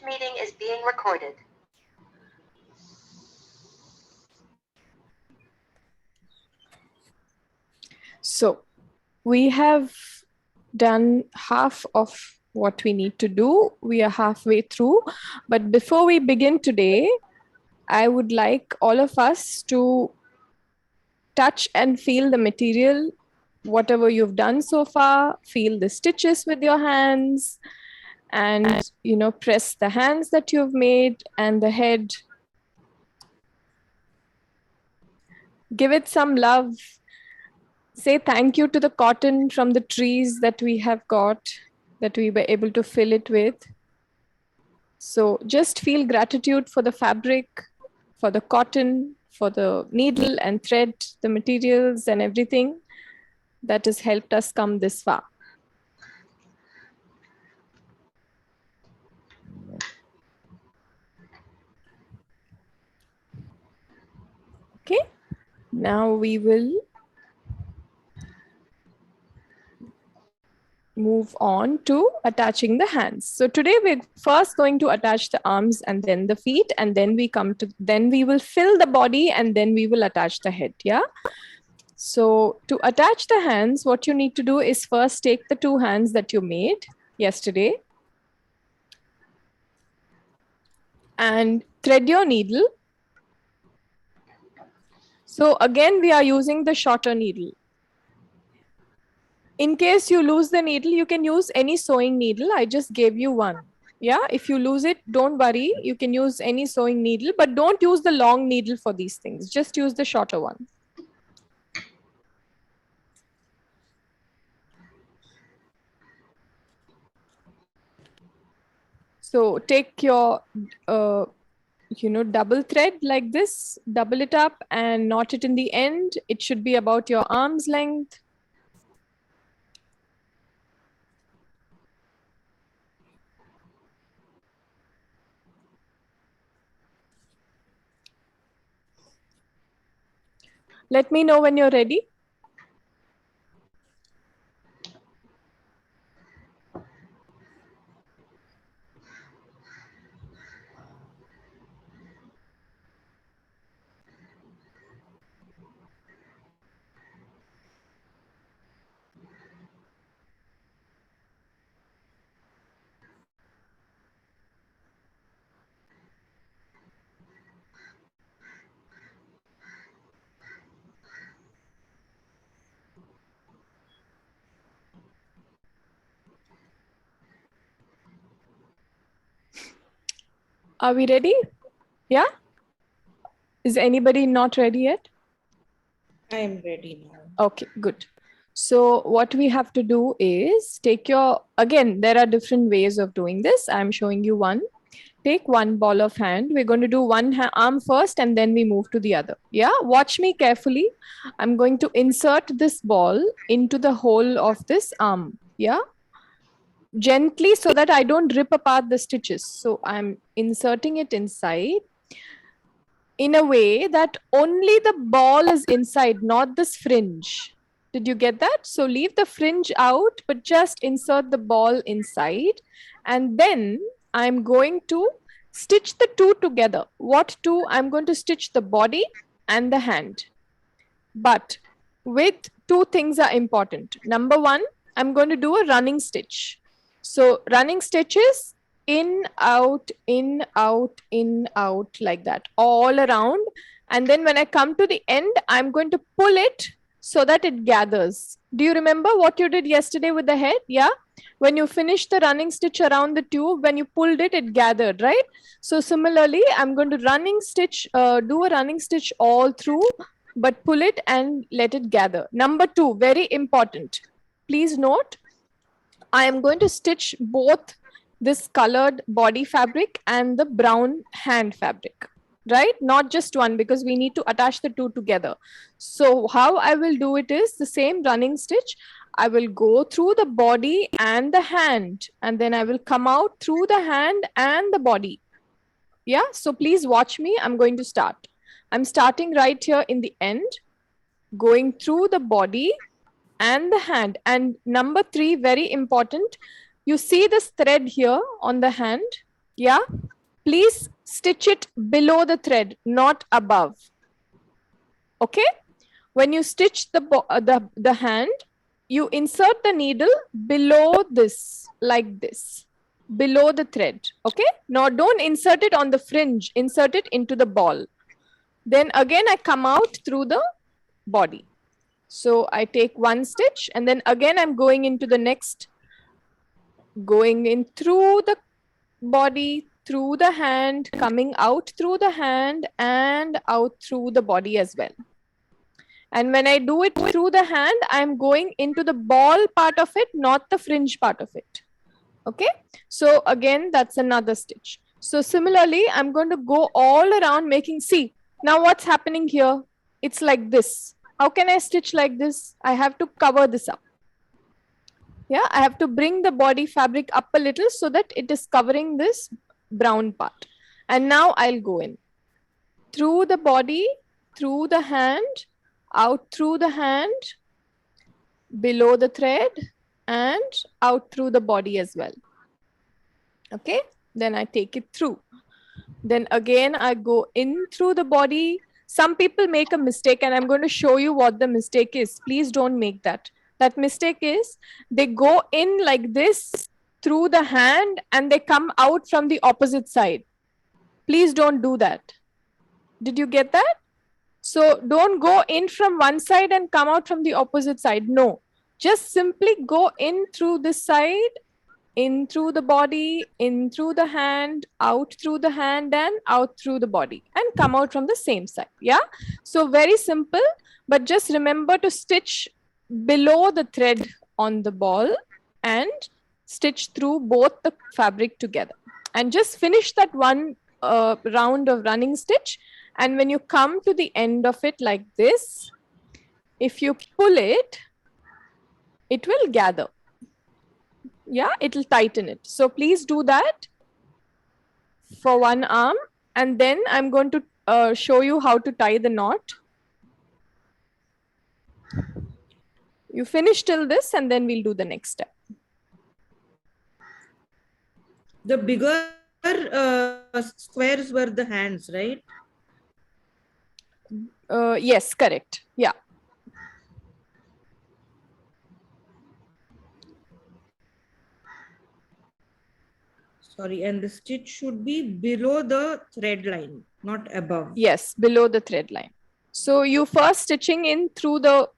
meeting is being recorded. So we have done half of what we need to do. We are halfway through. But before we begin today, I would like all of us to touch and feel the material, whatever you've done so far. Feel the stitches with your hands and, press the hands that you've made and the head. Give it some love. Say thank you to the cotton from the trees that we have got, that we were able to fill it with. So just feel gratitude for the fabric, for the cotton, for the needle and thread, the materials and everything that has helped us come this far. Okay, now we will move on to attaching the hands. So today we're first going to attach the arms and then the feet, and then we will fill the body and then we will attach the head. Yeah. So to attach the hands, what you need to do is first take the two hands that you made yesterday and thread your needle. So again, we are using the shorter needle. In case you lose the needle, you can use any sewing needle. I just gave you one. Yeah, if you lose it, don't worry. You can use any sewing needle, but don't use the long needle for these things. Just use the shorter one. So take your, double thread like this, double it up and knot it in the end. It should be about your arm's length. Let me know when you're ready. Are we ready? Yeah? Is anybody not ready yet? I am ready now. Okay, good. So what we have to do is take again, there are different ways of doing this. I'm showing you one. Take one ball of hand. We're going to do one arm first and then we move to the other. Yeah, watch me carefully. I'm going to insert this ball into the hole of this arm. Yeah, gently so that I don't rip apart the stitches. So I'm inserting it inside in a way that only the ball is inside, not this fringe. Did you get that? So leave the fringe out, but just insert the ball inside. And then I'm going to stitch the two together. What two? I'm going to stitch the body and the hand. But with two things are important. Number one, I'm going to do a running stitch. So running stitches in, out, in, out, in, out, like that, all around. And then when I come to the end, I'm going to pull it so that it gathers. Do you remember what you did yesterday with the head? Yeah. When you finished the running stitch around the tube, when you pulled it, it gathered, right? So similarly, I'm going to do a running stitch all through, but pull it and let it gather. Number two, very important. Please note, I am going to stitch both this colored body fabric and the brown hand fabric, right? Not just one, because we need to attach the two together. So how I will do it is the same running stitch. I will go through the body and the hand, and then I will come out through the hand and the body. Yeah, so please watch me. I'm going to start. I'm starting right here in the end, going through the body and the hand. And number three, very important, you see this thread here on the hand. Yeah, please stitch it below the thread, not above. Okay, when you stitch the hand, you insert the needle below this, like this, below the thread. Okay, now don't insert it on the fringe, insert it into the ball. Then again I come out through the body. So I take one stitch and then again I'm going into the next, going in through the body, through the hand, coming out through the hand and out through the body as well. And when I do it through the hand, I'm going into the ball part of it, not the fringe part of it. Okay, so again, that's another stitch. So similarly, I'm going to go all around making, see, now what's happening here? It's like this. How can I stitch like this? I have to cover this up. Yeah, I have to bring the body fabric up a little so that it is covering this brown part. And now I'll go in through the body, through the hand, out through the hand, below the thread, and out through the body as well. Okay, then I take it through. Then again, I go in through the body. Some people make a mistake, and I'm going to show you what the mistake is. Please don't make that. That mistake is they go in like this through the hand and they come out from the opposite side. Please don't do that. Did you get that? So don't go in from one side and come out from the opposite side. No, just simply go in through this side, in through the body, in through the hand, out through the hand and out through the body and come out from the same side. Yeah. So very simple, but just remember to stitch below the thread on the ball and stitch through both the fabric together and just finish that one round of running stitch. And when you come to the end of it like this, if you pull it, it will gather. Yeah, it will tighten it. So please do that for one arm. And then I'm going to show you how to tie the knot. You finish till this and then we'll do the next step. The bigger squares were the hands, right? Yes, correct. Yeah. Sorry, and the stitch should be below the thread line, not above. Yes, below the thread line. So you first stitching in through the,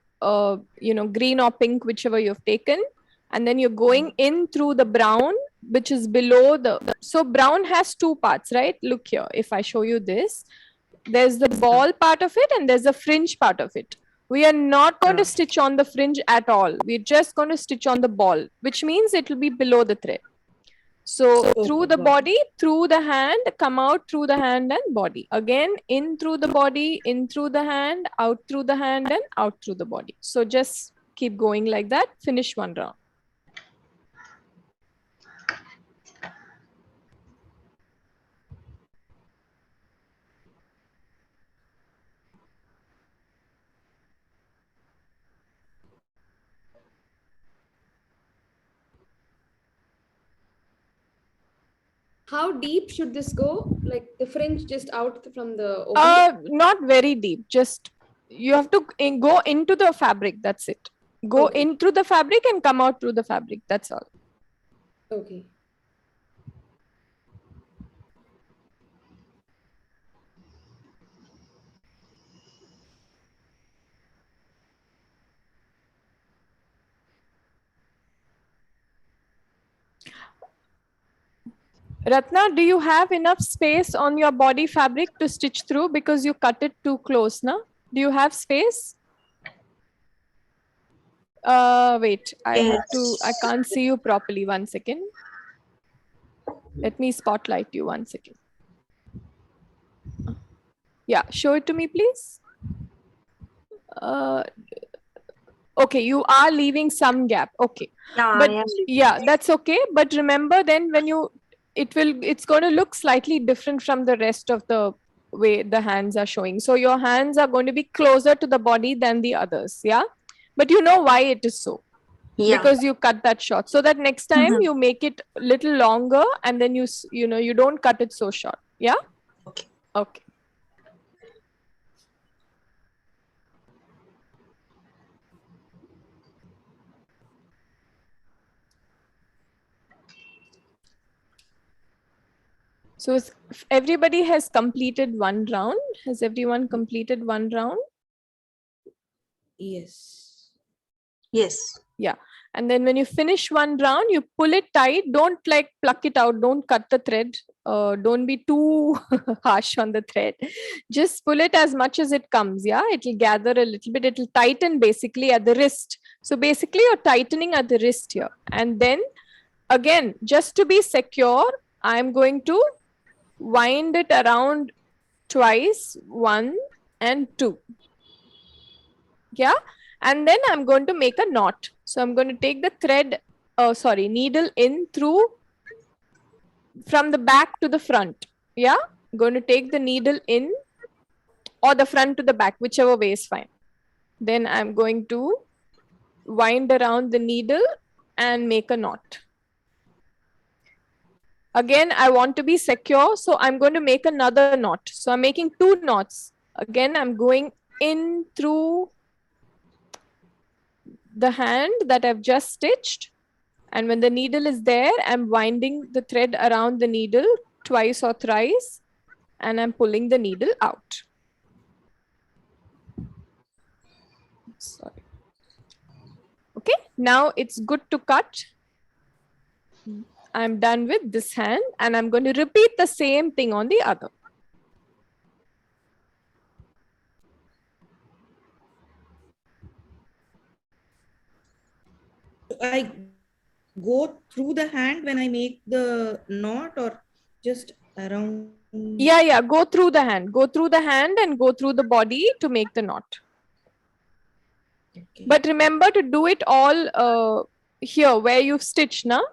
green or pink, whichever you've taken. And then you're going in through the brown, which is below the, so brown has two parts, right? Look here, if I show you this, there's the ball part of it and there's the fringe part of it. We are not going to stitch on the fringe at all. We're just going to stitch on the ball, which means it will be below the thread. So through the body, through the hand, come out through the hand and body. Again, in through the body, in through the hand, out through the hand and out through the body. So just keep going like that. Finish one round. How deep should this go? Like the fringe just out from the opening? Not very deep. Just you have to go into the fabric. That's it. Go in through the fabric and come out through the fabric. That's all. Okay. Ratna, do you have enough space on your body fabric to stitch through because you cut it too close, na? Do you have space? Wait, I can't see you properly. 1 second. Let me spotlight you 1 second. Yeah, show it to me, please. Okay, you are leaving some gap. Okay. But yeah, that's okay. But remember then when you, it's going to look slightly different from the rest of the way the hands are showing. So your hands are going to be closer to the body than the others. Yeah. But you know why it is so. Yeah. because you cut that short, so that next time you make it a little longer, and then you don't cut it so short. Yeah. Okay. Okay. So if everybody has completed one round, has everyone completed one round? Yes. Yes. Yeah. And then when you finish one round, you pull it tight. Don't like pluck it out. Don't cut the thread. Don't be too harsh on the thread. Just pull it as much as it comes. Yeah. It'll gather a little bit. It'll tighten basically at the wrist. So basically you're tightening at the wrist here. And then again, just to be secure, I'm going to wind it around twice, 1 and 2. Yeah. And then I'm going to make a knot. So I'm going to take the thread, needle in through from the back to the front. Yeah. I'm going to take the needle in, or the front to the back, whichever way is fine. Then I'm going to wind around the needle and make a knot. Again, I want to be secure, so I'm going to make another knot. So I'm making 2 knots. Again, I'm going in through the hand that I've just stitched. And when the needle is there, I'm winding the thread around the needle twice or thrice, and I'm pulling the needle out. Sorry. Okay, now it's good to cut. I'm done with this hand, and I'm going to repeat the same thing on the other. I go through the hand when I make the knot, or just around? Yeah, go through the hand. Go through the hand and go through the body to make the knot. Okay. But remember to do it all here where you've stitched now.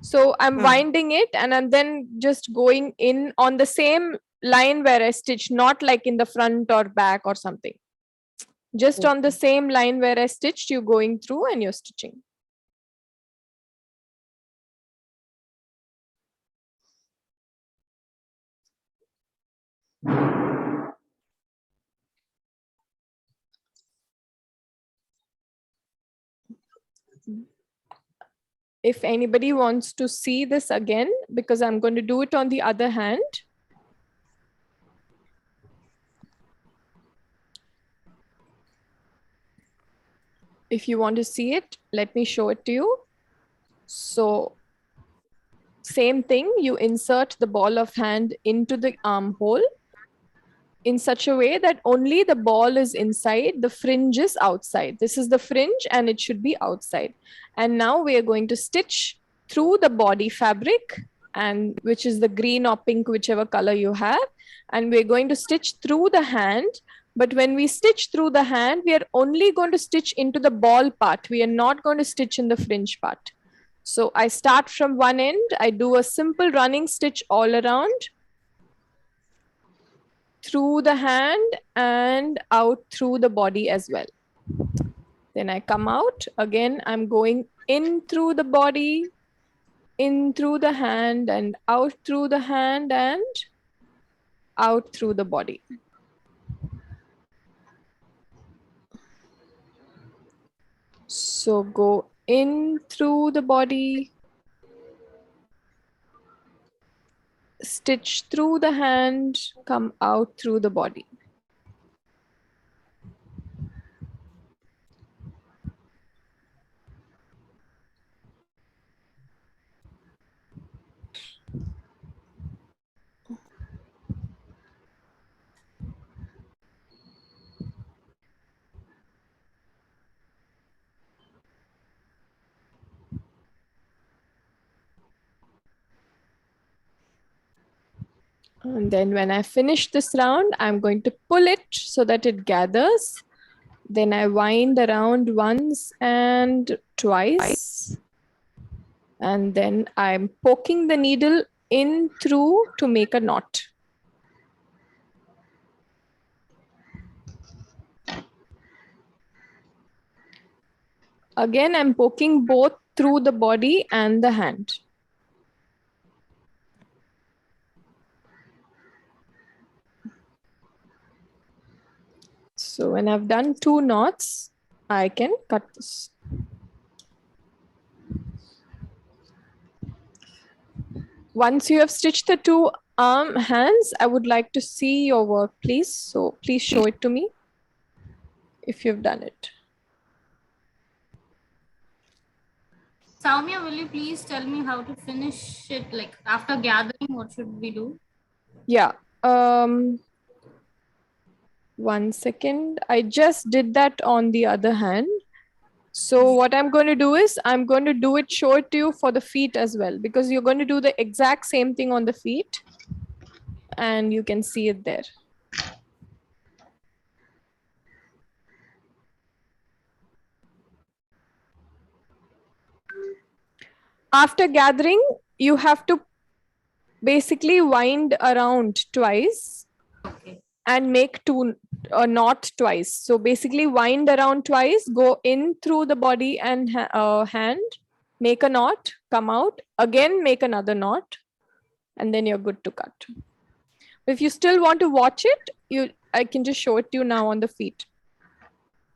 So I'm winding it, and I'm then just going in on the same line where I stitched, not like in the front or back or something. Just on the same line where I stitched, you're going through and you're stitching. If anybody wants to see this again, because I'm going to do it on the other hand. If you want to see it, let me show it to you. So same thing, you insert the ball of hand into the armhole in such a way that only the ball is inside, the fringe is outside. This is the fringe and it should be outside. And now we are going to stitch through the body fabric, and which is the green or pink, whichever color you have. And we're going to stitch through the hand. But when we stitch through the hand, we are only going to stitch into the ball part. We are not going to stitch in the fringe part. So I start from one end, I do a simple running stitch all around, through the hand and out through the body as well. Then I come out. Again, I'm going in through the body, in through the hand, and out through the hand and out through the body. So go in through the body, stitch through the hand, come out through the body. And then when I finish this round, I'm going to pull it so that it gathers. Then I wind around once and twice. And then I'm poking the needle in through to make a knot. Again, I'm poking both through the body and the hand. So when I've done 2 knots, I can cut this. Once you have stitched the 2 hands, I would like to see your work, please. So please show it to me if you've done it. Soumya, will you please tell me how to finish it? Like after gathering, what should we do? Yeah. 1 second. I just did that on the other hand. So what I'm going to do is I'm going to show it to you for the feet as well, because you're going to do the exact same thing on the feet and you can see it there. After gathering, you have to basically wind around twice Okay. and make a knot twice. So basically wind around twice, go in through the body and hand, make a knot, come out, again make another knot, and then you're good to cut. If you still want to watch it, I can just show it to you now on the feet.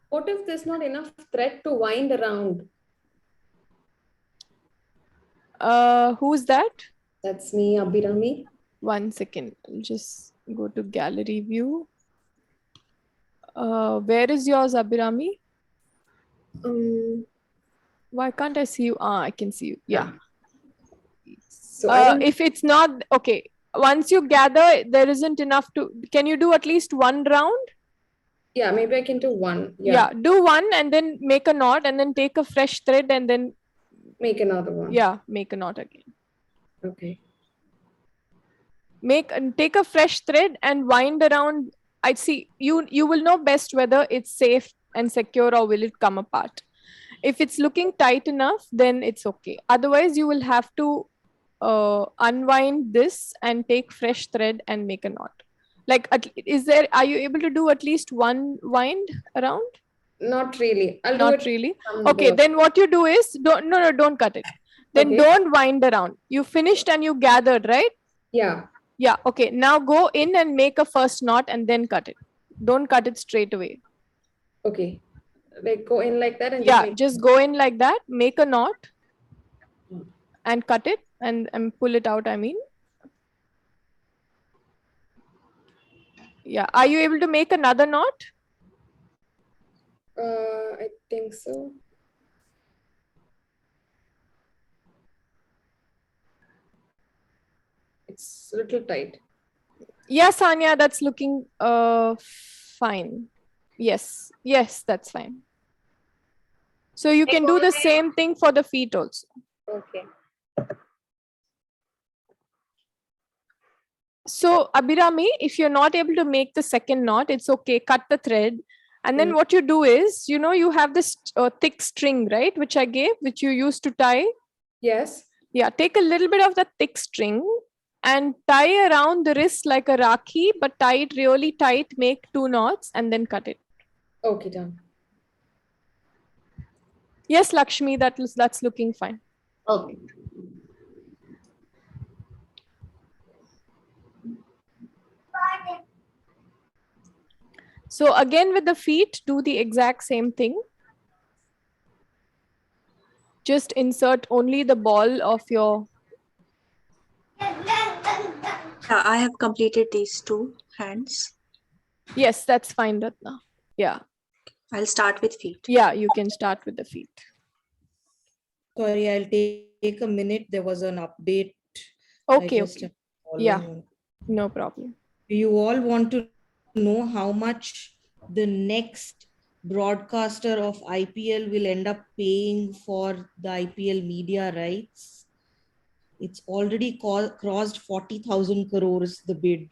What if there's not enough thread to wind around? Who's that? That's me, Abhirami. 1 second. I'll just go to gallery view. Where is yours, Abhirami? Why can't I see you? I can see you. Yeah. So I don't, If it's not okay, once you gather, there isn't enough to. Can you do at least 1 round? yeah, maybe I can do one. Yeah, do 1 and then make a knot and then take a fresh thread and then Make another one. yeah, make a knot again. Okay. Take a fresh thread and wind around. I see you will know best whether it's safe and secure or will it come apart. If it's looking tight enough, then it's okay. Otherwise, you will have to unwind this and take fresh thread and make a knot. Like, are you able to do at least 1 wind around? Not really. I'll do Not it really. from Okay, the- then what you do is don't cut it. Then Okay. don't wind around. You finished and you gathered, right? Yeah. Yeah, okay. Now go in and make a first knot and then cut it. Don't cut it straight away. Okay. Like go in like that and Yeah, make- just go in like that, make a knot and cut it and pull it out, I mean. Yeah, are you able to make another knot? I think so. It's a little tight. Yeah, Sanya, that's looking fine. Yes, that's fine. So you can do the same thing for the feet also. Okay. So Abhirami, if you're not able to make the second knot, it's okay, cut the thread. And then what you do is, you have this thick string, right? Which I gave, which you used to tie. Yes. Yeah, take a little bit of the thick string and tie around the wrist like a rakhi, but tie it really tight, make 2 knots and then cut it. Okay, done. Yes, Lakshmi, that's looking fine. Okay. So again with the feet, do the exact same thing. Just insert only the ball of your... I have completed these 2 hands. Yes, that's fine, Ratna. Yeah. I'll start with feet. Yeah, you can start with the feet. Sorry, I'll take a minute. There was an update. I Okay, just okay. am following Yeah. on. No problem. Do you all want to know how much the next broadcaster of IPL will end up paying for the IPL media rights? It's already crossed 40,000 crores, the bid,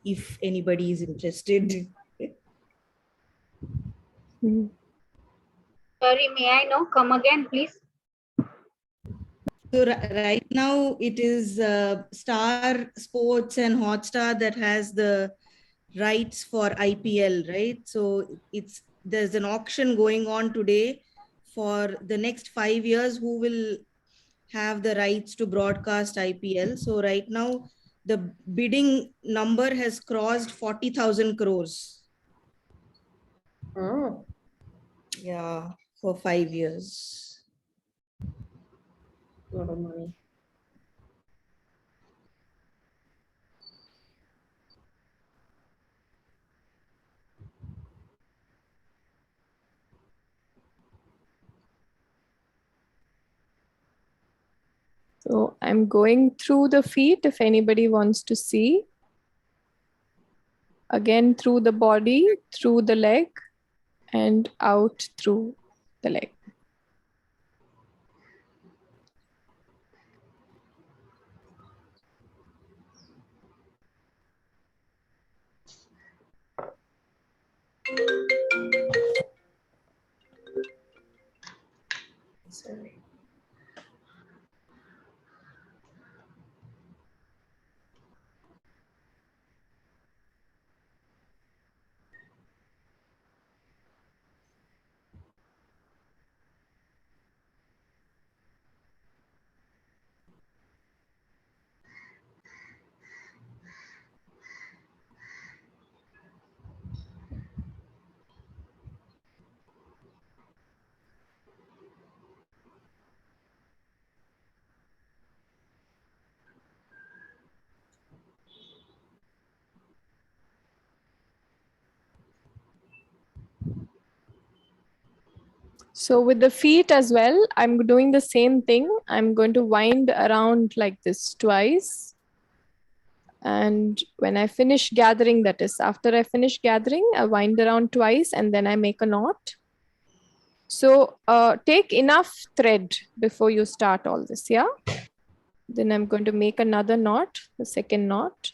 if anybody is interested. Mhm. Sorry, may I know? Come again, please. So right now it is Star Sports and Hotstar that has the rights for IPL, right? So there's an auction going on today for the next 5 years who will have the rights to broadcast IPL. So right now, the bidding number has crossed 40,000 crores. Oh, Yeah, for 5 years. a lot of money. So I'm going through the feet if anybody wants to see. Again, through the body, through the leg, and out through the leg. Sorry. So with the feet as well, I'm doing the same thing. I'm going to wind around like this twice. And when I finish gathering, that is after I finish gathering, I wind around twice and then I make a knot. So take enough thread before you start all this, yeah? Then I'm going to make another knot, the second knot.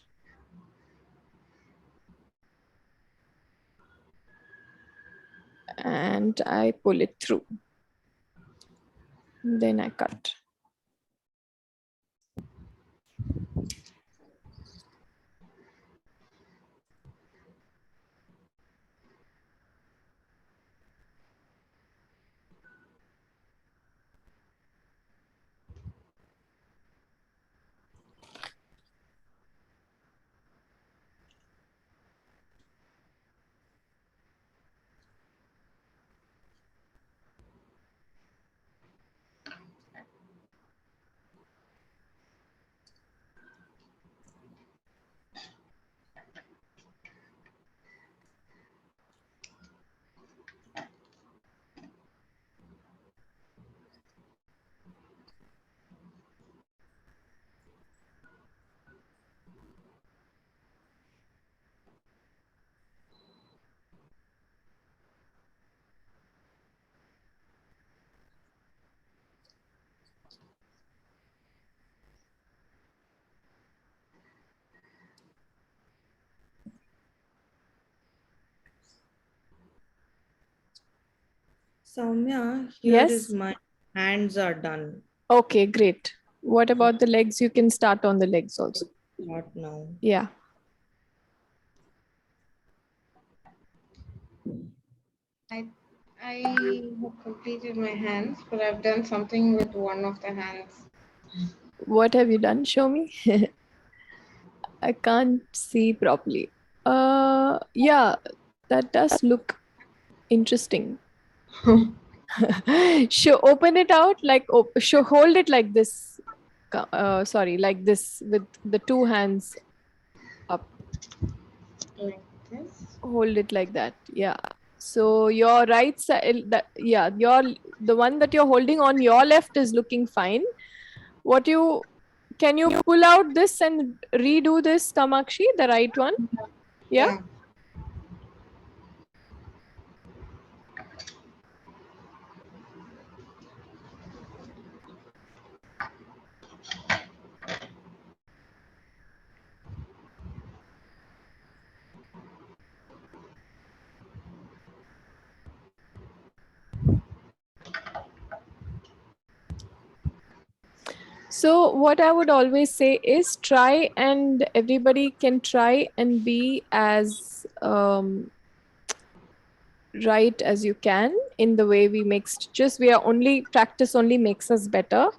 And I pull it through. Then I cut. Soumya, here Yes. is my hands are done. Okay, great. What about the legs? You can start on the legs also. Not now. Yeah. I have completed my hands, but I've done something with one of the hands. What have you done? Show me. I can't see properly. Yeah, that does look interesting. Show, open it out like show, hold it like this. Sorry, like this with the two hands up. Like this. Hold it like that. Yeah. So your right side, yeah, the one that you're holding on your left is looking fine. Can you pull out this and redo this, Kamakshi, the right one? Yeah. So what I would always say is try, and everybody can try and be as right as you can in the way we mixed. Just we are only practice only makes us better.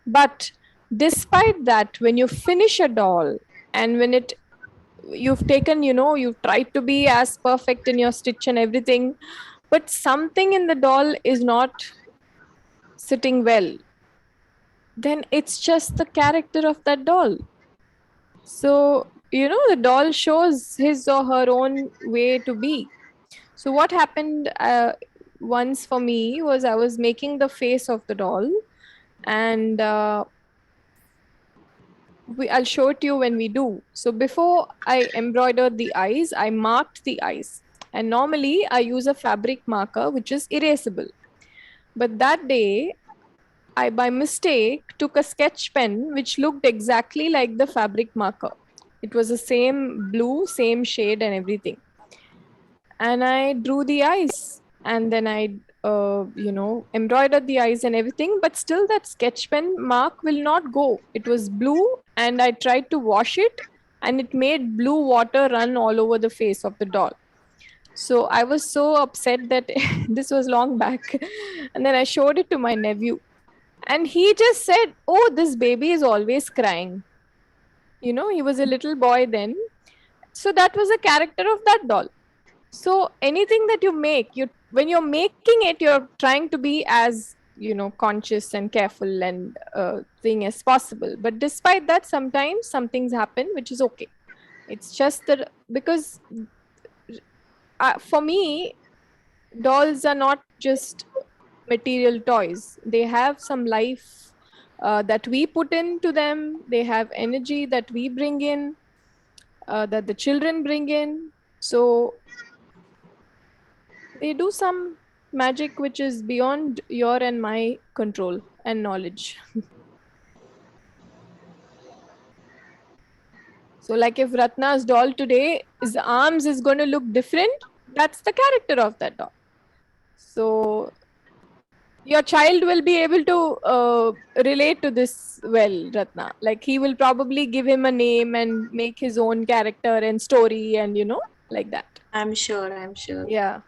But despite that, when you finish a doll and when you've taken, you've tried to be as perfect in your stitch and everything, but something in the doll is not sitting well, then it's just the character of that doll. So, the doll shows his or her own way to be. So what happened once for me was I was making the face of the doll, and I'll show it to you when we do. So before I embroidered the eyes, I marked the eyes. And normally I use a fabric marker, which is erasable. But that day, I by mistake took a sketch pen, which looked exactly like the fabric marker. It was the same blue, same shade and everything. And I drew the eyes, and then I embroidered the eyes and everything, but still that sketch pen mark will not go. It was blue, and I tried to wash it, and it made blue water run all over the face of the doll. So I was so upset that this was long back. And then I showed it to my nephew, and he just said, "Oh, this baby is always crying." He was a little boy then. So that was the character of that doll. So anything that you make, when you're making it, you're trying to be as conscious and careful and thing as possible. But despite that, sometimes some things happen, which is okay. It's just that because for me, dolls are not just material toys. They have some life that we put into them. They have energy that we bring in, that the children bring in. So they do some magic which is beyond your and my control and knowledge. So like if Ratna's doll today, his arms is going to look different, that's the character of that doll. So your child will be able to relate to this well, Ratna. Like he will probably give him a name and make his own character and story and like that. I'm sure. Yeah.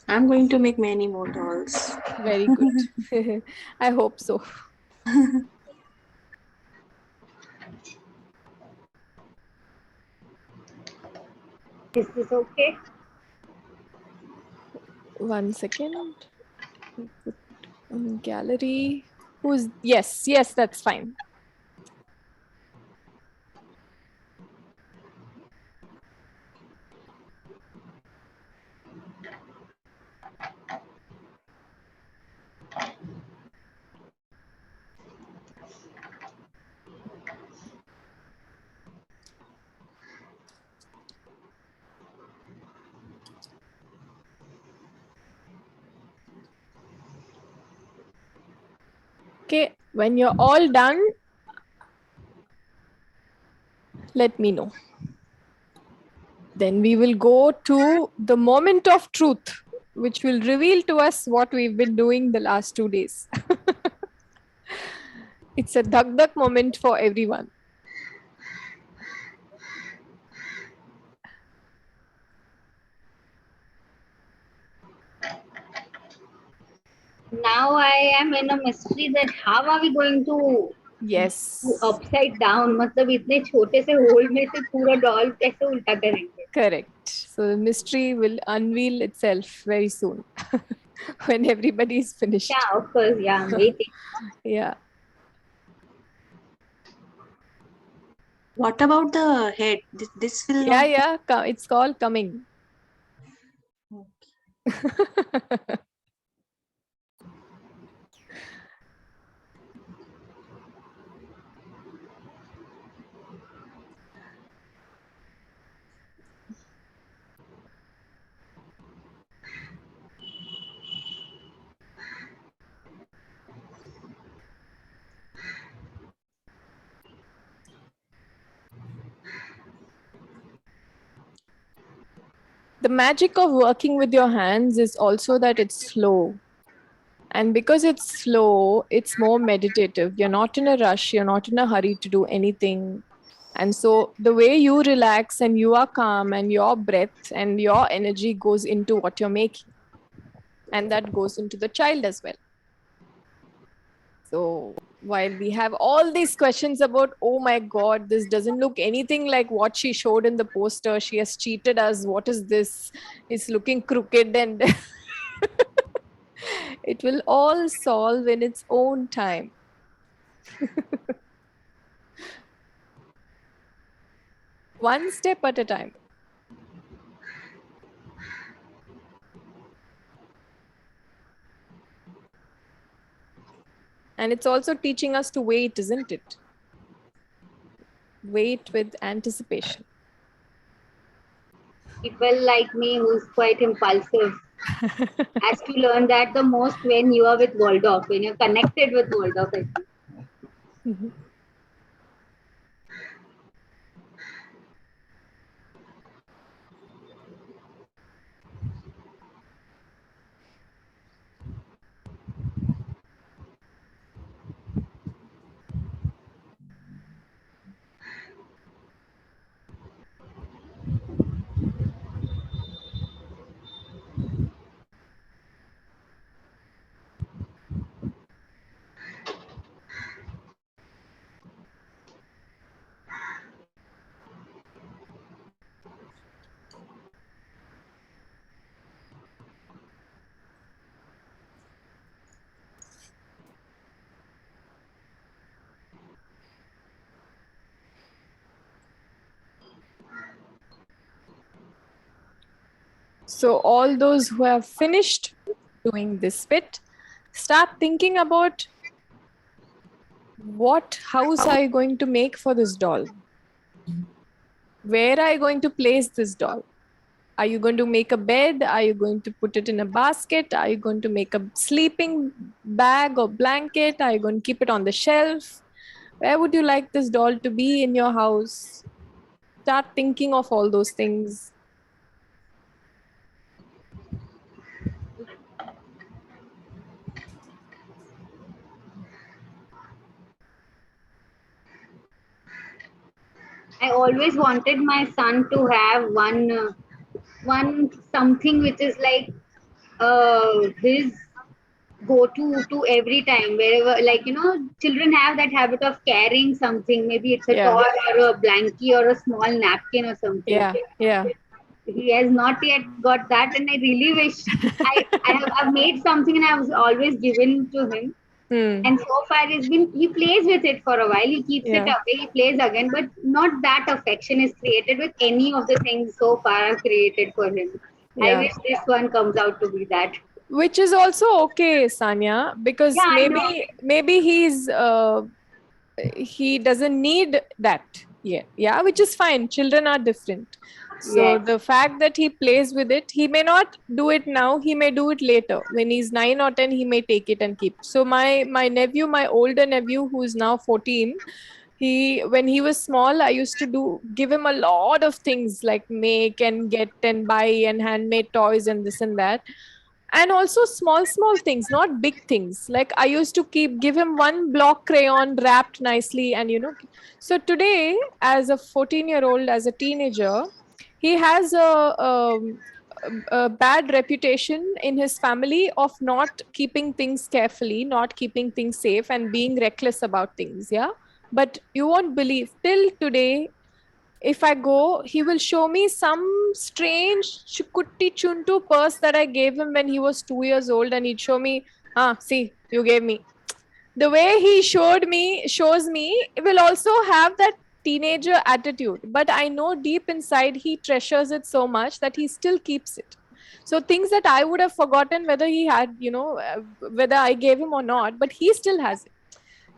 I'm going to make many more dolls. Very good. I hope so. Is this okay? One second. Gallery. Yes, that's fine. Okay, when you're all done, let me know. Then we will go to the moment of truth, which will reveal to us what we've been doing the last 2 days. It's a dhak moment for everyone. Now I am in a mystery that how are we going to Yes. do upside down? मतलब इतने छोटे से whole में से पूरा doll कैसे उल्टा करेंगे? Correct. So the mystery will unveil itself very soon when everybody is finished. Yeah, of course. Yeah, I'm waiting. Yeah. What about the head? This will not... Yeah. It's called coming. The magic of working with your hands is also that it's slow. And because it's slow, it's more meditative. You're not in a rush. You're not in a hurry to do anything. And so the way you relax and you are calm and your breath and your energy goes into what you're making. And that goes into the child as well. So while we have all these questions about, oh my God, this doesn't look anything like what she showed in the poster. She has cheated us. What is this? It's looking crooked, and it will all solve in its own time. One step at a time. And it's also teaching us to wait, isn't it? Wait with anticipation. People like me who's quite impulsive has to learn that the most when you are with Waldorf, when you're connected with Waldorf. I think. So all those who have finished doing this bit, start thinking about what house are you going to make for this doll? Where are you going to place this doll? Are you going to make a bed? Are you going to put it in a basket? Are you going to make a sleeping bag or blanket? Are you going to keep it on the shelf? Where would you like this doll to be in your house? Start thinking of all those things. I always wanted my son to have one something which is like his go-to every time, wherever, like, children have that habit of carrying something. Maybe it's a Yeah. toy or a blankie or a small napkin or something. Yeah. He has not yet got that, and I really wish I've made something and I was always given to him. And so far he plays with it for a while, he keeps it Yeah. away, he plays again, but not that affection is created with any of the things so far I've created for him. I Yeah. wish this one comes out to be that. Which is also okay, Sanya, because Yeah, I know. maybe he doesn't need that yet. Yeah, which is fine. Children are different. So Yes. the fact that he plays with it, he may not do it now, he may do it later. When he's 9 or 10, he may take it and keep. So my nephew, my older nephew, who is now 14, when he was small, I used to give him a lot of things like make and get and buy and handmade toys and this and that. And also small things, not big things. Like I used to give him one block crayon wrapped nicely, and so today, as a 14-year-old, as a teenager, he has a bad reputation in his family of not keeping things carefully, not keeping things safe, and being reckless about things. Yeah, but you won't believe, till today, if I go, he will show me some strange Chukutti Chuntu purse that I gave him when he was 2 years old, and he'd show me, see, you gave me. The way he shows me, will also have that teenager attitude. But I know deep inside he treasures it so much that he still keeps it. So things that I would have forgotten whether he had, whether I gave him or not, but he still has it.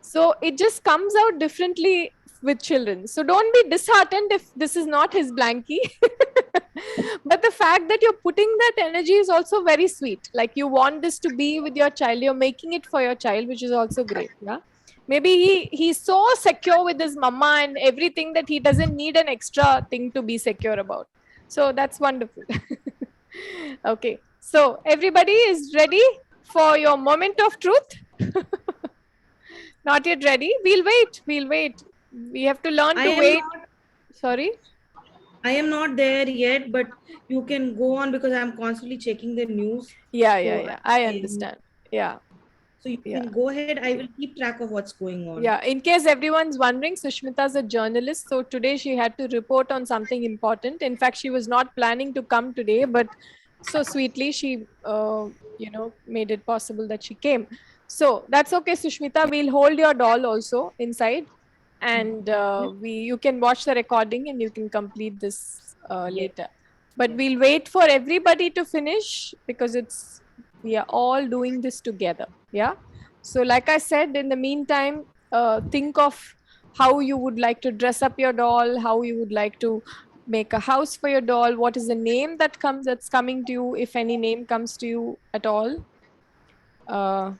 So it just comes out differently with children. So don't be disheartened if this is not his blankie. But the fact that you're putting that energy is also very sweet. Like you want this to be with your child, you're making it for your child, which is also great. Yeah. Maybe he's so secure with his mama and everything that he doesn't need an extra thing to be secure about. So that's wonderful. Okay. So everybody is ready for your moment of truth? Not yet ready. We'll wait. We have to learn to wait. Sorry? I am not there yet, but you can go on because I'm constantly checking the news. Yeah, So yeah, yeah. I I'm- understand. Yeah. So you Yeah. can go ahead. I will keep track of what's going on. Yeah, in case everyone's wondering, Sushmita is a journalist. So today she had to report on something important. In fact, she was not planning to come today, but so sweetly she, made it possible that she came. So that's okay, Sushmita. We'll hold your doll also inside, and you can watch the recording and you can complete this later. But we'll wait for everybody to finish because we are all doing this together. Yeah. So like I said, in the meantime, think of how you would like to dress up your doll, how you would like to make a house for your doll, what is the name that's coming to you, if any name comes to you at all. I'm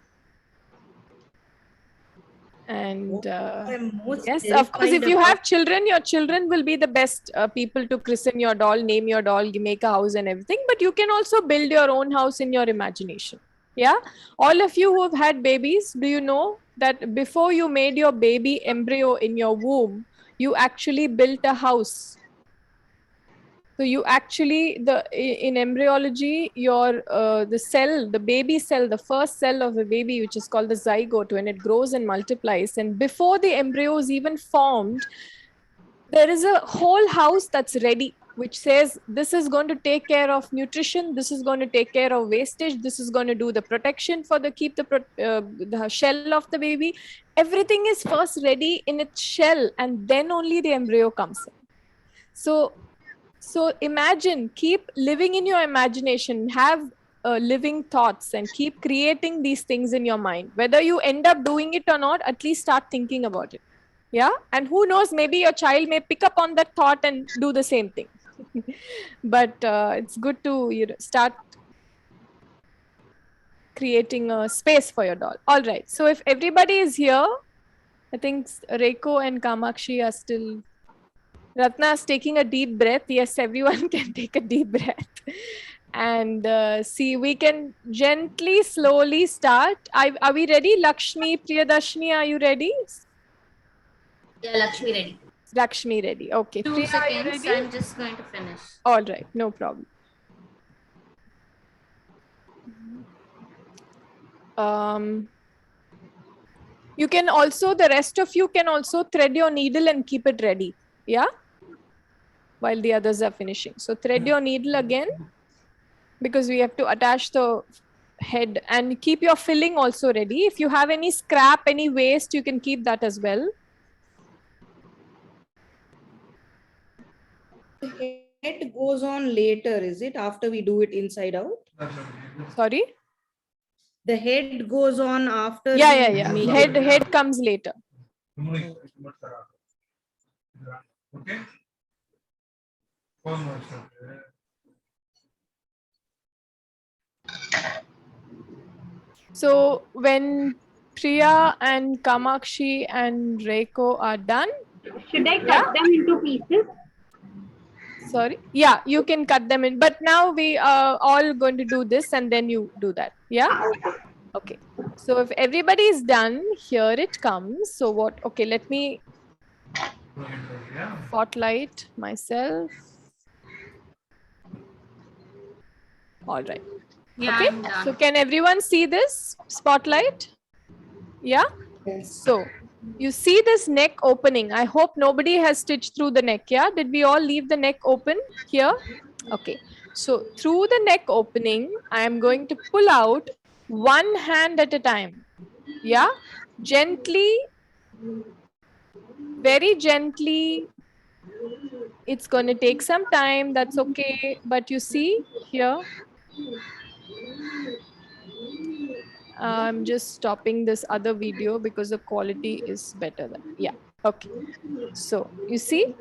most Yes, of course, if terrified you about- have children, your children will be the best people to christen your doll, name your doll, you make a house and everything. But you can also build your own house in your imagination. Yeah, all of you who have had babies, do you know that before you made your baby embryo in your womb, you actually built a house? So you actually, in embryology, the baby cell, the first cell of the baby, which is called the zygote, when it grows and multiplies, and before the embryo is even formed, there is a whole house that's ready, which says this is going to take care of nutrition, this is going to take care of wastage, this is going to do the protection for the shell of the baby. Everything is first ready in its shell, and then only the embryo comes in. So imagine, keep living in your imagination, have living thoughts, and keep creating these things in your mind. Whether you end up doing it or not, at least start thinking about it. Yeah. And who knows, maybe your child may pick up on that thought and do the same thing. But it's good to start creating a space for your doll. All right. So if everybody is here, I think Reiko and Kamakshi are still. Ratna is taking a deep breath. Yes, everyone can take a deep breath. And see, we can gently, slowly start. Are we ready? Lakshmi, Priyadarshini, are you ready? Yeah, Lakshmi ready. Lakshmi ready. Okay. 2 Priya, are you seconds. ready? I'm just going to finish. All right, no problem. You can also, the rest of you can also thread your needle and keep it ready. Yeah. While the others are finishing. So thread your needle again, because we have to attach the head, and keep your filling also ready. If you have any scrap, any waste, you can keep that as well. The head goes on later, is it? After we do it inside out? Sorry? The head goes on after. Yeah. we make it. Head comes later. Okay. So when Priya and Kamakshi and Reiko are done, Should I cut them into pieces? sorry, yeah, you can cut them in, but now we are all going to do this and then you do that. Yeah. Okay. So if everybody is done, here it comes. So what? Okay, let me spotlight myself. All right. Yeah, Okay. I'm done. So can everyone see this spotlight? Yeah. Yes. So you see this neck opening. I hope nobody has stitched through the neck. Yeah. Did we all leave the neck open here? Okay. So through the neck opening, I am going to pull out one hand at a time. Yeah. Gently, very gently. It's going to take some time. That's okay. But you see here, I'm just stopping this other video because the quality is better than, yeah. Okay. So you see,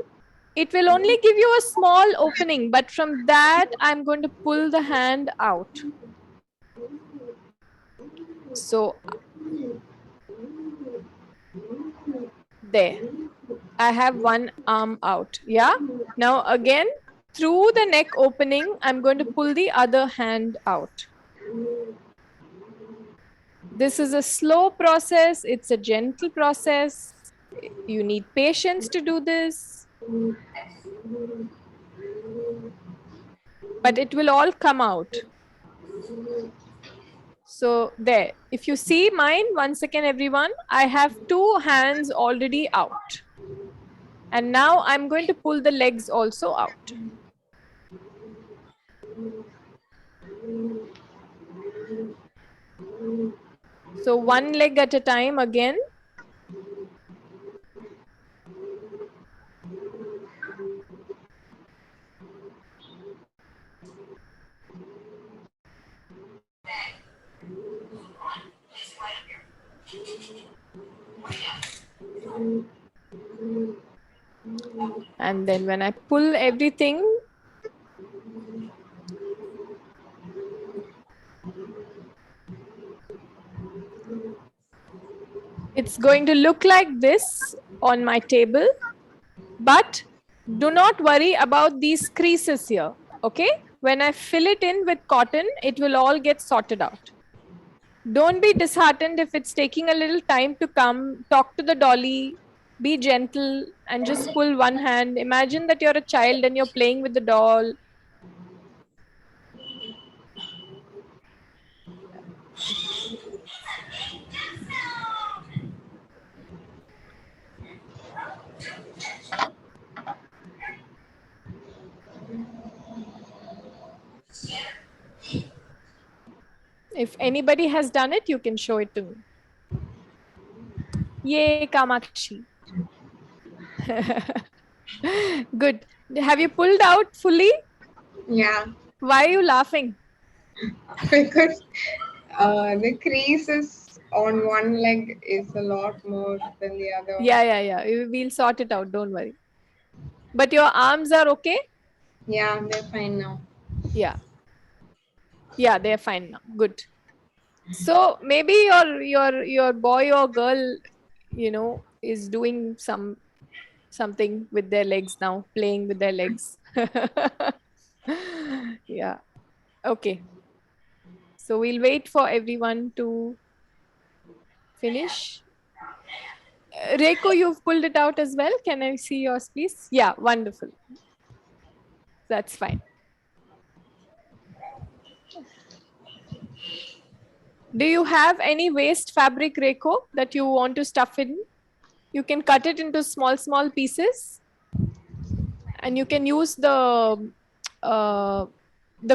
it will only give you a small opening, but from that, I'm going to pull the hand out. So there, I have one arm out. Yeah. Now again, through the neck opening, I'm going to pull the other hand out. This is a slow process. It's a gentle process. You need patience to do this. But it will all come out. So there, if you see mine, once again, everyone, I have 2 hands already out. And now I'm going to pull the legs also out. So 1 leg at a time again. And then when I pull everything, it's going to look like this on my table, but do not worry about these creases here, okay? When I fill it in with cotton, it will all get sorted out. Don't be disheartened if it's taking a little time to come. Talk to the dolly, be gentle, and just pull one hand. Imagine that you're a child and you're playing with the doll. If anybody has done it, you can show it to me. Yay, Kamakshi. Good. Have you pulled out fully? Yeah, Why are you laughing? because the creases on one leg is a lot more than the other. Yeah. We'll sort it out. Don't worry. But your arms are okay? Yeah, they're fine now. Yeah. Yeah, they're fine now. Good. So maybe your boy or girl, you know, is doing something with their legs now, playing with their legs. Yeah. Okay. So we'll wait for everyone to finish. Reiko, you've pulled it out as well. Can I see yours, please? Yeah, wonderful. That's fine. Do you have any waste fabric, Reiko, that you want to stuff in? You can cut it into small pieces, and you can use the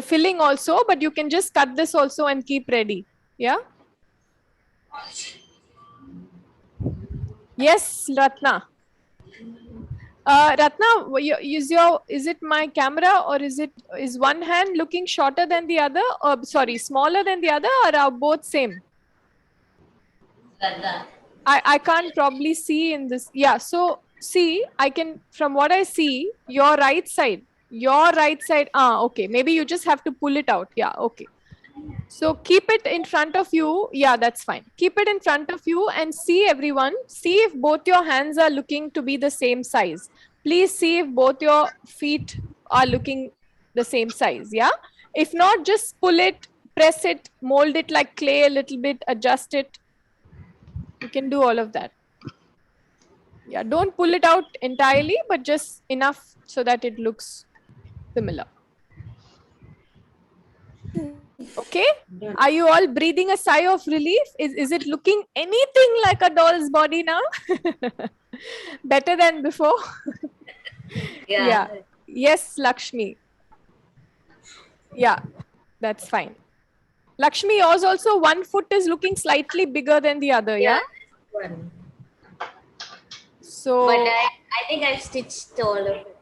filling also, but you can just cut this also and keep ready. Yeah. Yes, Ratna. Ratna, is it my camera, or is one hand looking shorter than the other, or sorry, smaller than the other, or are both same? I can't probably see in this. Yeah, so see, I can, from what I see, your right side. Okay, maybe you just have to pull it out. Yeah, okay. So keep it in front of you. Yeah, that's fine. Keep it in front of you and see, everyone. See if both your hands are looking to be the same size. Please see if both your feet are looking the same size. Yeah. If not, just pull it, press it, mold it like clay a little bit, adjust it. You can do all of that. Yeah, don't pull it out entirely, but just enough so that it looks similar. Okay, are you all breathing a sigh of relief? Is it looking anything like a doll's body now? Better than before? Yeah. Yes, Lakshmi. Yeah, that's fine. Lakshmi, yours also, one foot is looking slightly bigger than the other. Yeah. One. So, But I think I've stitched all of it.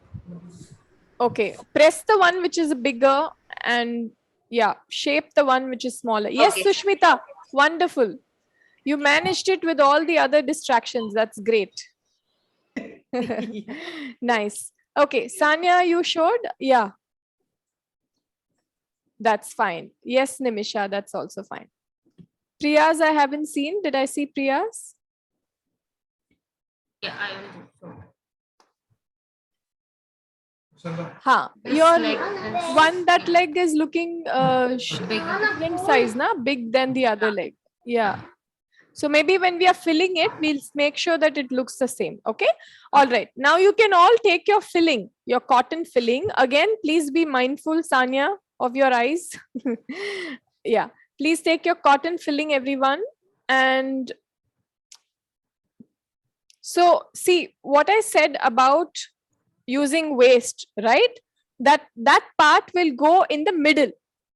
okay, press the one which is bigger and yeah, shape the one which is smaller. Yes, Okay. Sushmita, wonderful. You managed it with all the other distractions. That's great. Nice. Okay, Sanya, you showed? Yeah. That's fine. Yes, Nimisha, that's also fine. Priyas, I haven't seen. Did I see Priyas? Yeah, I will do so. Ha, This your leg is one, that leg is looking big. different size, na? Big than the other leg. Yeah. So maybe when we are filling it, we'll make sure that it looks the same. Okay. All right. Now you can all take your filling, your cotton filling. Again, please be mindful, Sanya, of your eyes. Yeah. Please take your cotton filling, everyone. And so see what I said about using waste, right? That part will go in the middle,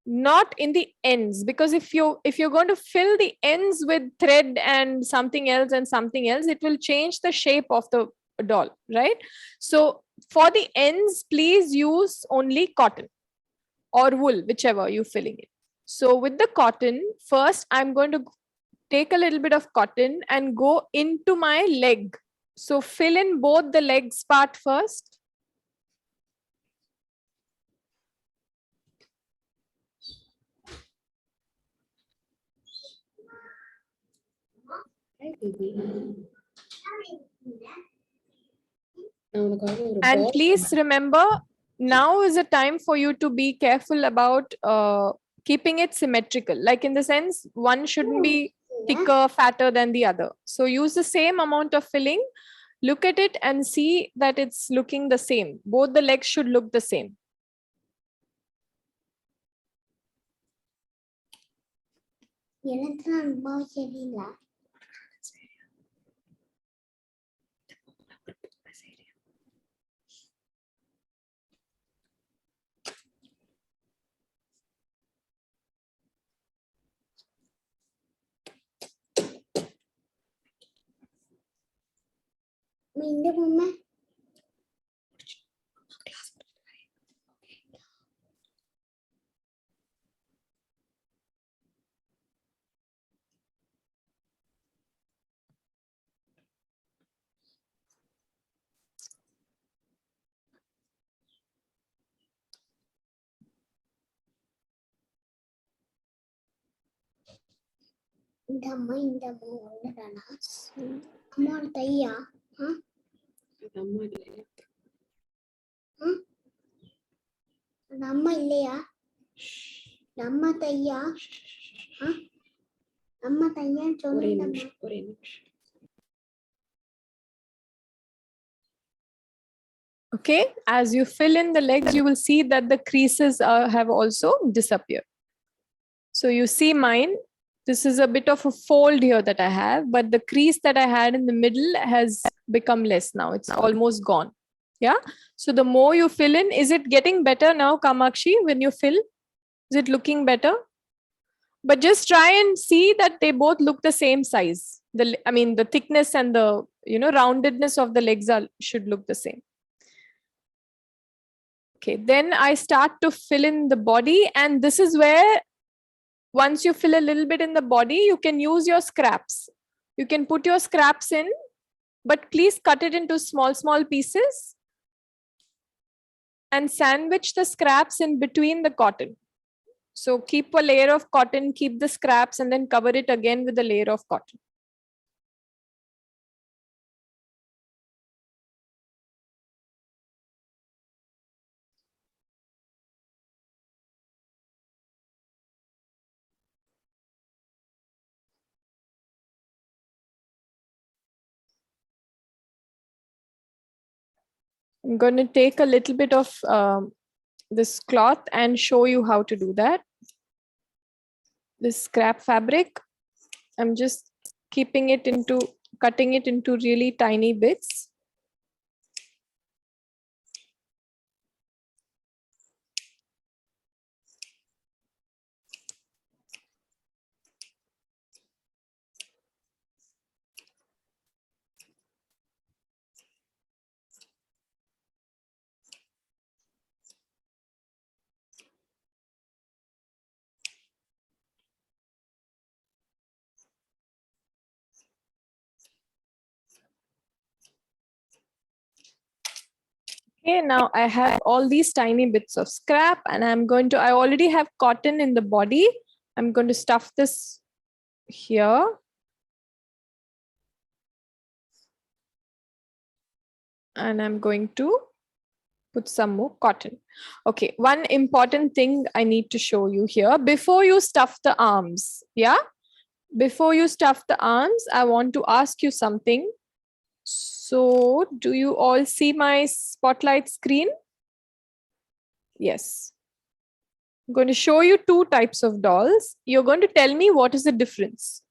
not in the ends, because if you're going to fill the ends with thread and something else, it will change the shape of the doll, right? So for the ends, please use only cotton or wool, whichever you're filling it. So with the cotton, first I'm going to take a little bit of cotton and go into my leg. So fill in both the legs part first. Hi, baby. And And please remember, now is a time for you to be careful about keeping it symmetrical. Like in the sense, one shouldn't be thicker, fatter than the other. So use the same amount of filling. Look at it and see that it's looking the same. Both the legs should look the same. Okay, as you fill in the legs, you will see that the creases have also disappeared. So you see mine, this is a bit of a fold here that I have, but the crease that I had in the middle has become less now. It's almost gone. Yeah. So the more you fill in, is it getting better now, Kamakshi, when you fill? Is it looking better? But just try and see that they both look the same size. The thickness and the roundedness of the legs should look the same. Okay, then I start to fill in the body, and this is where once you fill a little bit in the body, you can use your scraps. You can put your scraps in, but please cut it into small pieces and sandwich the scraps in between the cotton. So keep a layer of cotton, keep the scraps, and then cover it again with a layer of cotton. I'm going to take a little bit of this cloth and show you how to do that. This scrap fabric, I'm just cutting it into really tiny bits. Okay, now I have all these tiny bits of scrap, and I already have cotton in the body. I'm going to stuff this here. And I'm going to put some more cotton. Okay, one important thing I need to show you here before you stuff the arms. Yeah, before you stuff the arms, I want to ask you something. So do you all see my spotlight screen? Yes. I'm going to show you two types of dolls. You're going to tell me what is the difference.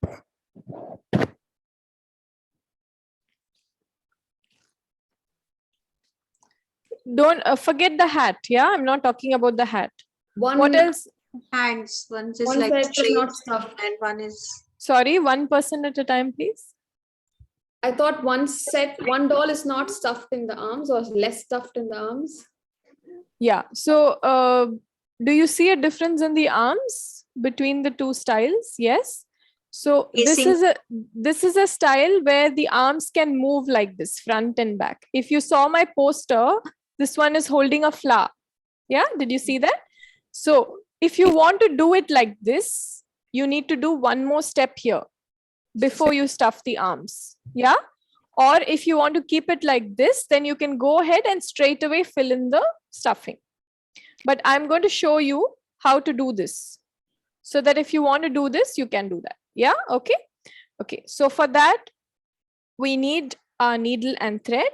Don't forget the hat. Yeah, I'm not talking about the hat. What else? Hands. One is One like set is straight not stuffed. and one is. Sorry, one person at a time, please. I thought one doll is not stuffed in the arms or less stuffed in the arms. Yeah. So do you see a difference in the arms between the two styles? Yes. So this is a style where the arms can move like this, front and back. If you saw my poster, this one is holding a flower. Yeah, did you see that? So if you want to do it like this, you need to do one more step here before you stuff the arms. Yeah. Or if you want to keep it like this, then you can go ahead and straight away fill in the stuffing. But I'm going to show you how to do this, so that if you want to do this, you can do that. Yeah. Okay. Okay. So for that, we need a needle and thread.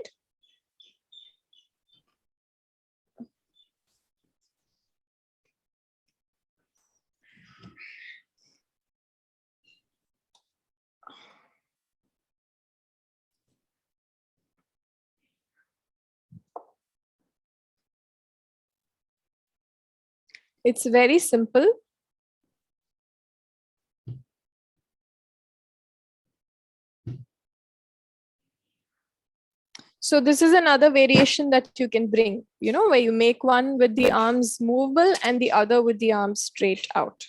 It's very simple. So this is another variation that you can bring, you know, where you make one with the arms movable and the other with the arms straight out.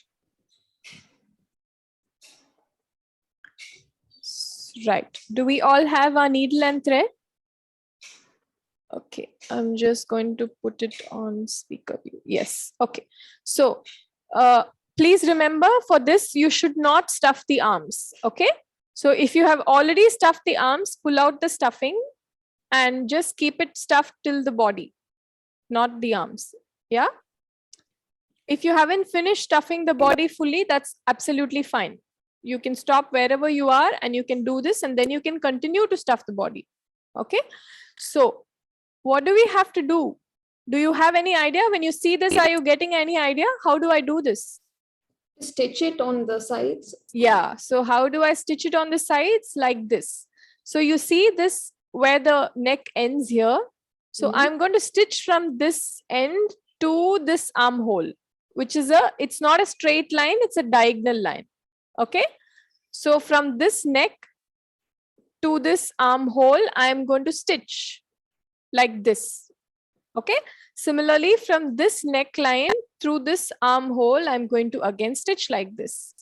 Right. Do we all have our needle and thread? Okay, I'm just going to put it on speaker view. Yes. Okay. So please remember, for this, you should not stuff the arms. Okay. So if you have already stuffed the arms, pull out the stuffing and just keep it stuffed till the body, not the arms. Yeah. If you haven't finished stuffing the body fully, that's absolutely fine. You can stop wherever you are and you can do this, and then you can continue to stuff the body. Okay. So what do we have to do? Do you have any idea? When you see this, are you getting any idea? How do I do this? Stitch it on the sides. Yeah. So how do I stitch it on the sides? Like this. So you see this where the neck ends here. So I'm going to stitch from this end to this armhole, which is it's not a straight line, it's a diagonal line. Okay. So from this neck to this armhole, I'm going to stitch like this. Okay. Similarly, from this neckline through this armhole, I'm going to again stitch like this.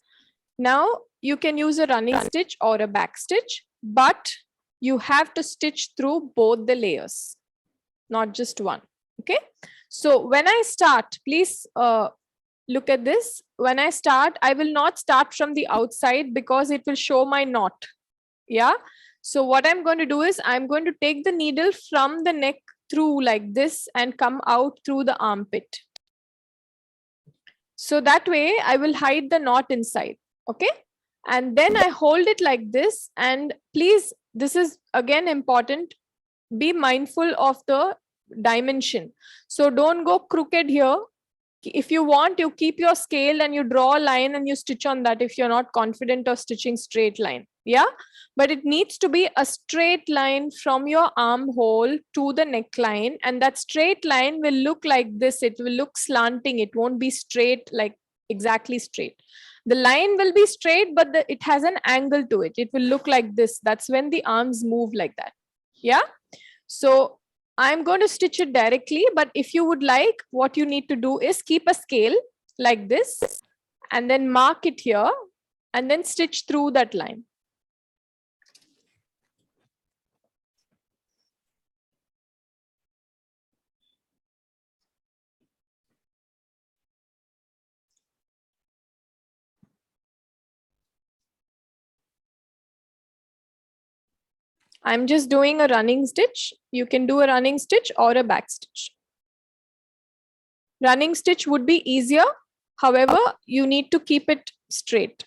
Now you can use a running stitch or a back stitch, but you have to stitch through both the layers, not just one. Okay. So when I start, please look at this. When I start, I will not start from the outside because it will show my knot. Yeah. So what I'm going to do is I'm going to take the needle from the neck through like this and come out through the armpit. So that way I will hide the knot inside. Okay. And then I hold it like this. And please, this is again important. Be mindful of the dimension. So don't go crooked here. If you want, you keep your scale and you draw a line and you stitch on that if you're not confident of stitching straight line. Yeah. But it needs to be a straight line from your armhole to the neckline. And that straight line will look like this. It will look slanting. It won't be straight, like exactly straight. The line will be straight, but it has an angle to it. It will look like this. That's when the arms move like that. Yeah. So I'm going to stitch it directly, but if you would like, what you need to do is keep a scale like this and then mark it here and then stitch through that line. I'm just doing a running stitch. You can do a running stitch or a back stitch. Running stitch would be easier. However, you need to keep it straight.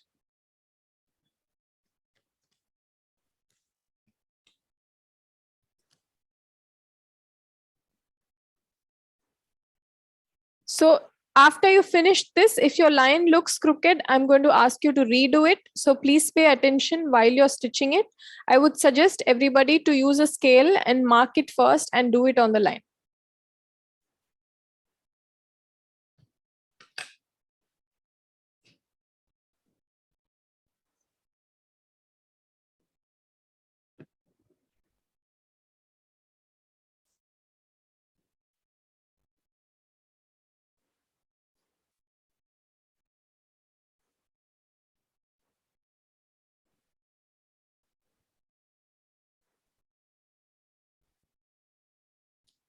So after you finish this, if your line looks crooked, I'm going to ask you to redo it. So please pay attention while you're stitching it. I would suggest everybody to use a scale and mark it first and do it on the line.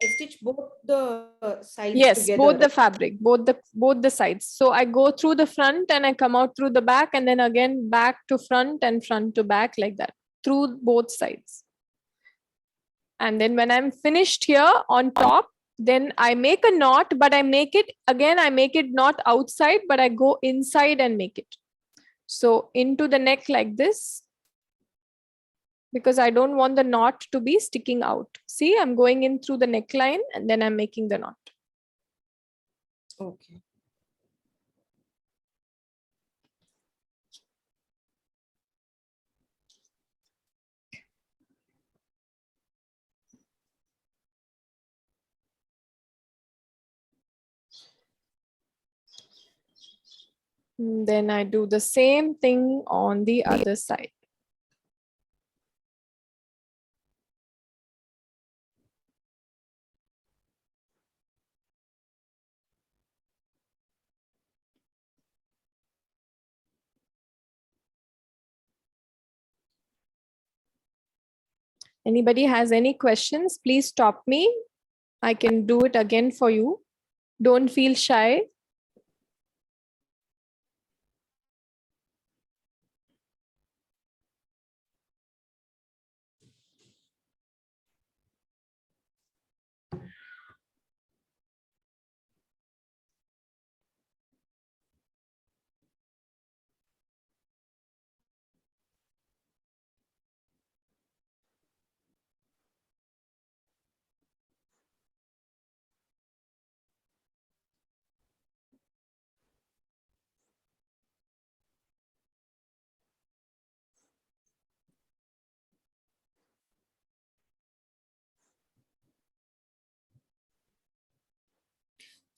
I stitch both the sides Yes, together. both the fabric, both the sides. So I go through the front and I come out through the back, and then again back to front and front to back, like that, through both sides. And then when I'm finished here on top, then I make a knot, but I make it not outside, but I go inside and make it. So into the neck like this, because I don't want the knot to be sticking out. See, I'm going in through the neckline and then I'm making the knot. Okay. Then I do the same thing on the other side. Anybody has any questions, please stop me. I can do it again for you. Don't feel shy.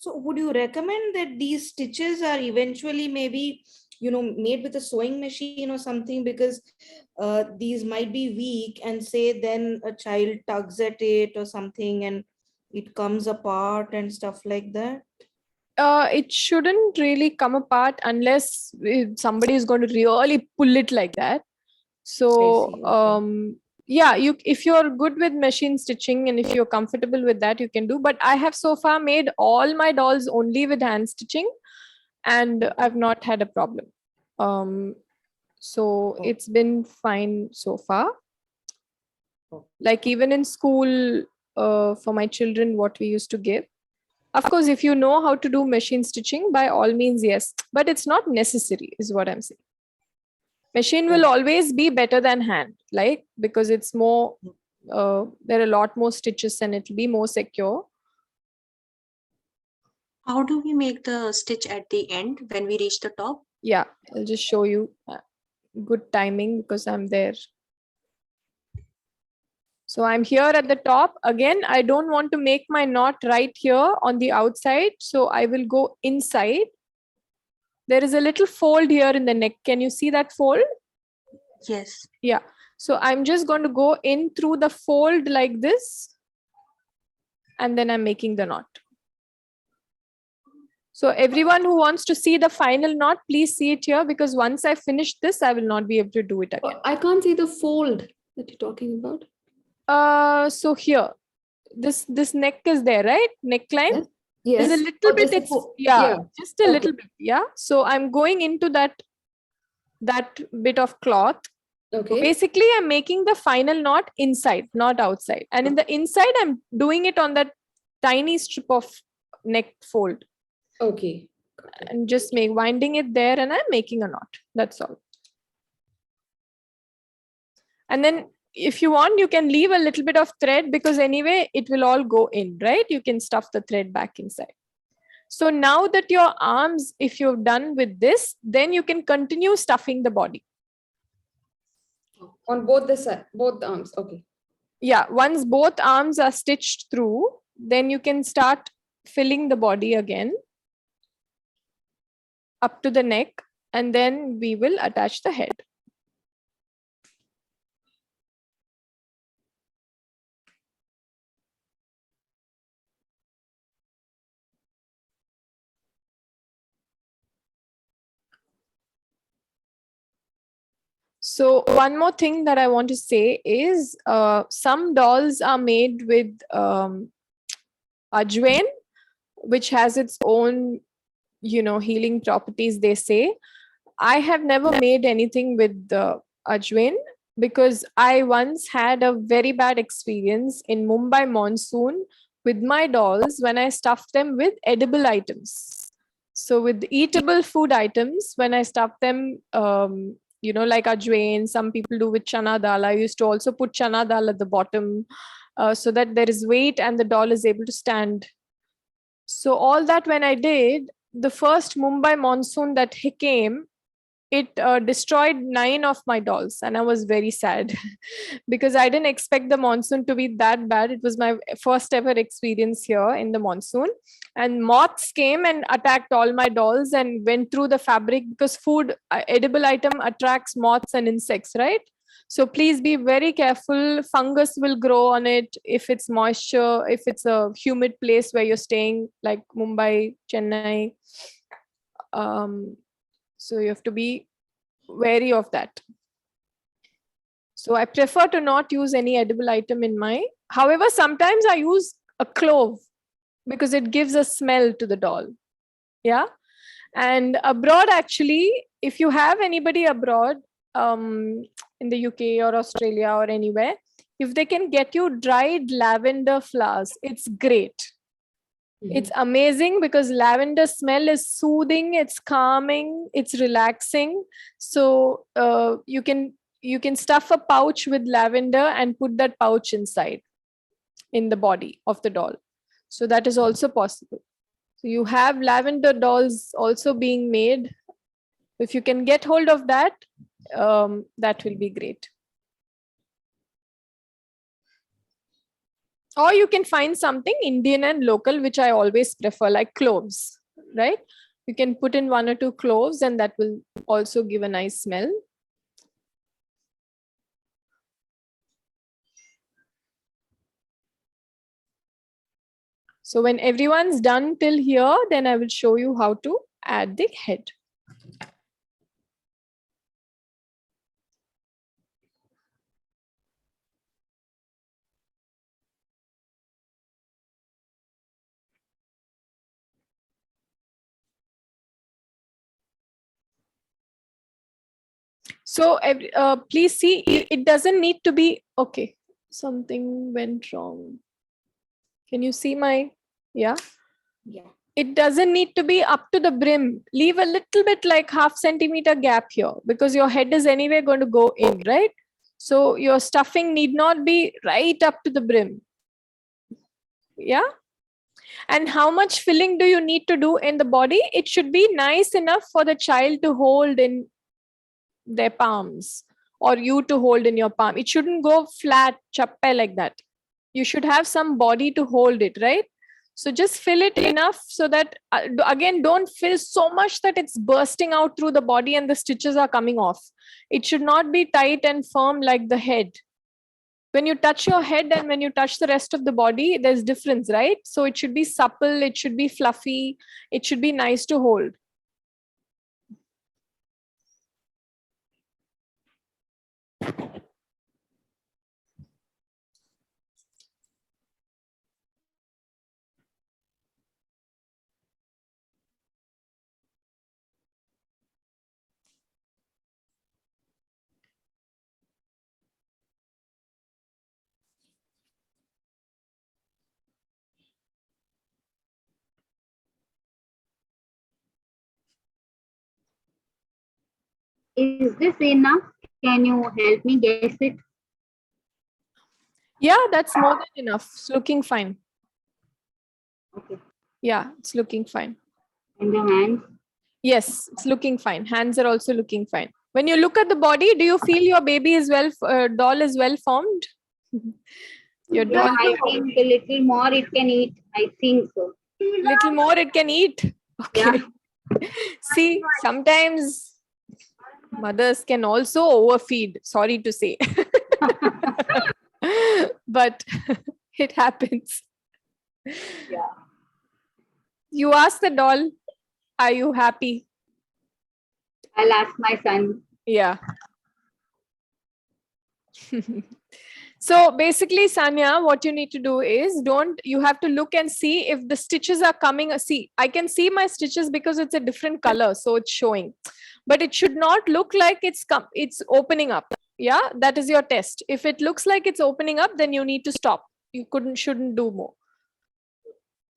So would you recommend that these stitches are eventually maybe, made with a sewing machine or something, because these might be weak, and say then a child tugs at it or something and it comes apart and stuff like that? It shouldn't really come apart unless somebody is going to really pull it like that. So okay. yeah, if you're good with machine stitching and if you're comfortable with that, you can do. But I have so far made all my dolls only with hand stitching, and I've not had a problem. So it's been fine so far. Like even in school, for my children, what we used to give. Of course, if you know how to do machine stitching, by all means, yes. But it's not necessary, is what I'm saying. Machine will always be better than hand, like, because it's more, there are a lot more stitches and it'll be more secure. How do we make the stitch at the end when we reach the top? Yeah, I'll just show you. Good timing because I'm there. So I'm here at the top. Again, I don't want to make my knot right here on the outside. So I will go inside. There is a little fold here in the neck. Can you see that fold? Yes. Yeah. So I'm just going to go in through the fold like this. And then I'm making the knot. So everyone who wants to see the final knot, please see it here, because once I finish this, I will not be able to do it again. I can't see the fold that you're talking about. So here, this neck is there, right? Neckline. Yes. There's a little bit. there's It's, yeah. just a Okay. little bit. Yeah. So I'm going into that bit of cloth. Okay. Basically, I'm making the final knot inside, not outside. And in the inside, I'm doing it on that tiny strip of neck fold. Okay. And just winding it there, and I'm making a knot. That's all. And then if you want, you can leave a little bit of thread, because anyway, it will all go in, right? You can stuff the thread back inside. So now that your arms, if you've done with this, then you can continue stuffing the body. On both the side, both the arms. Okay. Yeah, once both arms are stitched through, then you can start filling the body again up to the neck, and then we will attach the head. So one more thing that I want to say is some dolls are made with ajwain, which has its own, healing properties, they say. I have never made anything with ajwain because I once had a very bad experience in Mumbai monsoon with my dolls when I stuffed them with edible items. So with eatable food items, when I stuffed them, like ajwain, some people do with chana dal. I used to also put chana dal at the bottom so that there is weight and the doll is able to stand. So all that when I did, the first Mumbai monsoon that came, it destroyed 9 of my dolls, and I was very sad because I didn't expect the monsoon to be that bad. It was my first ever experience here in the monsoon, and moths came and attacked all my dolls and went through the fabric because food, edible item attracts moths and insects, right? So please be very careful. Fungus will grow on it if it's moisture, if it's a humid place where you're staying, like Mumbai, Chennai. So you have to be wary of that. So I prefer to not use any edible item in my. However, sometimes I use a clove because it gives a smell to the doll. Yeah. And abroad, actually, if you have anybody abroad, in the UK or Australia or anywhere, if they can get you dried lavender flowers, it's great. It's amazing because lavender smell is soothing, it's calming, it's relaxing. So you can stuff a pouch with lavender and put that pouch inside in the body of the doll. So that is also possible. So you have lavender dolls also being made. If you can get hold of that, that will be great. Or you can find something Indian and local, which I always prefer, like cloves, right? You can put in 1 or 2 cloves and that will also give a nice smell. So when everyone's done till here, then I will show you how to add the head. So please see, it doesn't need to be, okay, something went wrong. Can you see my, yeah? Yeah. It doesn't need to be up to the brim. Leave a little bit like 0.5 centimeter gap here because your head is anyway going to go in, right? So your stuffing need not be right up to the brim. Yeah. And how much filling do you need to do in the body? It should be nice enough for the child to hold in their palms or you to hold in your palm. It shouldn't go flat, chappe like that. You should have some body to hold it, right? So just fill it enough so that, again, don't fill so much that it's bursting out through the body and the stitches are coming off. It should not be tight and firm like the head. When you touch your head and when you touch the rest of the body, there's difference, right? So it should be supple, it should be fluffy, it should be nice to hold. Is this enough? Can you help me guess it? Yeah, that's more than enough. It's looking fine. Okay. Yeah, it's looking fine. And the hands? Yes, it's looking fine. Hands are also looking fine. When you look at the body, do you feel your baby is doll is well formed? Your Yeah, doll, I think a little more it can eat. I think so. little more it can eat. Okay. See, sometimes mothers can also overfeed. Sorry to say. But it happens. Yeah. You ask the doll, are you happy? I'll ask my son. Yeah. So basically, Sanya, what you need to do is you have to look and see if the stitches are coming. See, I can see my stitches because it's a different color, so it's showing. But it should not look like it's opening up. Yeah, that is your test. If it looks like it's opening up, then you need to stop. You shouldn't do more.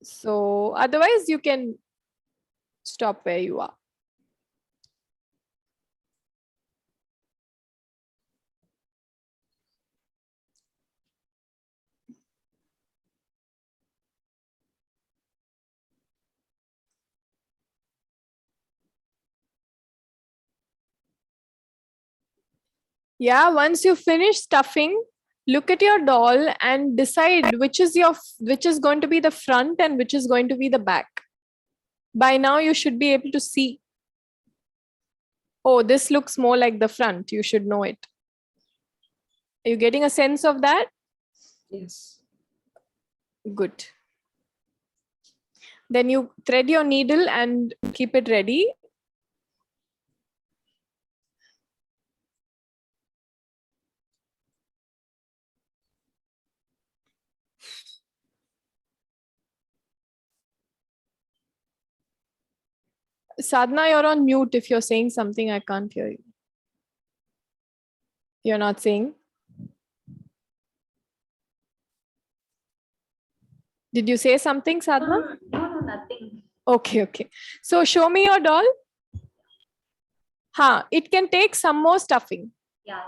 So otherwise, you can stop where you are. Yeah, once you finish stuffing, look at your doll and decide which is going to be the front and which is going to be the back. By now you should be able to see. Oh, this looks more like the front. You should know it. Are you getting a sense of that? Yes. Good. Then you thread your needle and keep it ready. Sadhna, you're on mute. If you're saying something, I can't hear you. You're not saying? Did you say something, Sadhna? No, nothing. Okay. So show me your doll. It can take some more stuffing. Yeah.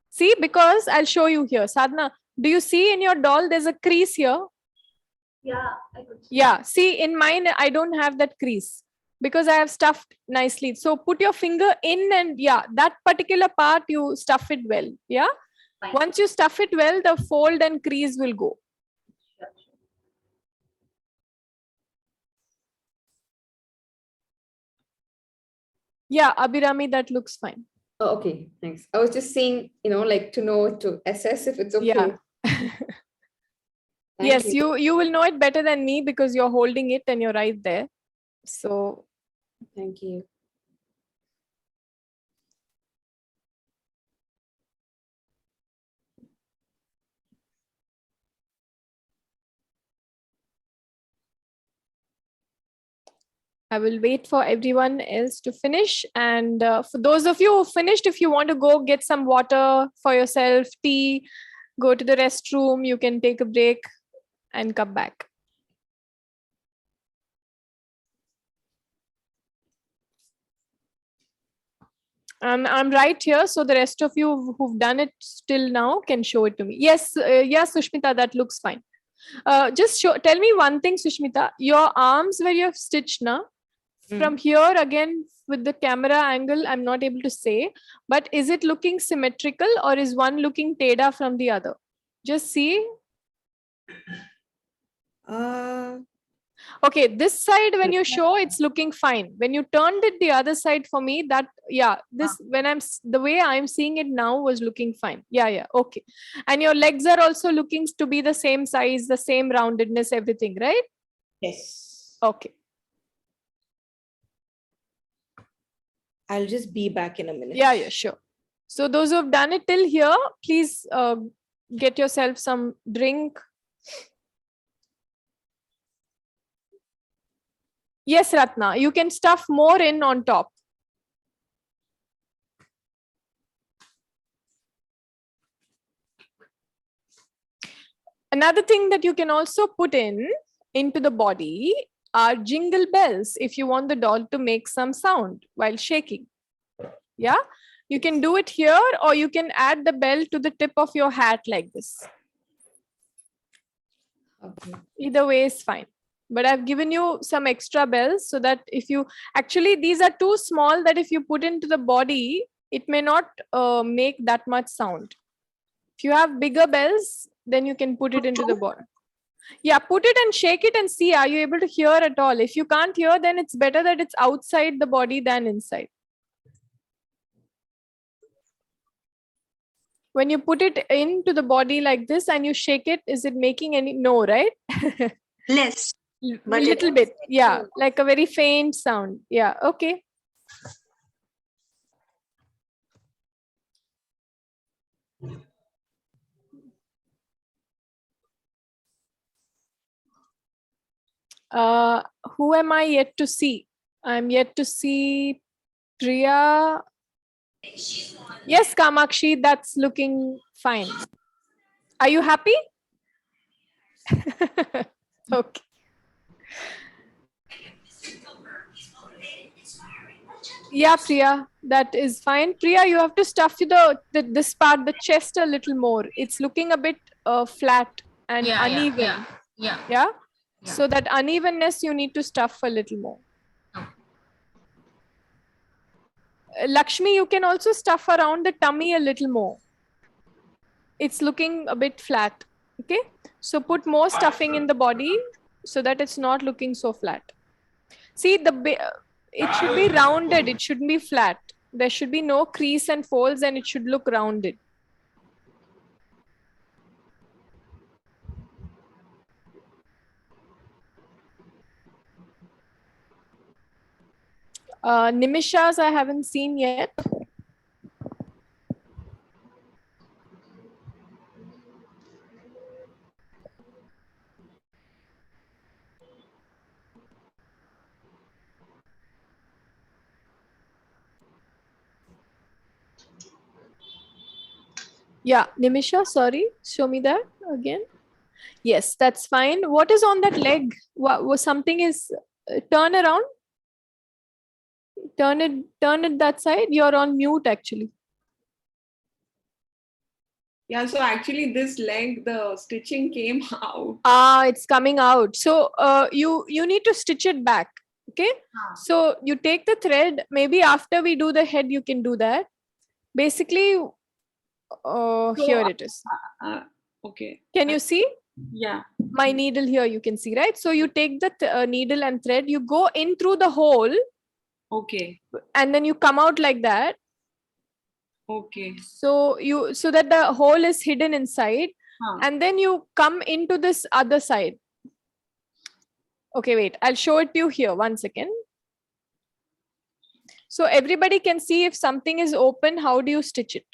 See, because I'll show you here. Sadhna, do you see in your doll there's a crease here? Yeah, I could see. Yeah, see in mine, I don't have that crease because I have stuffed nicely. So put your finger in and yeah, that particular part you stuff it well. Yeah. Fine. Once you stuff it well, the fold and crease will go. Sure. Yeah, Abhirami, that looks fine. Oh, okay, thanks. I was just saying, like to assess if it's okay. Yeah. Thank Yes, you will know it better than me because you're holding it and you're right there. So Thank you. I will wait for everyone else to finish. And for those of you who finished, if you want to go get some water for yourself, tea, go to the restroom, you can take a break and come back. I'm right here. So the rest of you who've done it till now can show it to me. Yes, Sushmita, that looks fine. Just tell me one thing, Sushmita. Your arms where you have stitched now, from here again with the camera angle, I'm not able to say, but is it looking symmetrical or is one looking teda from the other? Just see. Okay, this side when you show, it's looking fine. When you turned it the other side for me, that the way I'm seeing it now was looking fine. Yeah, okay. And your legs are also looking to be the same size, the same roundedness, everything, right? Yes. Okay. I'll just be back in a minute. Yeah, sure. So those who have done it till here, please get yourself some drink. Yes, Ratna, you can stuff more in on top. Another thing that you can also put into the body are jingle bells if you want the doll to make some sound while shaking. Yeah, you can do it here or you can add the bell to the tip of your hat like this. Okay. Either way is fine. but I've given you some extra bells so that if you actually, these are too small that if you put into the body, it may not make that much sound. If you have bigger bells, then you can put it into the body. Yeah, put it and shake it and see, are you able to hear at all? If you can't hear, then it's better that it's outside the body than inside. When you put it into the body like this and you shake it, is it making any? No, right? Less. A But little bit. Yeah, like a very faint sound. Yeah, okay. Who am I yet to see? I'm yet to see Priya. Yes, Kamakshi, that's looking fine. Are you happy? Okay. Yeah, Priya, that is fine. Priya, you have to stuff this part, the chest a little more. It's looking a bit flat and uneven. Yeah. Yeah? So that unevenness you need to stuff a little more. Lakshmi, you can also stuff around the tummy a little more. It's looking a bit flat. Okay, so put more stuffing in the body so that it's not looking so flat. See, it should be rounded. It shouldn't be flat. There should be no crease and folds, and it should look rounded. Nimishas I haven't seen yet. Yeah, Nimisha, sorry, show me that again. Yes, that's fine. What is on that leg? What something is turn around? Turn it that side. You're on mute actually. Yeah, so actually this leg, the stitching came out. Ah, it's coming out. So you need to stitch it back. Okay. So you take the thread. Maybe after we do the head, you can do that. Basically, here it is. Okay. Can you see? Yeah. My needle here, you can see, right? So you take the needle and thread. You go in through the hole. Okay. And then you come out like that. Okay. So that the hole is hidden inside, and then you come into this other side. Okay, wait, I'll show it to you here. 1 second. So everybody can see if something is open, how do you stitch it?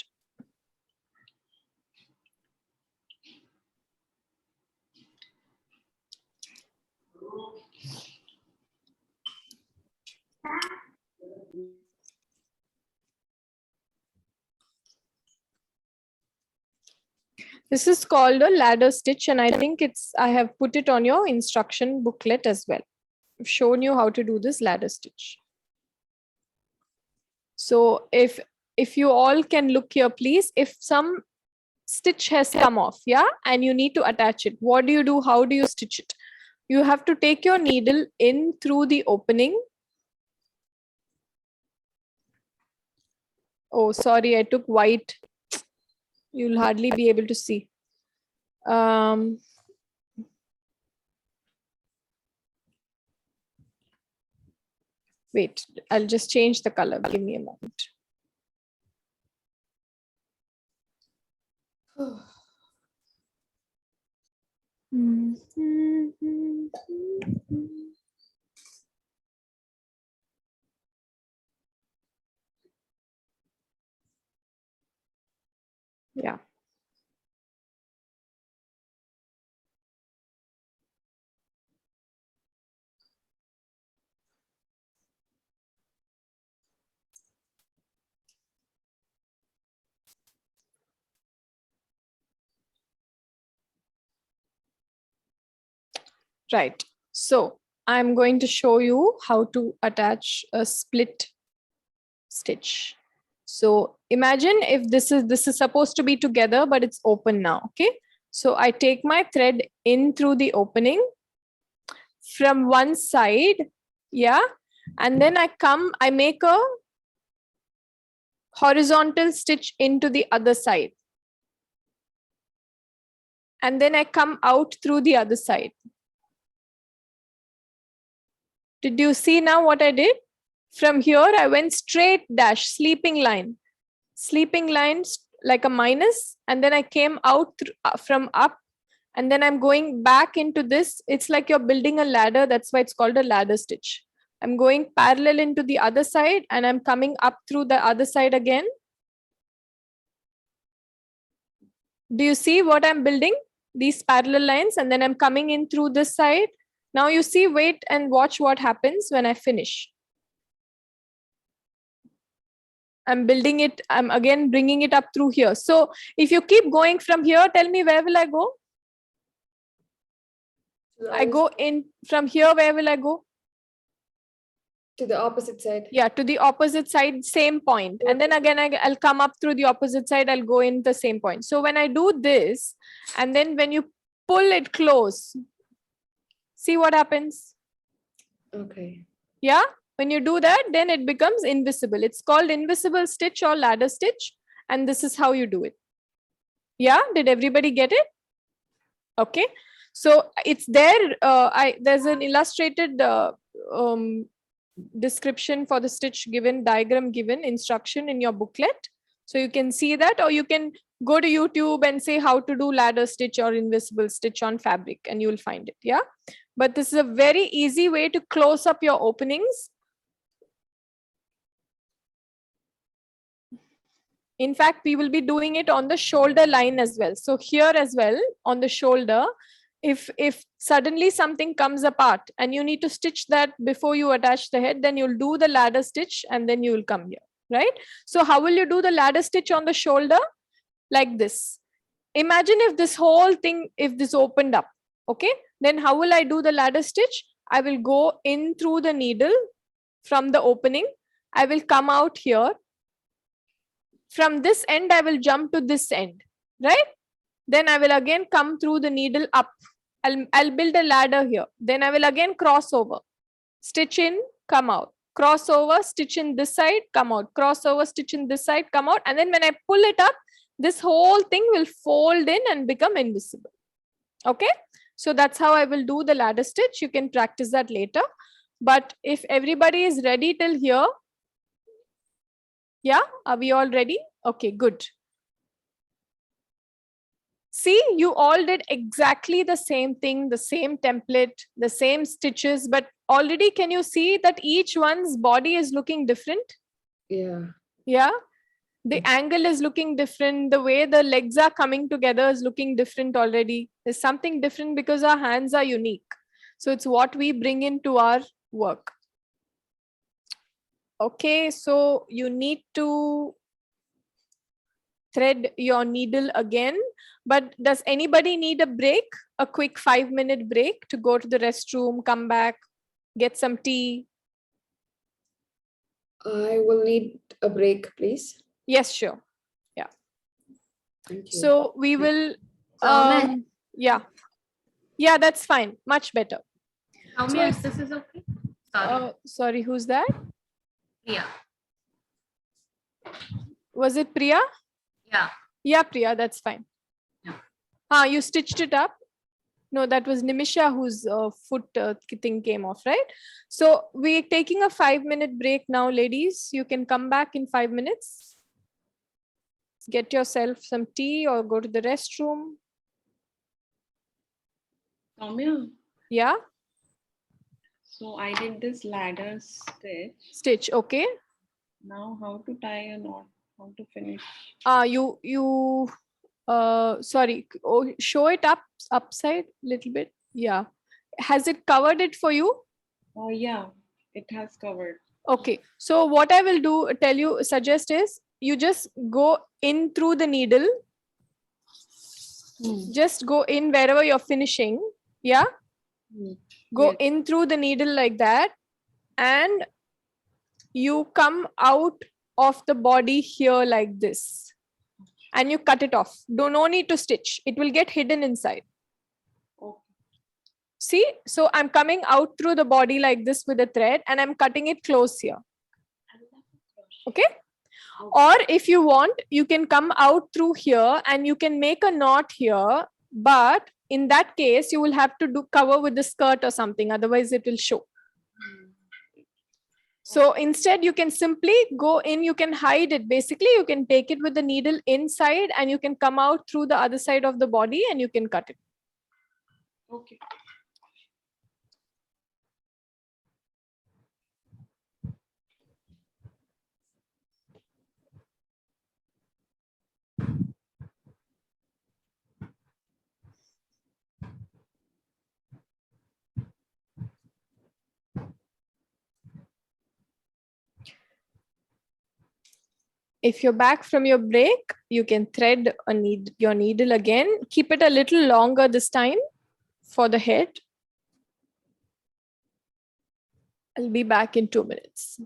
This is called a ladder stitch, and I think I have put it on your instruction booklet as well. I've shown you how to do this ladder stitch. So if you all can look here, please, if some stitch has come off, yeah, and you need to attach it, what do you do? How do you stitch it? You have to take your needle in through the opening. Oh, sorry, I took white. You'll hardly be able to see. Wait, I'll just change the color. Give me a moment. Yeah. Right. So I'm going to show you how to attach a split stitch. So imagine if this is supposed to be together, but it's open now. Okay. So I take my thread in through the opening. from one side, yeah, and then I make a horizontal stitch into the other side, and then I come out through the other side. Did you see now what I did? From here I went straight dash, sleeping line like a minus, and then I came out from up, and then I'm going back into this. It's like you're building a ladder. That's why it's called a ladder stitch. I'm going parallel into the other side, and I'm coming up through the other side again. Do you see what I'm building? These parallel lines, and then I'm coming in through this side. Now you see, wait and watch what happens when I finish. I'm building it. I'm again bringing it up through here. So if you keep going from here, tell me, where will I go? I go in from here. Where will I go? To the opposite side. Yeah, to the opposite side, same point. And then again, I'll come up through the opposite side. I'll go in the same point. So when I do this, and then when you pull it close, see what happens? Okay. Yeah. When you do that, then it becomes invisible. It's called invisible stitch or ladder stitch. And this is how you do it. Yeah. Did everybody get it? Okay. So it's there. There's an illustrated description for the stitch given, diagram given, instruction in your booklet. So you can see that, or you can go to YouTube and say how to do ladder stitch or invisible stitch on fabric, and you'll find it. Yeah. But this is a very easy way to close up your openings. In fact, we will be doing it on the shoulder line as well. So here as well on the shoulder, if suddenly something comes apart and you need to stitch that before you attach the head, then you'll do the ladder stitch and then you will come here, right? So how will you do the ladder stitch on the shoulder? Like this. Imagine if this whole thing, if this opened up, okay? Then how will I do the ladder stitch? I will go in through the needle from the opening. I will come out here. From this end, I will jump to this end, right? Then I will again come through the needle up. I'll build a ladder here. Then I will again cross over, stitch in, come out, cross over, stitch in this side, come out, cross over, stitch in this side, come out. And then when I pull it up, this whole thing will fold in and become invisible. Okay. So that's how I will do the ladder stitch. You can practice that later. But if everybody is ready till here, yeah, are we all ready? Okay, good. See, you all did exactly the same thing, the same template, the same stitches, but already can you see that each one's body is looking different? Yeah. Yeah. The angle is looking different. The way the legs are coming together is looking different already. There's something different because our hands are unique. So it's what we bring into our work. Okay, so you need to thread your needle again. But does anybody need a break? A quick 5-minute break to go to the restroom, come back, get some tea? I will need a break, please. Yes, sure. Yeah. Thank you. So we will, yeah. Yeah, that's fine. Much better. How many this is okay? Sorry. Sorry, who's that? Yeah. Was it Priya? Yeah. Yeah, Priya, that's fine. Yeah. You stitched it up. No, that was Nimisha whose foot thing came off, right? So we're taking a 5-minute break now, ladies. You can come back in 5 minutes. Get yourself some tea or go to the restroom. Soumya, Yeah. so I did this ladder stitch. Stitch, okay. Now how to tie a knot? How to finish? Sorry, show it upside little bit. Yeah. Has it covered it for you? Oh yeah, it has covered. Okay. So what I will suggest is you just go in through the needle. Just go in wherever you're finishing. Yeah. Go in through the needle like that. And you come out of the body here like this. And you cut it off. No need to stitch. It will get hidden inside. Okay. See, so I'm coming out through the body like this with a thread and I'm cutting it close here. Okay. Or if you want, you can come out through here and you can make a knot here. But in that case, you will have to do cover with the skirt or something. Otherwise, it will show. So instead, you can simply go in, you can hide it. Basically, you can take it with the needle inside and you can come out through the other side of the body and you can cut it. Okay. If you're back from your break, you can thread your needle again. Keep it a little longer this time for the head. I'll be back in 2 minutes.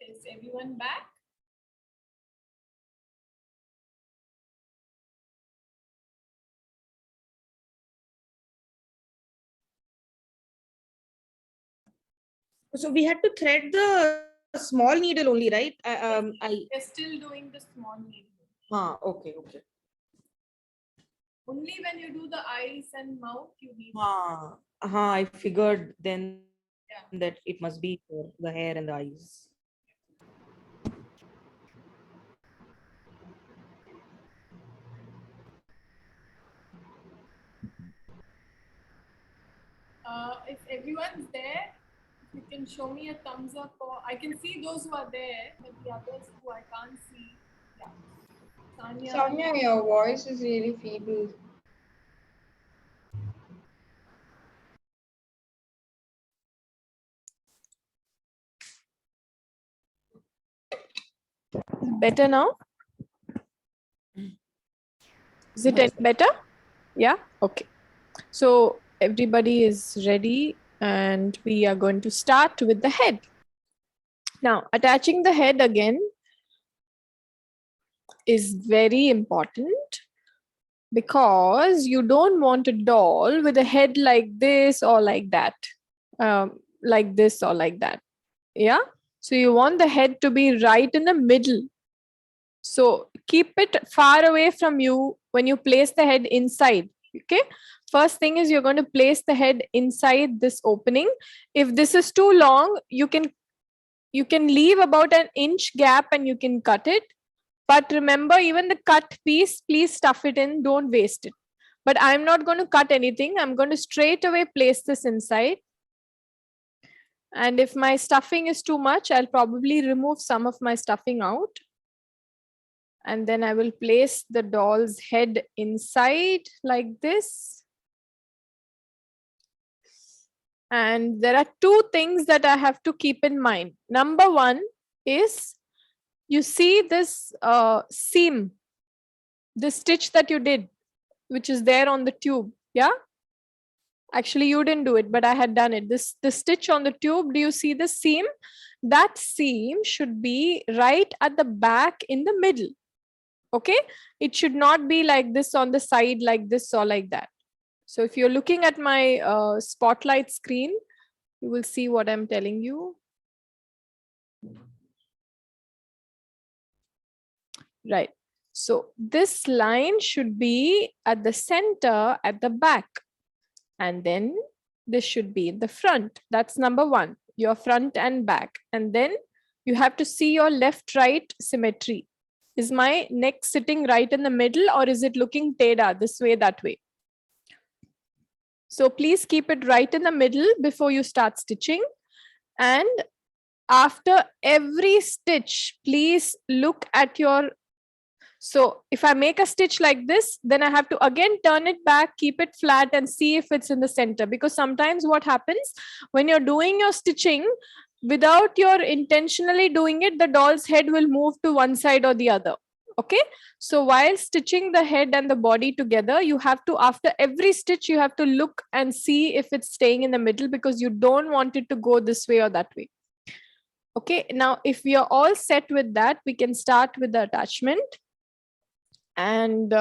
Is everyone back? So we had to thread the small needle only, right? We're still doing the small needle. Okay, okay. Only when you do the eyes and mouth, you need. I figured then that it must be for the hair and the eyes. If everyone's there, you can show me a thumbs up, or I can see those who are there, but the others who I can't see. Yeah. Sonia, your voice is really feeble. Better now? Is it any better? Yeah? Okay. So everybody is ready and we are going to start with the head. Now, attaching the head again is very important because you don't want a doll with a head like this or like that. like this or like that. Yeah. So you want the head to be right in the middle. So keep it far away from you when you place the head inside. Okay. First thing is you're going to place the head inside this opening. If this is too long, you can leave about an inch gap and you can cut it. But remember, even the cut piece, please stuff it in, don't waste it. But I'm not going to cut anything. I'm going to straight away place this inside. And if my stuffing is too much, I'll probably remove some of my stuffing out. And then I will place the doll's head inside like this. And there are two things that I have to keep in mind. Number one is, you see this seam, the stitch that you did, which is there on the tube. Yeah. Actually, you didn't do it, but I had done it. The stitch on the tube, do you see the seam? That seam should be right at the back in the middle. Okay. It should not be like this on the side, like this or like that. So if you're looking at my spotlight screen, you will see what I'm telling you. Right. So this line should be at the center at the back. And then this should be in the front. That's number one, your front and back. And then you have to see your left-right symmetry. Is my neck sitting right in the middle, or is it looking teda this way, that way? So please keep it right in the middle before you start stitching. And after every stitch, please look at your... So if I make a stitch like this, then I have to again turn it back, keep it flat and see if it's in the center. Because sometimes what happens when you're doing your stitching, without your intentionally doing it, the doll's head will move to one side or the other. Okay. So while stitching the head and the body together, you have to, after every stitch, you have to look and see if it's staying in the middle, because you don't want it to go this way or that way. Okay. Now, if we are all set with that, we can start with the attachment. And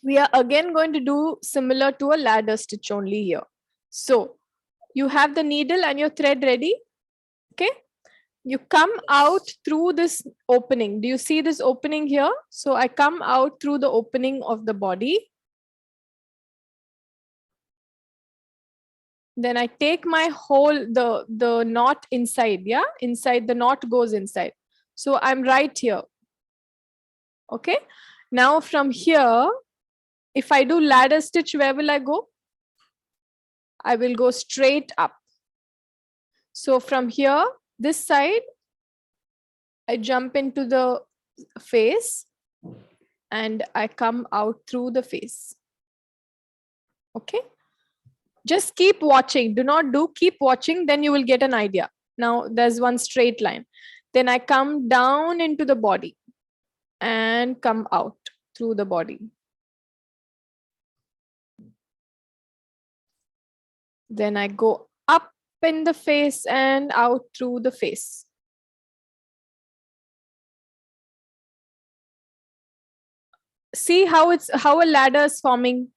we are again going to do similar to a ladder stitch only here. So you have the needle and your thread ready. Okay. You come out through this opening. Do you see this opening here? So I come out through the opening of the body. Then I take my hole, the knot inside. Yeah. Inside, the knot goes inside. So I'm right here. Okay. Now from here, if I do ladder stitch, where will I go? I will go straight up. So from here, this side, I jump into the face and I come out through the face. Okay. Just keep watching. Do not do, keep watching. Then you will get an idea. Now there's one straight line. Then I come down into the body and come out through the body. Then I go up in the face and out through the face. See how a ladder is forming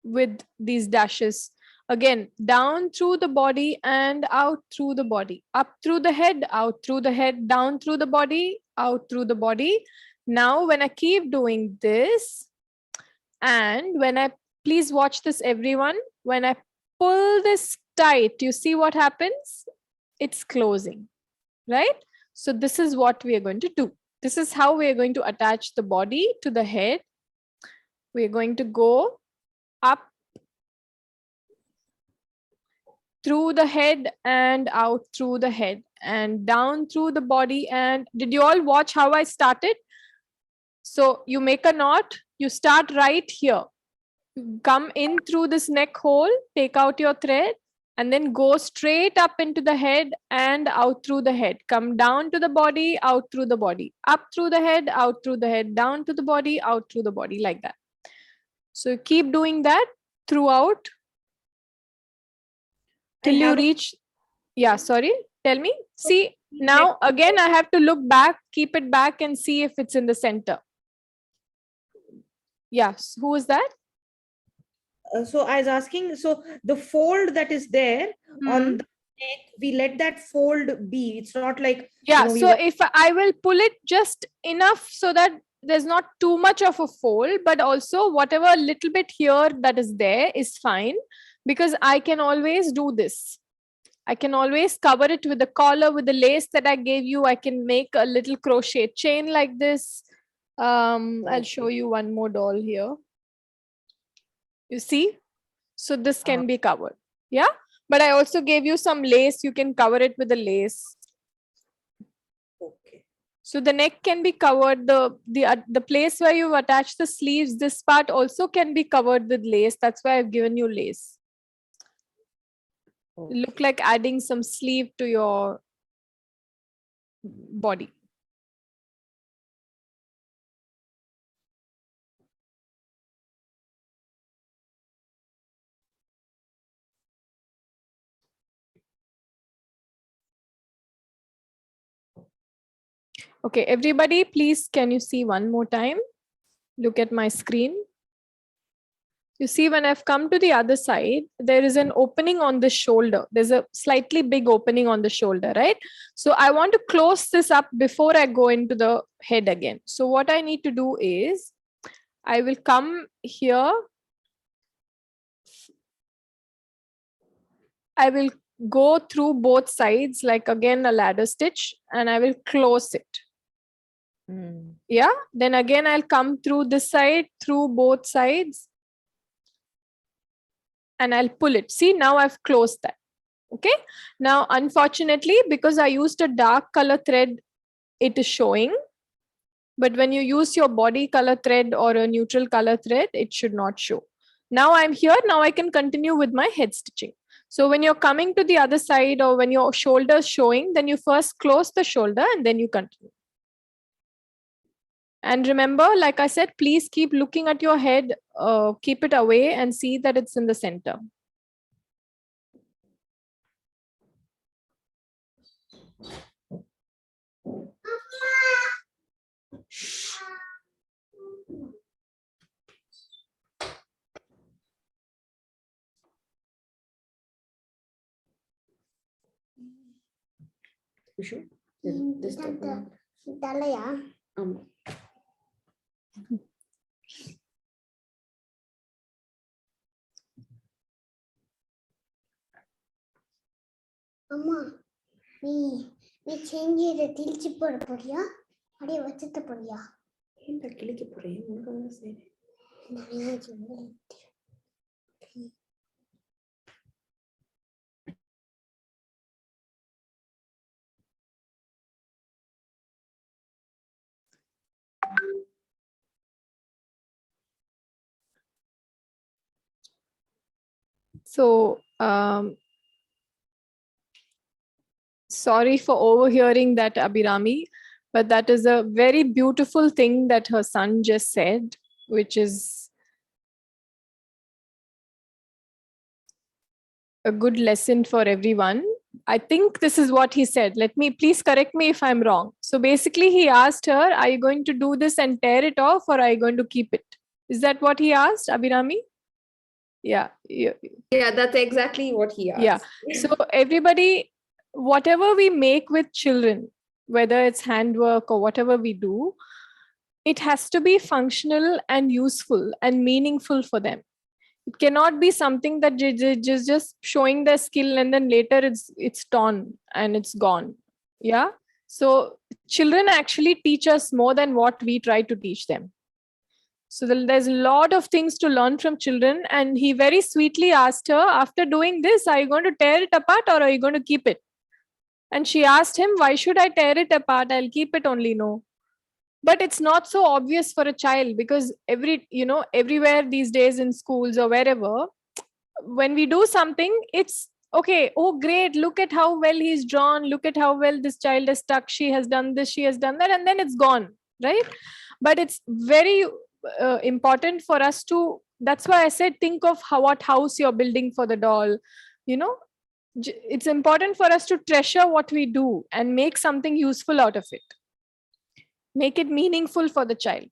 with these dashes. Again, down through the body and out through the body. Up through the head, out through the head, down through the body, out through the body. Now, when I keep doing this, and when I, please watch this everyone, when I pull this tight, you see what happens? It's closing, right? So this is what we are going to do. This is how we are going to attach the body to the head. We are going to go up through the head and out through the head and down through the body. And did you all watch how I started? So you make a knot, you start right here. Come in through this neck hole, take out your thread, and then go straight up into the head and out through the head. Come down to the body, out through the body, up through the head, out through the head, down to the body, out through the body, like that. So keep doing that throughout till you reach. Yeah, sorry, tell me. See, now again, I have to look back, keep it back and see if it's in the center. Yes, who is that? So I was asking, so the fold that is there on the neck, we let that fold be. It's not like, Yeah, we so want- if I will pull it just enough so that there's not too much of a fold, but also whatever little bit here that is there is fine, because I can always do this. I can always cover it with the collar, with the lace that I gave you. I can make a little crochet chain like this. I'll show you one more doll here. You see? So this can be covered. Yeah. But I also gave you some lace. You can cover it with the lace. Okay. So the neck can be covered. The place where you've attached the sleeves, this part also can be covered with lace. That's why I've given you lace. Look like adding some sleeve to your body. Okay, everybody, please, can you see one more time? Look at my screen. You see, when I've come to the other side, there is an opening on the shoulder. There's a slightly big opening on the shoulder, right? So I want to close this up before I go into the head again. So what I need to do is, I will come here. I will go through both sides, like again a ladder stitch, and I will close it. Yeah, then again I'll come through this side, through both sides, and I'll pull it. See, now I've closed that. Okay, now unfortunately, because I used a dark color thread, it is showing. But when you use your body color thread or a neutral color thread, it should not show. Now I'm here. Now I can continue with my head stitching. So when you're coming to the other side, or when your shoulder is showing, then you first close the shoulder and then you continue. And remember, like I said, please keep looking at your head, keep it away and see that it's in the center. அம்மா நீ நீ செஞ்சு இதை திரிச்சு போட போறியா அப்படியே வச்சுட்டு போறியா என்ன கிழிக்க போறேன் உனக்கு சரி நிறைய செஞ்சு So, sorry for overhearing that, Abhirami, but that is a very beautiful thing that her son just said, which is a good lesson for everyone. I think this is what he said. Please correct me if I'm wrong. So basically he asked her, are you going to do this and tear it off, or are you going to keep it? Is that what he asked, Abhirami? Yeah. Yeah, that's exactly what he asked. Yeah. So everybody, whatever we make with children, whether it's handwork or whatever we do, it has to be functional and useful and meaningful for them. It cannot be something that just showing their skill and then later it's torn and it's gone. Yeah. So children actually teach us more than what we try to teach them. So there's a lot of things to learn from children. And he very sweetly asked her, after doing this, are you going to tear it apart or are you going to keep it? And she asked him, why should I tear it apart? I'll keep it only. No. But it's not so obvious for a child, because everywhere these days in schools or wherever, when we do something, it's okay. Oh, great. Look at how well he's drawn. Look at how well this child has stuck. She has done this, she has done that. And then it's gone. Right. But it's very important for us to, that's why I said, think of what house you're building for the doll. It's important for us to treasure what we do and make something useful out of it. Make it meaningful for the child,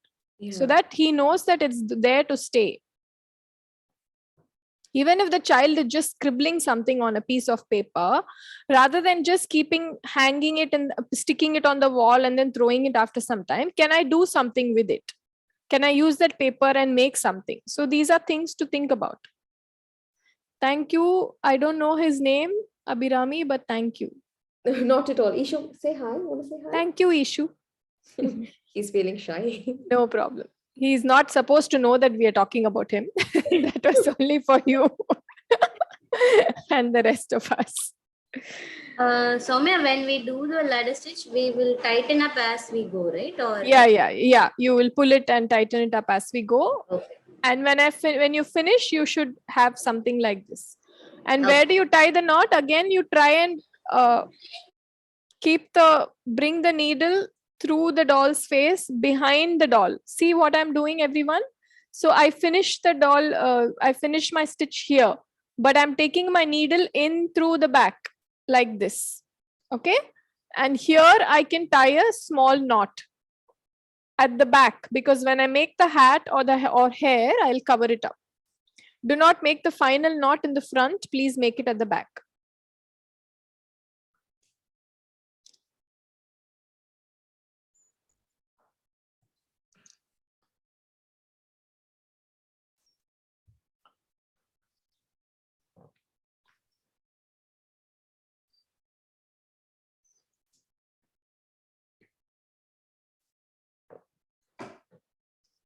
so that he knows that it's there to stay. Even if the child is just scribbling something on a piece of paper, rather than just hanging it and sticking it on the wall and then throwing it after some time, can I do something with it? Can I use that paper and make something? So these are things to think about. Thank you. I don't know his name, Abhirami, but thank you. Not at all. Ishu, say hi. Want to say hi? Thank you, Ishu. He's feeling shy. No problem. He's not supposed to know that we are talking about him. That was only for you and the rest of us. Soumya, when we do the ladder stitch, we will tighten up as we go, right? Or Yeah. You will pull it and tighten it up as we go. Okay. And when you finish, you should have something like this. And Okay. where do you tie the knot? Again, you try and bring the needle through the doll's face behind the doll. See what I'm doing, everyone? So I finished the doll, I finished my stitch here, but I'm taking my needle in through the back like this. Okay. And here I can tie a small knot at the back, because when I make the hat or hair, I'll cover it up. Do not make the final knot in the front. Please make it at the back.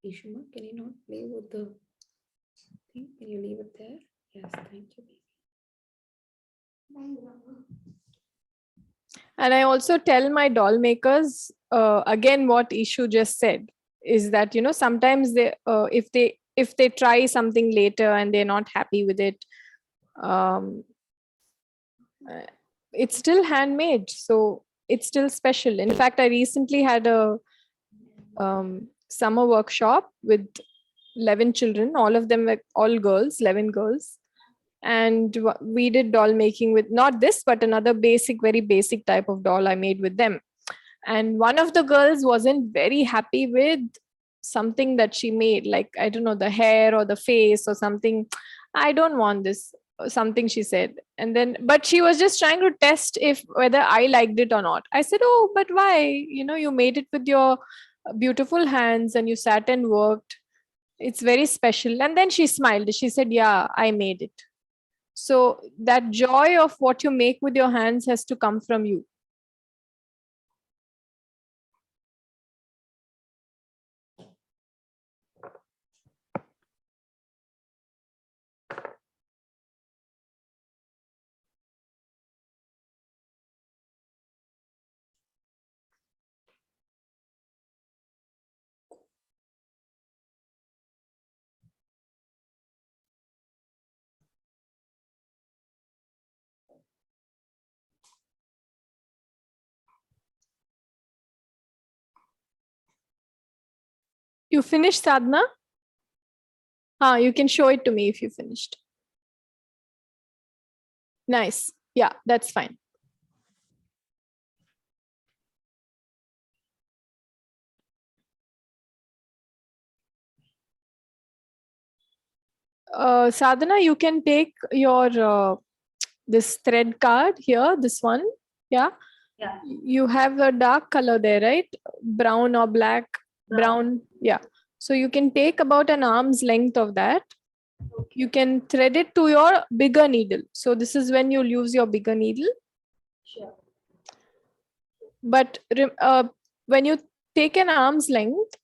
Ishuma, can you not play with the thing? Can you leave it there? Yes, thank you. And I also tell my doll makers, again, what Ishu just said is that, sometimes if they try something later and they're not happy with it, it's still handmade. So it's still special. In fact, I recently had a summer workshop with 11 children. All of them were all girls, 11 girls. And we did doll making with not this, but another very basic type of doll I made with them. And one of the girls wasn't very happy with something that she made, like, I don't know, the hair or the face or something. I don't want this, something she said. And then, but she was just trying to test whether I liked it or not. I said, oh, but why? You made it with your beautiful hands and you sat and worked. It's very special. And then she smiled. She said, yeah, I made it. So that joy of what you make with your hands has to come from you. You finished, Sadhna? You can show it to me if you finished. Nice. Yeah, that's fine. Sadhana, you can take your this thread card here, this one. Yeah. Yeah. You have a dark color there, right? Brown or black? Brown. Yeah. So you can take about an arm's length of that. You can thread it to your bigger needle. So this is when you'll use your bigger needle. Sure. But when you take an arm's length,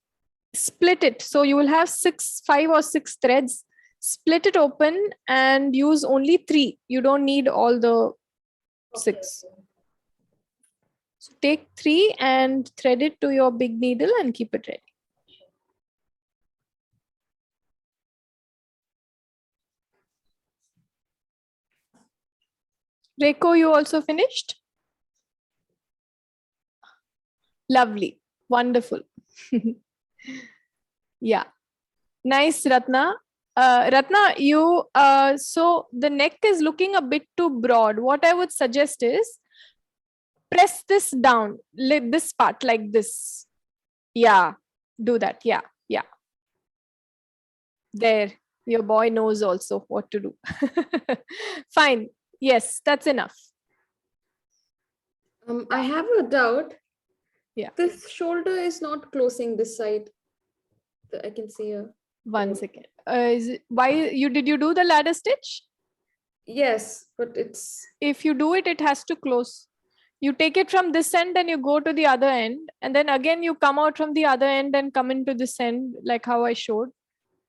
split it. So you will have 5 or 6 threads. Split it open and use only 3. You don't need all the 6. So take 3 and thread it to your big needle and keep it ready. Reiko, you also finished? Lovely. Wonderful. Yeah. Nice, Ratna. Ratna, you, so the neck is looking a bit too broad. What I would suggest is press this down, this part like this. Yeah, do that. Yeah. There. Your boy knows also what to do. Fine. Yes, that's enough. I have a doubt. Yeah. This shoulder is not closing this side. I can see a. One second. Why did you do the ladder stitch? Yes, but it's. If you do it, it has to close. You take it from this end and you go to the other end, and then again you come out from the other end and come into this end, like how I showed.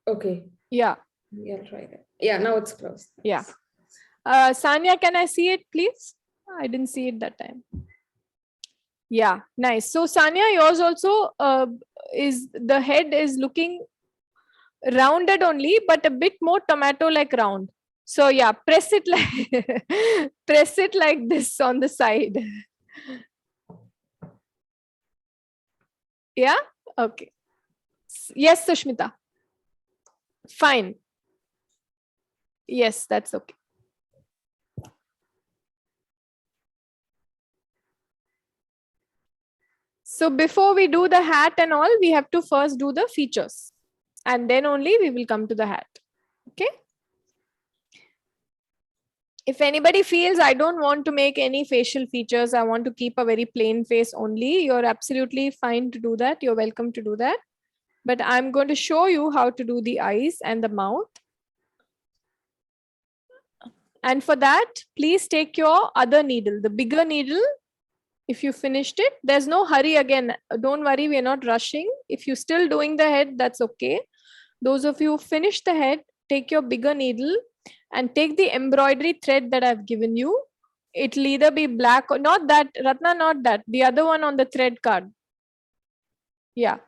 Okay. Yeah. Yeah, I'll try that. Yeah, now it's closed. Yeah. Sanya, can I see it, please? I didn't see it that time. Yeah, nice. So Sanya, yours also is the head is looking rounded only, but a bit more tomato-like round. So yeah, press it like press it like this on the side. Yeah. Okay. Yes, Sushmita. Fine. Yes, that's okay. So before we do the hat and all, we have to first do the features, and then only we will come to the hat. Okay. If anybody feels I don't want to make any facial features, I want to keep a very plain face only, you're absolutely fine to do that. You're welcome to do that. But I'm going to show you how to do the eyes and the mouth. And for that, please take your other needle, the bigger needle. If you finished it, there's no hurry again. Don't worry, we're not rushing. If you're still doing the head, that's okay. Those of you who finished the head, take your bigger needle and take the embroidery thread that I've given you. It'll either be black or not that, Ratna, not that. The other one on the thread card. Yeah.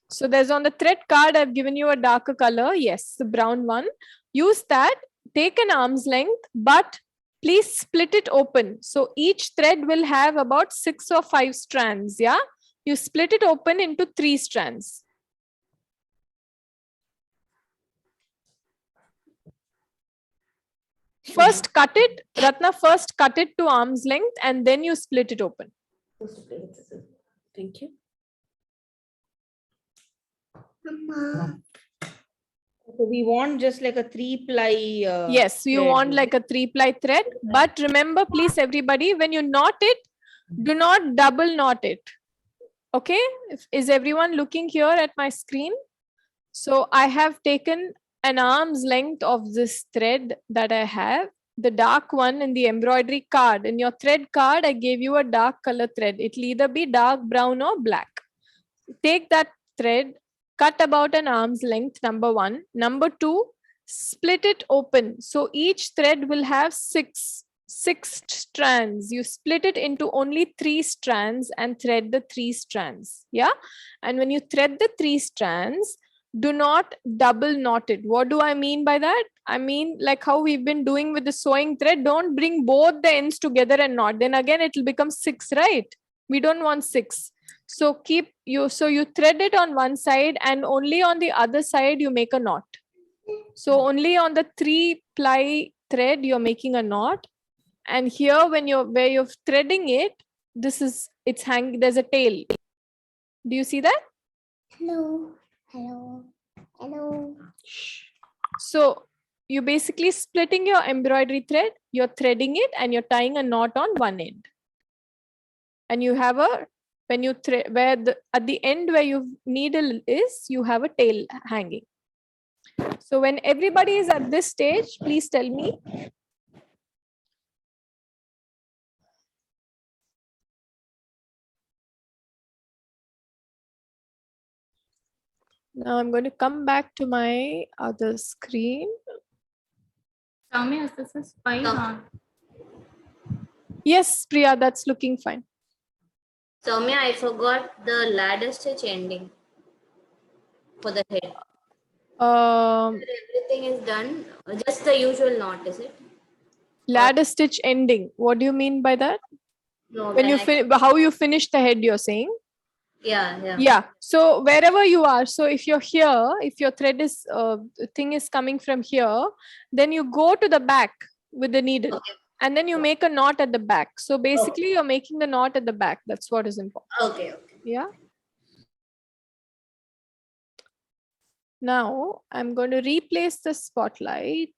So there's on the thread card, I've given you a darker color. Yes, the brown one. Use that. Take an arm's length, but please split it open. So each thread will have about 6 or 5 strands. Yeah. You split it open into 3 strands. First cut it, Ratna, first cut it to arm's length and then you split it open. Thank you. Mama. So we want just like a 3-ply. Yes, you thread. want like a 3-ply thread. But remember, please, everybody, when you knot it, do not double knot it. Okay? Is everyone looking here at my screen? So I have taken an arm's length of this thread that I have, the dark one in the embroidery card. In your thread card, I gave you a dark color thread. It'll either be dark brown or black. Take that thread, cut about an arm's length, number 1. Number 2, split it open. So each thread will have 6 strands. You split it into only 3 strands and thread the 3 strands. Yeah. And when you thread the 3 strands, do not double knot it. What do I mean by that? I mean, like how we've been doing with the sewing thread, don't bring both the ends together and knot. Then again, it will become 6, right? We don't want 6. So you thread it on one side and only on the other side you make a knot. So only on the 3-ply thread you're making a knot. And here where you're threading it, it's hanging, there's a tail. Do you see that? Hello. Hello. Hello. So you're basically splitting your embroidery thread, you're threading it and you're tying a knot on one end. And you have when you thread, at the end where your needle is, you have a tail hanging. So when everybody is at this stage, please tell me. Now I'm going to come back to my other screen. Soumya, this is fine. Huh? Yes, Priya, that's looking fine. Soumya, I forgot the ladder stitch ending for the head. Everything is done. Just the usual knot, is it? Ladder stitch ending. What do you mean by that? No, When you how you finish the head, you're saying? Yeah. Yeah. So wherever you are, so if you're here, if your thread is thing is coming from here, then you go to the back with the needle. Okay. And then you make a knot at the back. So basically you're making the knot at the back. That's what is important. Okay. Yeah. Now I'm going to replace the spotlight.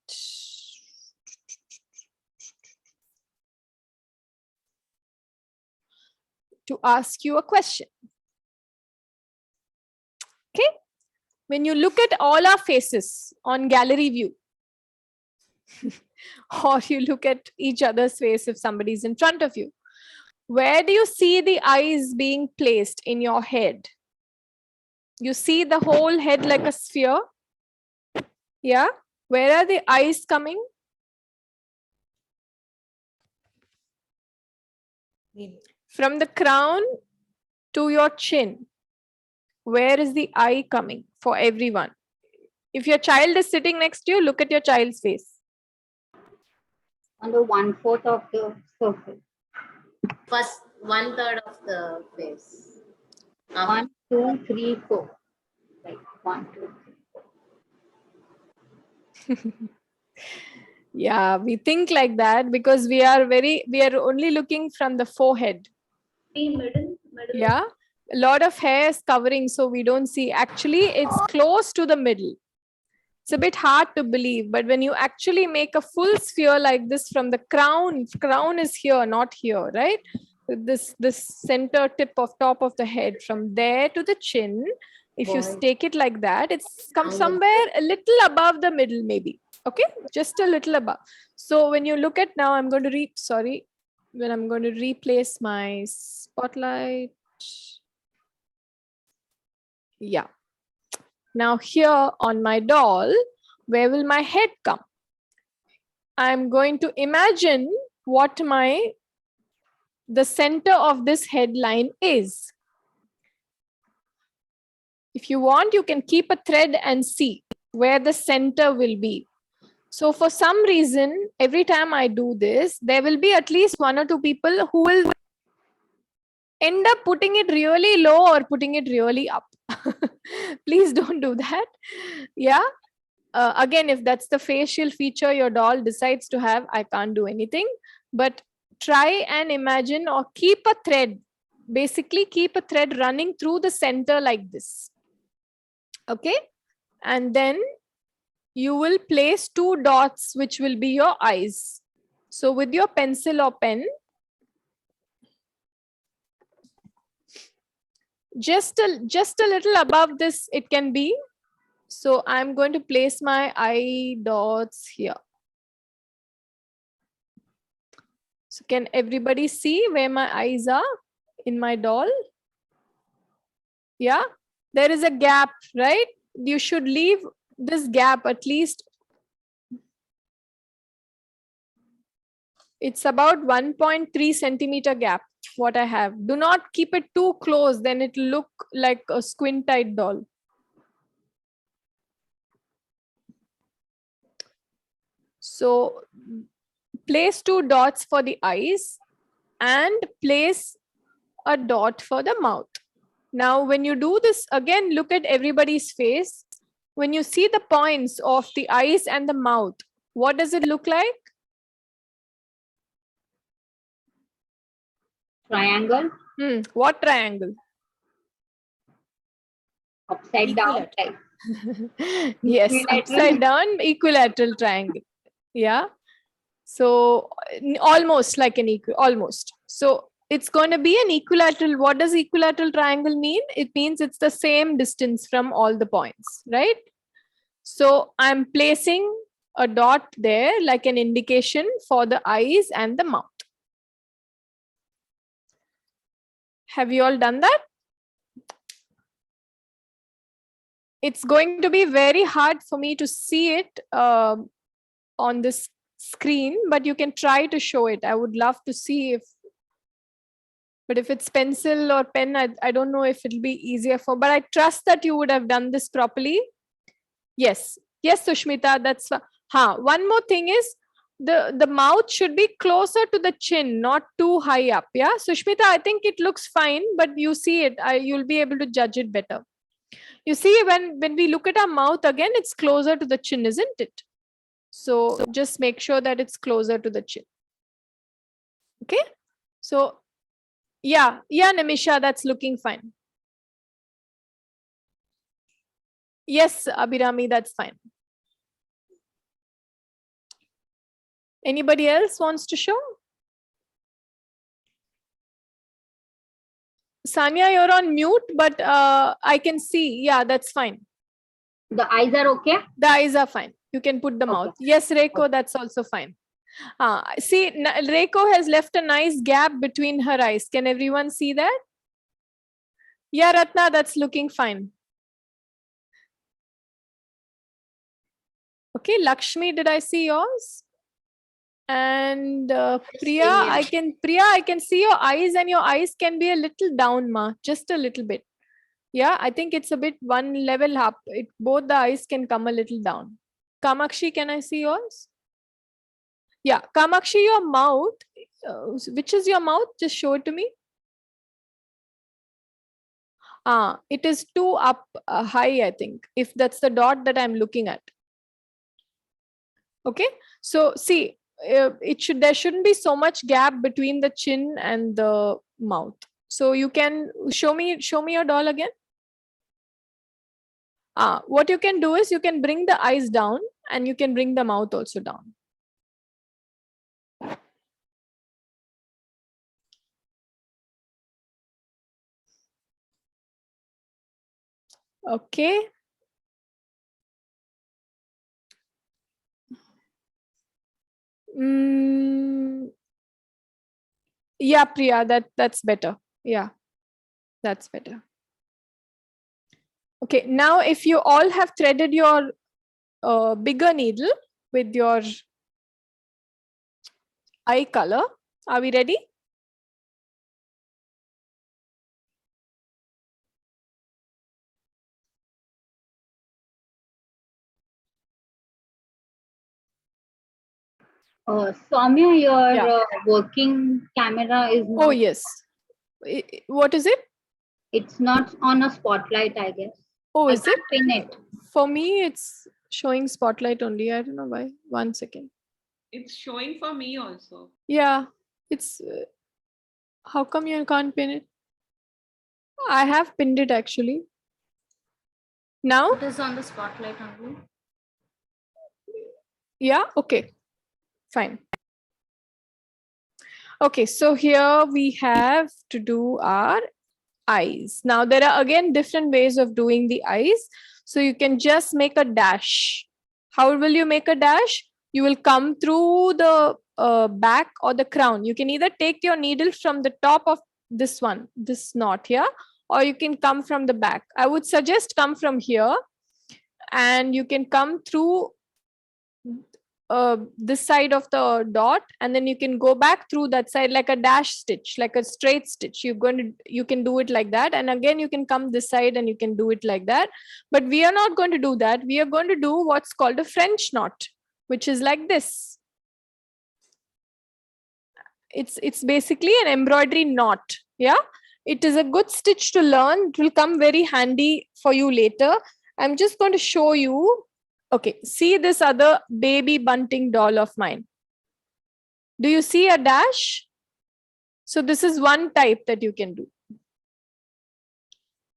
To ask you a question. Okay. When you look at all our faces on gallery view, or you look at each other's face if somebody's in front of you, where do you see the eyes being placed in your head? You see the whole head like a sphere? Yeah. Where are the eyes coming? From the crown to your chin. Where is the eye coming for everyone? If your child is sitting next to you, look at your child's face. On the 1/4 of the circle. First 1/3 of the face. 1, 2, 3, 4. Like 1, 2, 3. Yeah, we think like that because we are only looking from the forehead. Middle. Yeah, a lot of hair is covering, so we don't see. Actually, it's close to the middle. It's a bit hard to believe, but when you actually make a full sphere like this from the crown is here, not here, right? This center tip of top of the head, from there to the chin, if you take it like that, it's come somewhere a little above the middle, maybe. Okay, just a little above. So when you look at now, I'm going to when I'm going to replace my spotlight. Yeah. Now here on my doll, where will my head come? I'm going to imagine what the center of this headline is. If you want, you can keep a thread and see where the center will be. So for some reason, every time I do this, there will be at least 1 or 2 people who will end up putting it really low or putting it really up. Please don't do that. Yeah. Again, if that's the facial feature your doll decides to have, I can't do anything. But try and imagine or keep a thread. Basically, keep a thread running through the center like this. Okay. And then you will place 2 dots, which will be your eyes. So with your pencil or pen, just a little above this, it can be. So I'm going to place my eye dots here. So can everybody see where my eyes are in my doll? Yeah, there is a gap, right? You should leave this gap at least. It's about 1.3 centimeter gap, what I have. Do not keep it too close, then it will look like a squint-eyed doll. So place 2 dots for the eyes and place a dot for the mouth. Now, when you do this, again, look at everybody's face. When you see the points of the eyes and the mouth, what does it look like? Triangle. What triangle? Upside down type. Yes, upside down equilateral triangle. Yeah. So almost like an almost. So it's going to be an equilateral. What does equilateral triangle mean? It means it's the same distance from all the points, right? So I'm placing a dot there like an indication for the eyes and the mouth. Have you all done that? It's going to be very hard for me to see it on this screen, but you can try to show it. I would love to see but if it's pencil or pen, I don't know if it'll be easier but I trust that you would have done this properly. Yes, Sushmita, that's one more thing is the mouth should be closer to the chin, not too high up. Yeah, Sushmita, I think it looks fine, but you see it, you'll be able to judge it better. You see, when we look at our mouth again, it's closer to the chin, isn't it? So just make sure that it's closer to the chin. Okay. So yeah, Nimisha, that's looking fine. Yes, Abhirami, that's fine. Anybody else wants to show? Sanya, you're on mute, but I can see. Yeah, that's fine. The eyes are okay? The eyes are fine. You can put the mouth. Yes, Reiko, that's also fine. See, Reiko has left a nice gap between her eyes. Can everyone see that? Yeah, Ratna, that's looking fine. Okay, Lakshmi, did I see yours? And Priya, I can see your eyes, and your eyes can be a little down, ma, just a little bit. Yeah, I think it's a bit one level up. Both the eyes can come a little down. Kamakshi, can I see yours? Yeah, Kamakshi, your mouth. Which is your mouth? Just show it to me. It is too up high, I think, if that's the dot that I'm looking at. Okay, so see, there shouldn't be so much gap between the chin and the mouth. So you can show me your doll again. What you can do is you can bring the eyes down and you can bring the mouth also down. Okay. Yeah, Priya, that's better. Yeah, that's better. Okay, now if you all have threaded your bigger needle with your eye color, are we ready? Soumya, your working camera is not. Oh, yes. What is it? It's not on a spotlight, I guess. Oh, is it? Pin it. For me, it's showing spotlight only. I don't know why. 1 second. It's showing for me also. Yeah, it's. How come you can't pin it? I have pinned it actually. Now? It is on the spotlight only. Yeah, okay. Fine. Okay, so here we have to do our eyes. Now there are again different ways of doing the eyes. So you can just make a dash. How will you make a dash? You will come through the back or the crown. You can either take your needle from the top of this one, this knot here, or you can come from the back. I would suggest come from here, and you can come through this side of the dot, and then you can go back through that side like a dash stitch, like a straight stitch. You can do it like that, and again you can come this side and you can do it like that. But we are not going to do that. We are going to do what's called a French knot, which is like this. It's basically an embroidery knot. Yeah, it is a good stitch to learn. It will come very handy for you later. I'm just going to show you. Okay, see this other baby bunting doll of mine. Do you see a dash? So this is one type that you can do.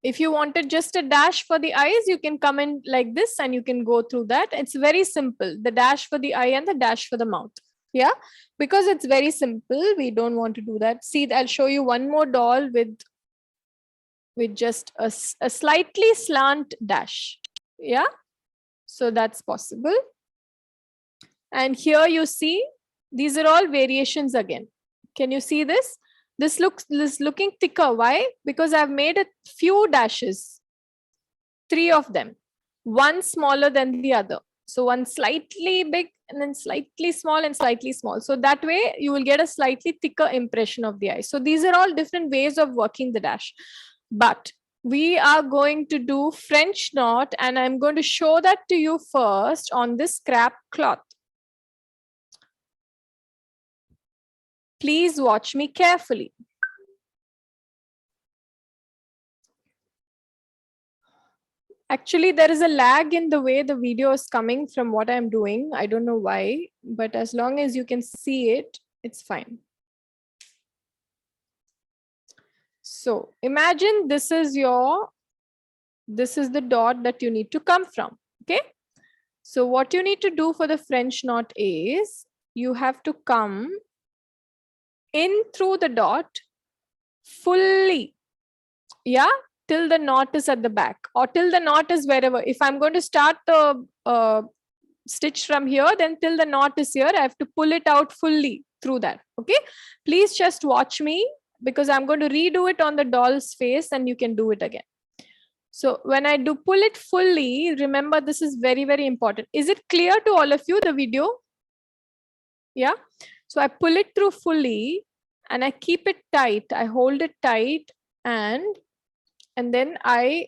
If you wanted just a dash for the eyes, you can come in like this and you can go through that. It's very simple. The dash for the eye and the dash for the mouth. Yeah, because it's very simple. We don't want to do that. See, I'll show you one more doll with just a slightly slant dash. Yeah. So that's possible. And here you see, these are all variations again. Can you see this? This looking thicker. Why? Because I've made a few dashes, 3 of them, one smaller than the other. So one slightly big and then slightly small and slightly small. So that way you will get a slightly thicker impression of the eye. So these are all different ways of working the dash. But we are going to do French knot, and I'm going to show that to you first on this scrap cloth. Please watch me carefully. Actually, there is a lag in the way the video is coming from what I'm doing. I don't know why, but as long as you can see it, it's fine. So imagine this is your This is the dot that you need to come from. Okay. So what you need to do for the French knot is you have to come in through the dot fully. Yeah. Till the knot is at the back or till the knot is wherever. If I'm going to start the stitch from here, then till the knot is here, I have to pull it out fully through that. Okay. Please just watch me because I'm going to redo it on the doll's face and you can do it again. So when I do pull it fully, remember this is very, very important. Is it clear to all of you, the video? Yeah. So I pull it through fully and I keep it tight. I hold it tight and then I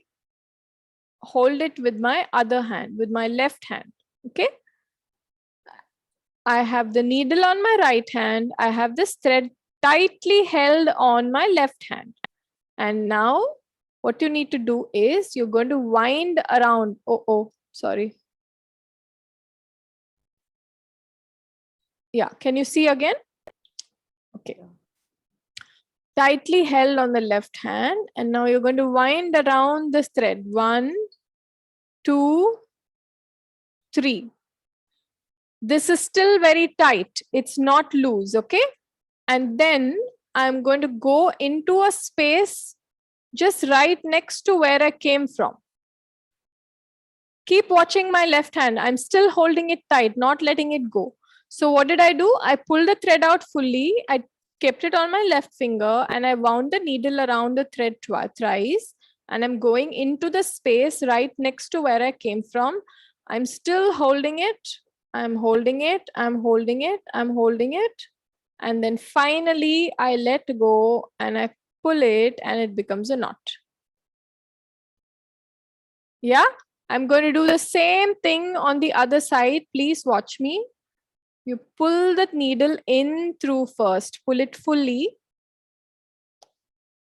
hold it with my other hand, with my left hand. Okay. I have the needle on my right hand. I have this thread tightly held on my left hand. And now what you need to do is you're going to wind around. Oh, sorry. Yeah, can you see again? Okay. Tightly held on the left hand. And now you're going to wind around this thread. 1, 2, 3. This is still very tight. It's not loose, okay? And then I'm going to go into a space just right next to where I came from. Keep watching my left hand. I'm still holding it tight, not letting it go. So what did I do? I pulled the thread out fully. I kept it on my left finger and I wound the needle around the thread thrice. And I'm going into the space right next to where I came from. I'm still holding it. I'm holding it. I'm holding it. I'm holding it. And then finally I let go and I pull it and it becomes a knot. Yeah, I'm going to do the same thing on the other side. Please watch me. You pull the needle in through first, pull it fully.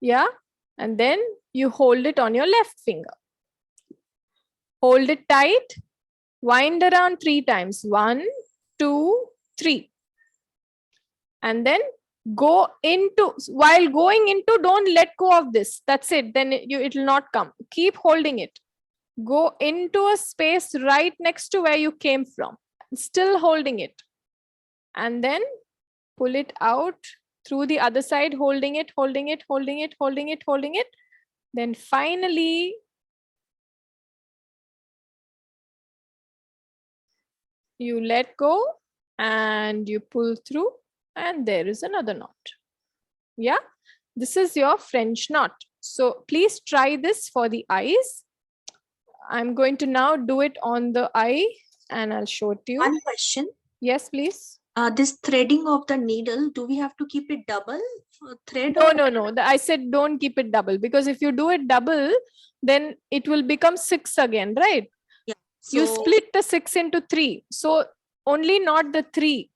Yeah, and then you hold it on your left finger. Hold it tight, wind around 3 times. 1, 2, 3. And then go into, while going into, don't let go of this. That's it. Then it will not come. Keep holding it. Go into a space right next to where you came from. Still holding it. And then pull it out through the other side, holding it, holding it, holding it, holding it, holding it. Then finally, you let go and you pull through. And there is another knot. Yeah, this is your French knot. So please try this for the eyes. I'm going to now do it on the eye and I'll show it to you. One question. Yes, please. This threading of the needle, do we have to keep it double thread? No. I said don't keep it double because if you do it double, then it will become 6 again, right? Yeah. You split the 6 into 3. So only not the 3.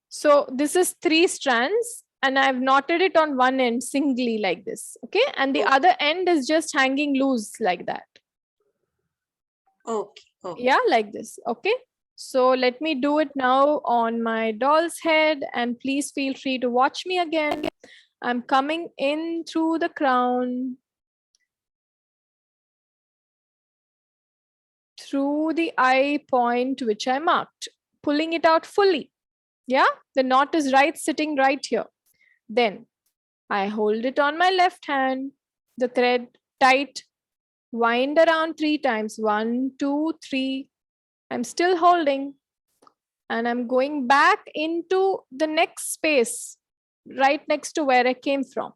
So this is 3 strands and I've knotted it on one end singly like this. Okay. And the other end is just hanging loose like that. Okay. Yeah, like this. Okay. So let me do it now on my doll's head and please feel free to watch me again. I'm coming in through the crown, through the eye point which I marked, pulling it out fully. Yeah, the knot is sitting right here. Then I hold it on my left hand, the thread tight, wind around 3 times. 1, 2, 3. I'm still holding and I'm going back into the next space right next to where I came from.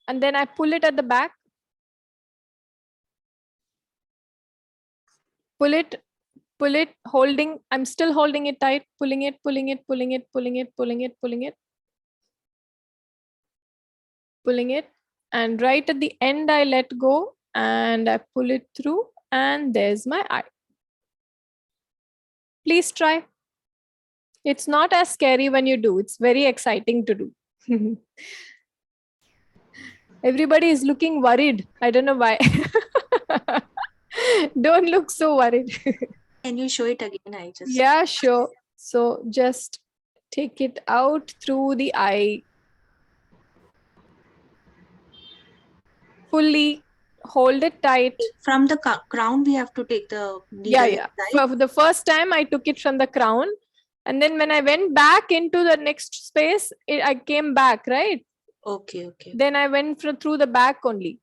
And then I pull it at the back. Pull it, holding. I'm still holding it tight, pulling it, pulling it, pulling it, pulling it, pulling it, pulling it, pulling it. And right at the end, I let go and I pull it through. And there's my eye. Please try. It's not as scary when you do. It's very exciting to do. Everybody is looking worried. I don't know why. Don't look so worried. Can you show it again? Yeah, sure. So just take it out through the eye. fully, hold it tight. From the crown, we have to take the needle. Yeah. Right? For the first time, I took it from the crown. And then when I went back into the next space, I came back, right? Okay. Then I went through the back only.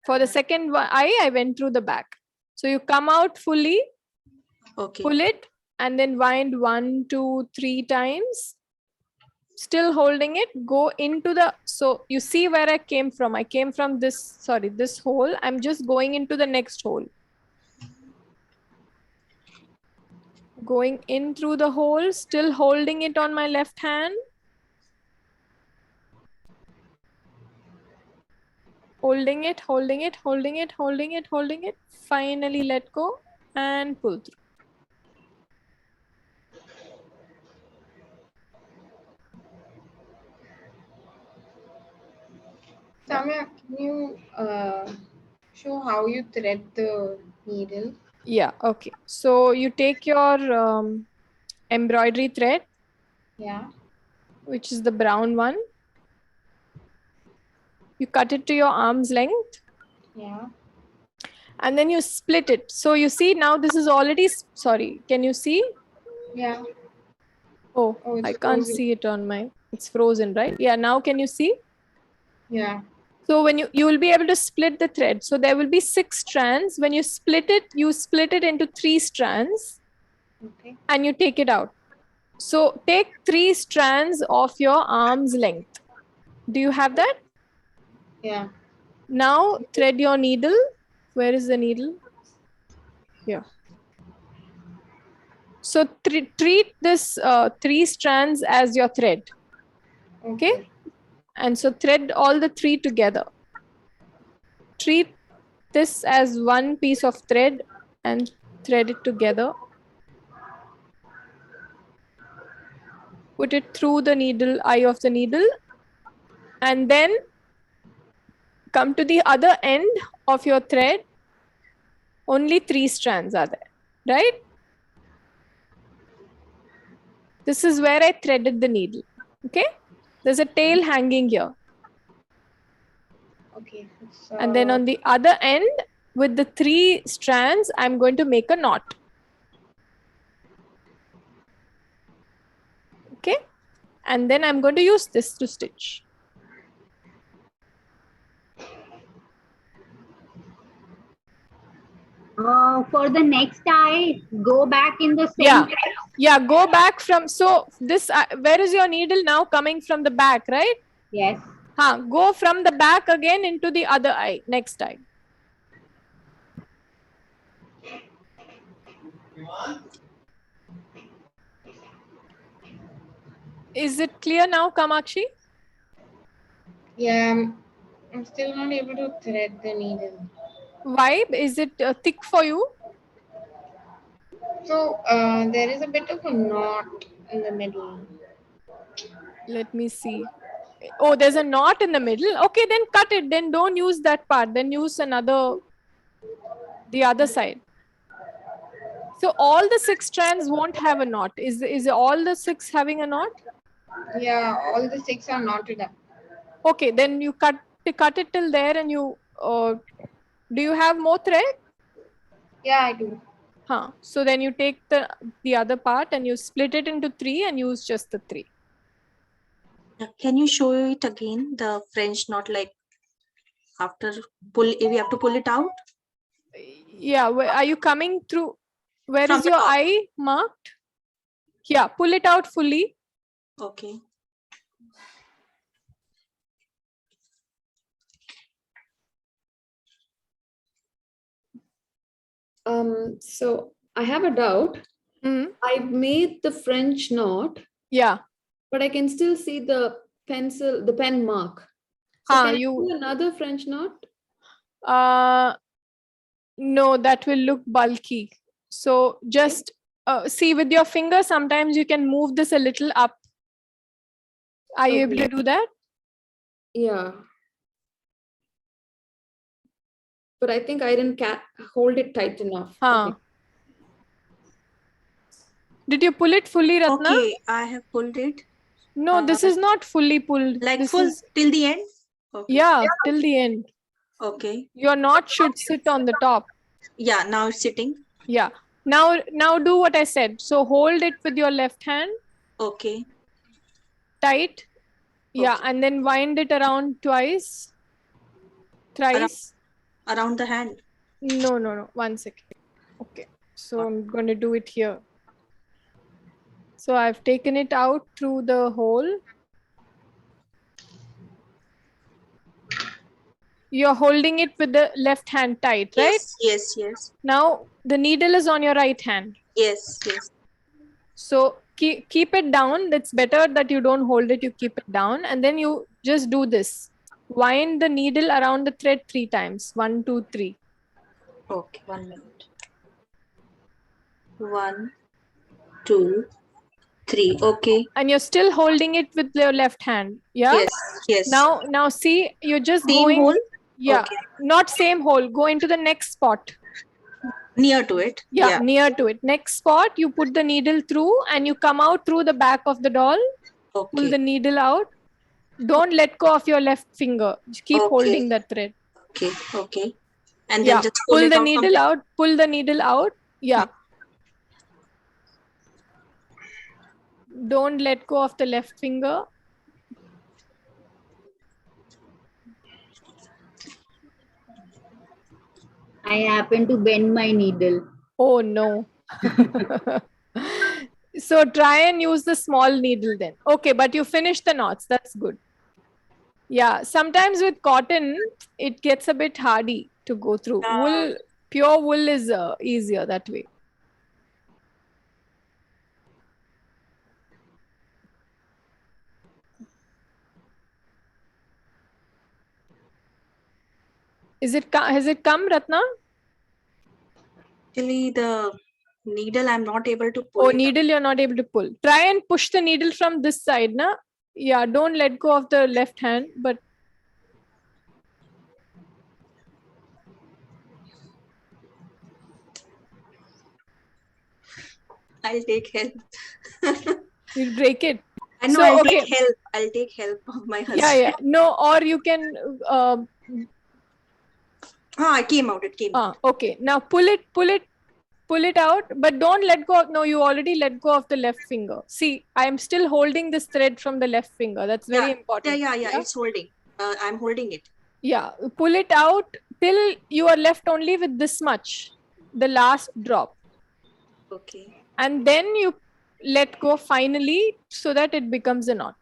For the second eye, I went through the back. So you come out fully, Okay. pull it, and then wind 1, 2, 3 times. Still holding it, go into the, so you see where I came from. I came from this hole. I'm just going into the next hole. Going in through the hole, still holding it on my left hand. Holding it. Finally let go and pull through. Samya, can you show how you thread the needle? Yeah, okay. So you take your embroidery thread, Yeah. which is the brown one. You cut it to your arm's length. Yeah. And then you split it. So you see now this is already, sorry, can you see? Yeah. Oh, it's I can't frozen. see it on my, it's frozen, right? Yeah, now can you see? Yeah. So when you will be able to split the thread. So there will be 6 strands. When you split it into 3 strands. Okay. And you take it out. So take 3 strands of your arm's length. Do you have that? Yeah. Now thread your needle. Where is the needle? Here. So treat this 3 strands as your thread. Okay? And so thread all the 3 together. Treat this as one piece of thread and thread it together. Put it through the needle, eye of the needle, and then come to the other end of your thread. Only 3 strands are there, right? This is where I threaded the needle. Okay? There's a tail hanging here. Okay. And then on the other end, with the 3 strands, I'm going to make a knot. Okay? And then I'm going to use this to stitch. For the next eye, go back in the same place. Yeah, go back from, so this, where is your needle now? Coming from the back, right? Yes. Go from the back again into the other eye, next eye. Is it clear now, Kamakshi? Yeah, I'm still not able to thread the needle. Why? Is it thick for you? So there is a bit of a knot in the middle. Let me see. Oh, there's a knot in the middle. Okay, then cut it. Then don't use that part. Then use the other side. So all the 6 strands won't have a knot. Is all the 6 having a knot? Yeah, all the 6 are knotted up. Okay, then you cut it till there, and you do you have more thread? Yeah, I do. So then you take the other part and you split it into 3 and use just the 3. Can you show it again, the French knot, like after we have to pull it out? Yeah, are you coming through? Where is your eye marked? Yeah, pull it out fully. Okay. So I have a doubt. I made the French knot. Yeah. But I can still see the pen mark. So can I do another French knot? No, that will look bulky. So just see with your finger, sometimes you can move this a little up. Are you able to do that? Yeah. But I think I didn't hold it tight enough. Okay. Did you pull it fully, Ratna? Okay, I have pulled it. No, this is not fully pulled. Like this full is till the end? Okay. Yeah, till the end. Okay. Your knot should sit on the top. Yeah, now it's sitting. Yeah. Now do what I said. So hold it with your left hand Okay. tight. Yeah, Okay. and then wind it around twice. Thrice. Around the hand. No. 1 second. Okay. So I'm going to do it here. So I've taken it out through the hole. You're holding it with the left hand tight, right? Yes. Now the needle is on your right hand. Yes. So keep it down. It's better that you don't hold it, you keep it down. And then you just do this. Wind the needle around the thread 3 times. 1, 2, 3. Okay, 1 minute. 1, 2, 3. Okay. And you're still holding it with your left hand. Yeah? Yes. Now see, you're just Same going. hole? Yeah. Okay. Not same hole. Go into the next spot. Near to it. Yeah, near to it. Next spot, you put the needle through and you come out through the back of the doll. Okay. Pull the needle out. Don't let go of your left finger. Just keep holding that thread. Okay. And then just pull it the out needle out. Pull the needle out. Yeah. Don't let go of the left finger. I happen to bend my needle. Oh no. So try and use the small needle then. Okay, but you finish the knots. That's good. Yeah, sometimes with cotton, it gets a bit hardy to go through. Wool, pure wool is easier that way. Has it come, Ratna? Actually, the needle I'm not able to pull. Oh, needle you're not able to pull. Try and push the needle from this side, na? Yeah, don't let go of the left hand, but I'll take help. you'll break it. I know, So, take help. I'll take help of my husband. Yeah. No, or you can. It came out. Okay. Now pull it out, but don't let go. No, you already let go of the left finger. See, I am still holding this thread from the left finger. That's very important. Yeah. It's holding. I'm holding it. Yeah. Pull it out till you are left only with this much, the last drop. Okay. And then you let go finally so that it becomes a knot.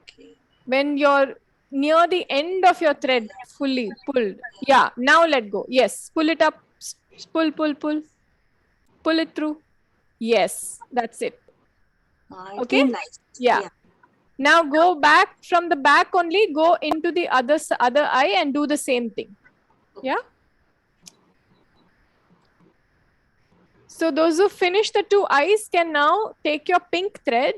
Okay. When you're near the end of your thread fully pulled. Yeah, now let go. Yes, pull it up. Pull. Pull it through. Yes, that's it. Okay. Nice. Yeah. Now go back from the back only. Go into the other eye and do the same thing. Yeah. So those who finish the 2 eyes can now take your pink thread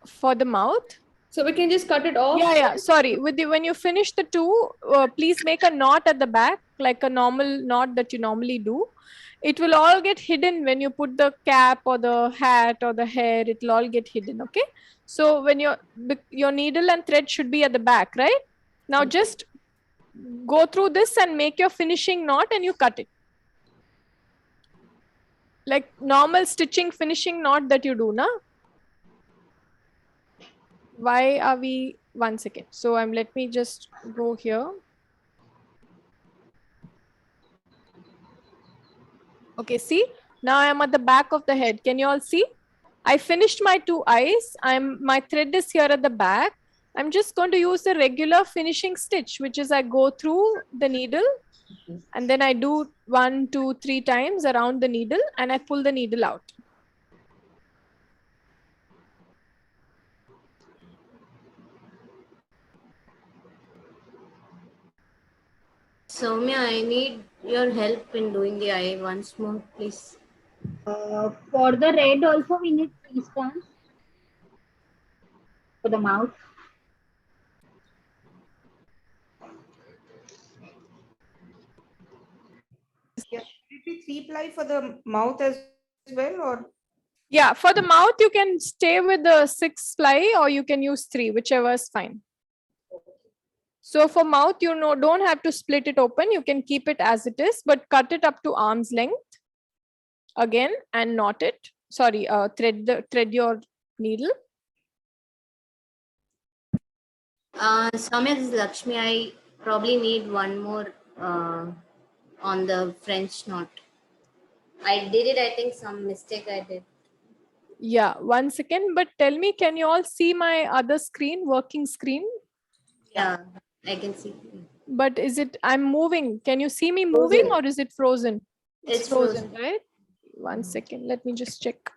for the mouth. So we can just cut it off? Yeah. Sorry. When you finish the 2, please make a knot at the back, like a normal knot that you normally do. It will all get hidden when you put the cap or the hat or the hair. It will all get hidden. Okay. So when your needle and thread should be at the back, right? Now just go through this and make your finishing knot and you cut it. Like normal stitching finishing knot that you do, na? Why are we 1 second? So let me just go here. Okay, see, now I'm at the back of the head. Can you all see? I finished my 2 eyes. My thread is here at the back. I'm just going to use the regular finishing stitch, which is I go through the needle and then I do 1, 2, 3 times around the needle and I pull the needle out. Soumya, I need your help in doing the eye once more, please. For the red also we need 3 strands for the mouth. Yeah. Will it be 3 ply for the mouth as well, or? Yeah, for the mouth you can stay with the 6 ply or you can use 3, whichever is fine. So for mouth, you know, don't have to split it open. You can keep it as it is, but cut it up to arm's length again and knot it. Sorry, thread your needle. Soumya, this is Lakshmi. I probably need one more on the French knot. I did it. I think some mistake I did. Yeah, 1 second. But tell me, can you all see my other screen, working screen? Yeah, I can see. But is it, I'm moving. Can you see me moving or is it frozen? It's frozen. Right? 1 second. Let me just check.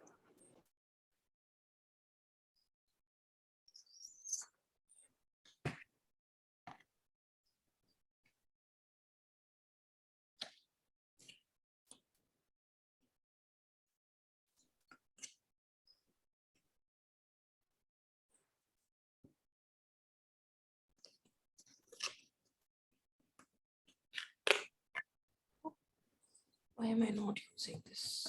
Why am I not using this?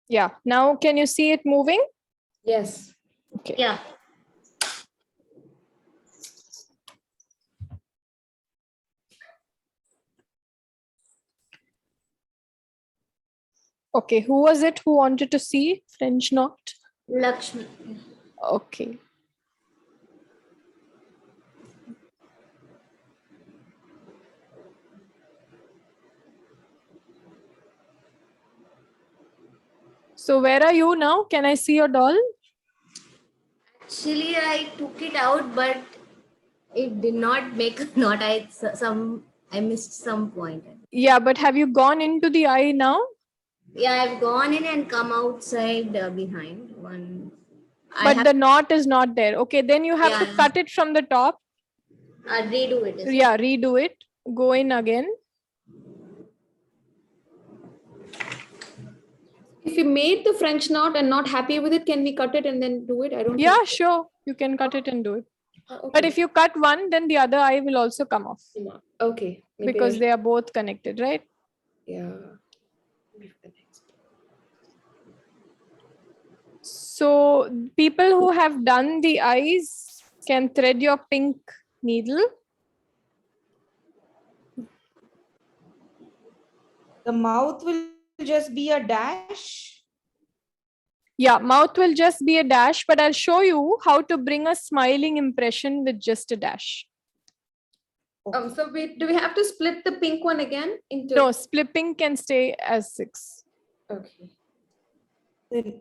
Yeah. Now, can you see it moving? Yes. Okay. Yeah. Okay. Who was it who wanted to see French knot? Lakshmi. Okay. So where are you now? Can I see your doll? Actually, I took it out, but it did not make a knot. I missed some point. Yeah, but have you gone into the eye now? Yeah, I've gone in and come outside behind one. But the knot is not there. Okay, then you have to cut it from the top. Redo it. Yeah, redo it. Go in again. If we made the French knot and not happy with it, can we cut it and then do it? I don't. Yeah, sure. You can cut it and do it. Okay. But if you cut one, then the other eye will also come off. Okay. Maybe Because they are both connected, right? Yeah. So people who have done the eyes can thread your pink needle. The mouth will just be a dash. Yeah, mouth will just be a dash, but I'll show you how to bring a smiling impression with just a dash. So wait, do we have to split the pink one again into? No, split pink can stay as 6. Okay. The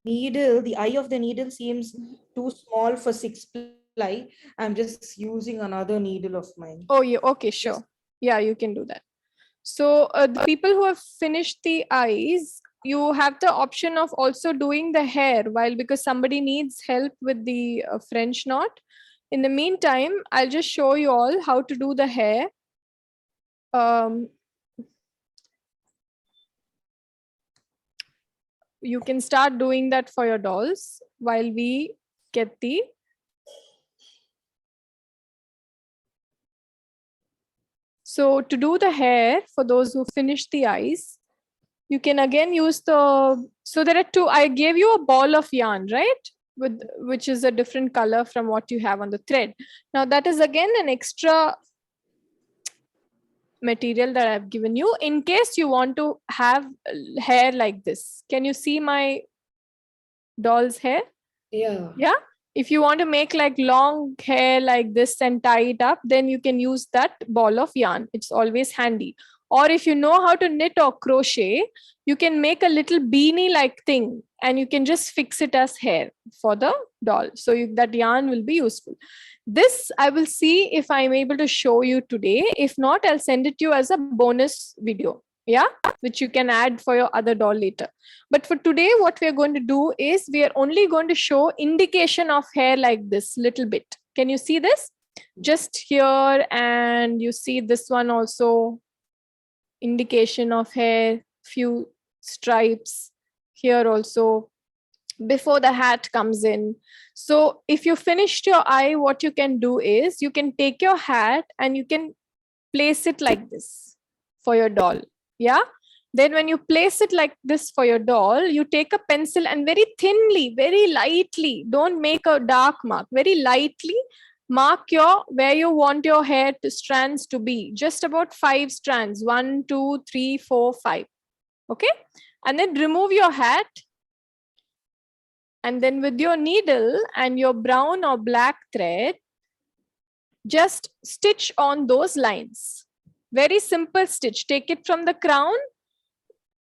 needle, the eye of the needle seems too small for 6 ply. I'm just using another needle of mine. Oh, yeah. Okay, sure. Yeah, you can do that. So the people who have finished the eyes, you have the option of also doing the hair because somebody needs help with the French knot. In the meantime, I'll just show you all how to do the hair. You can start doing that for your dolls while we get the So to do the hair, for those who finished the eyes, you can again use so there are 2, I gave you a ball of yarn, right? Which is a different color from what you have on the thread. Now that is again an extra material that I've given you in case you want to have hair like this. Can you see my doll's hair? Yeah. Yeah. If you want to make like long hair like this and tie it up, then you can use that ball of yarn. It's always handy. Or if you know how to knit or crochet, you can make a little beanie like thing and you can just fix it as hair for the doll. So that yarn will be useful. This I will see if I'm able to show you today. If not, I'll send it to you as a bonus video. Yeah, which you can add for your other doll later. But for today, what we are going to do is we are only going to show indication of hair like this little bit. Can you see this? Just here, and you see this one also. Indication of hair, few stripes here also before the hat comes in. So if you finished your eye, what you can do is you can take your hat and you can place it like this for your doll. Yeah. Then when you place it like this for your doll, you take a pencil and very thinly, very lightly, don't make a dark mark, very lightly mark where you want your hair strands to be. Just about 5 strands, 1, 2, 3, 4, 5. Okay. And then remove your hat. And then with your needle and your brown or black thread, just stitch on those lines. Very simple stitch. Take it from the crown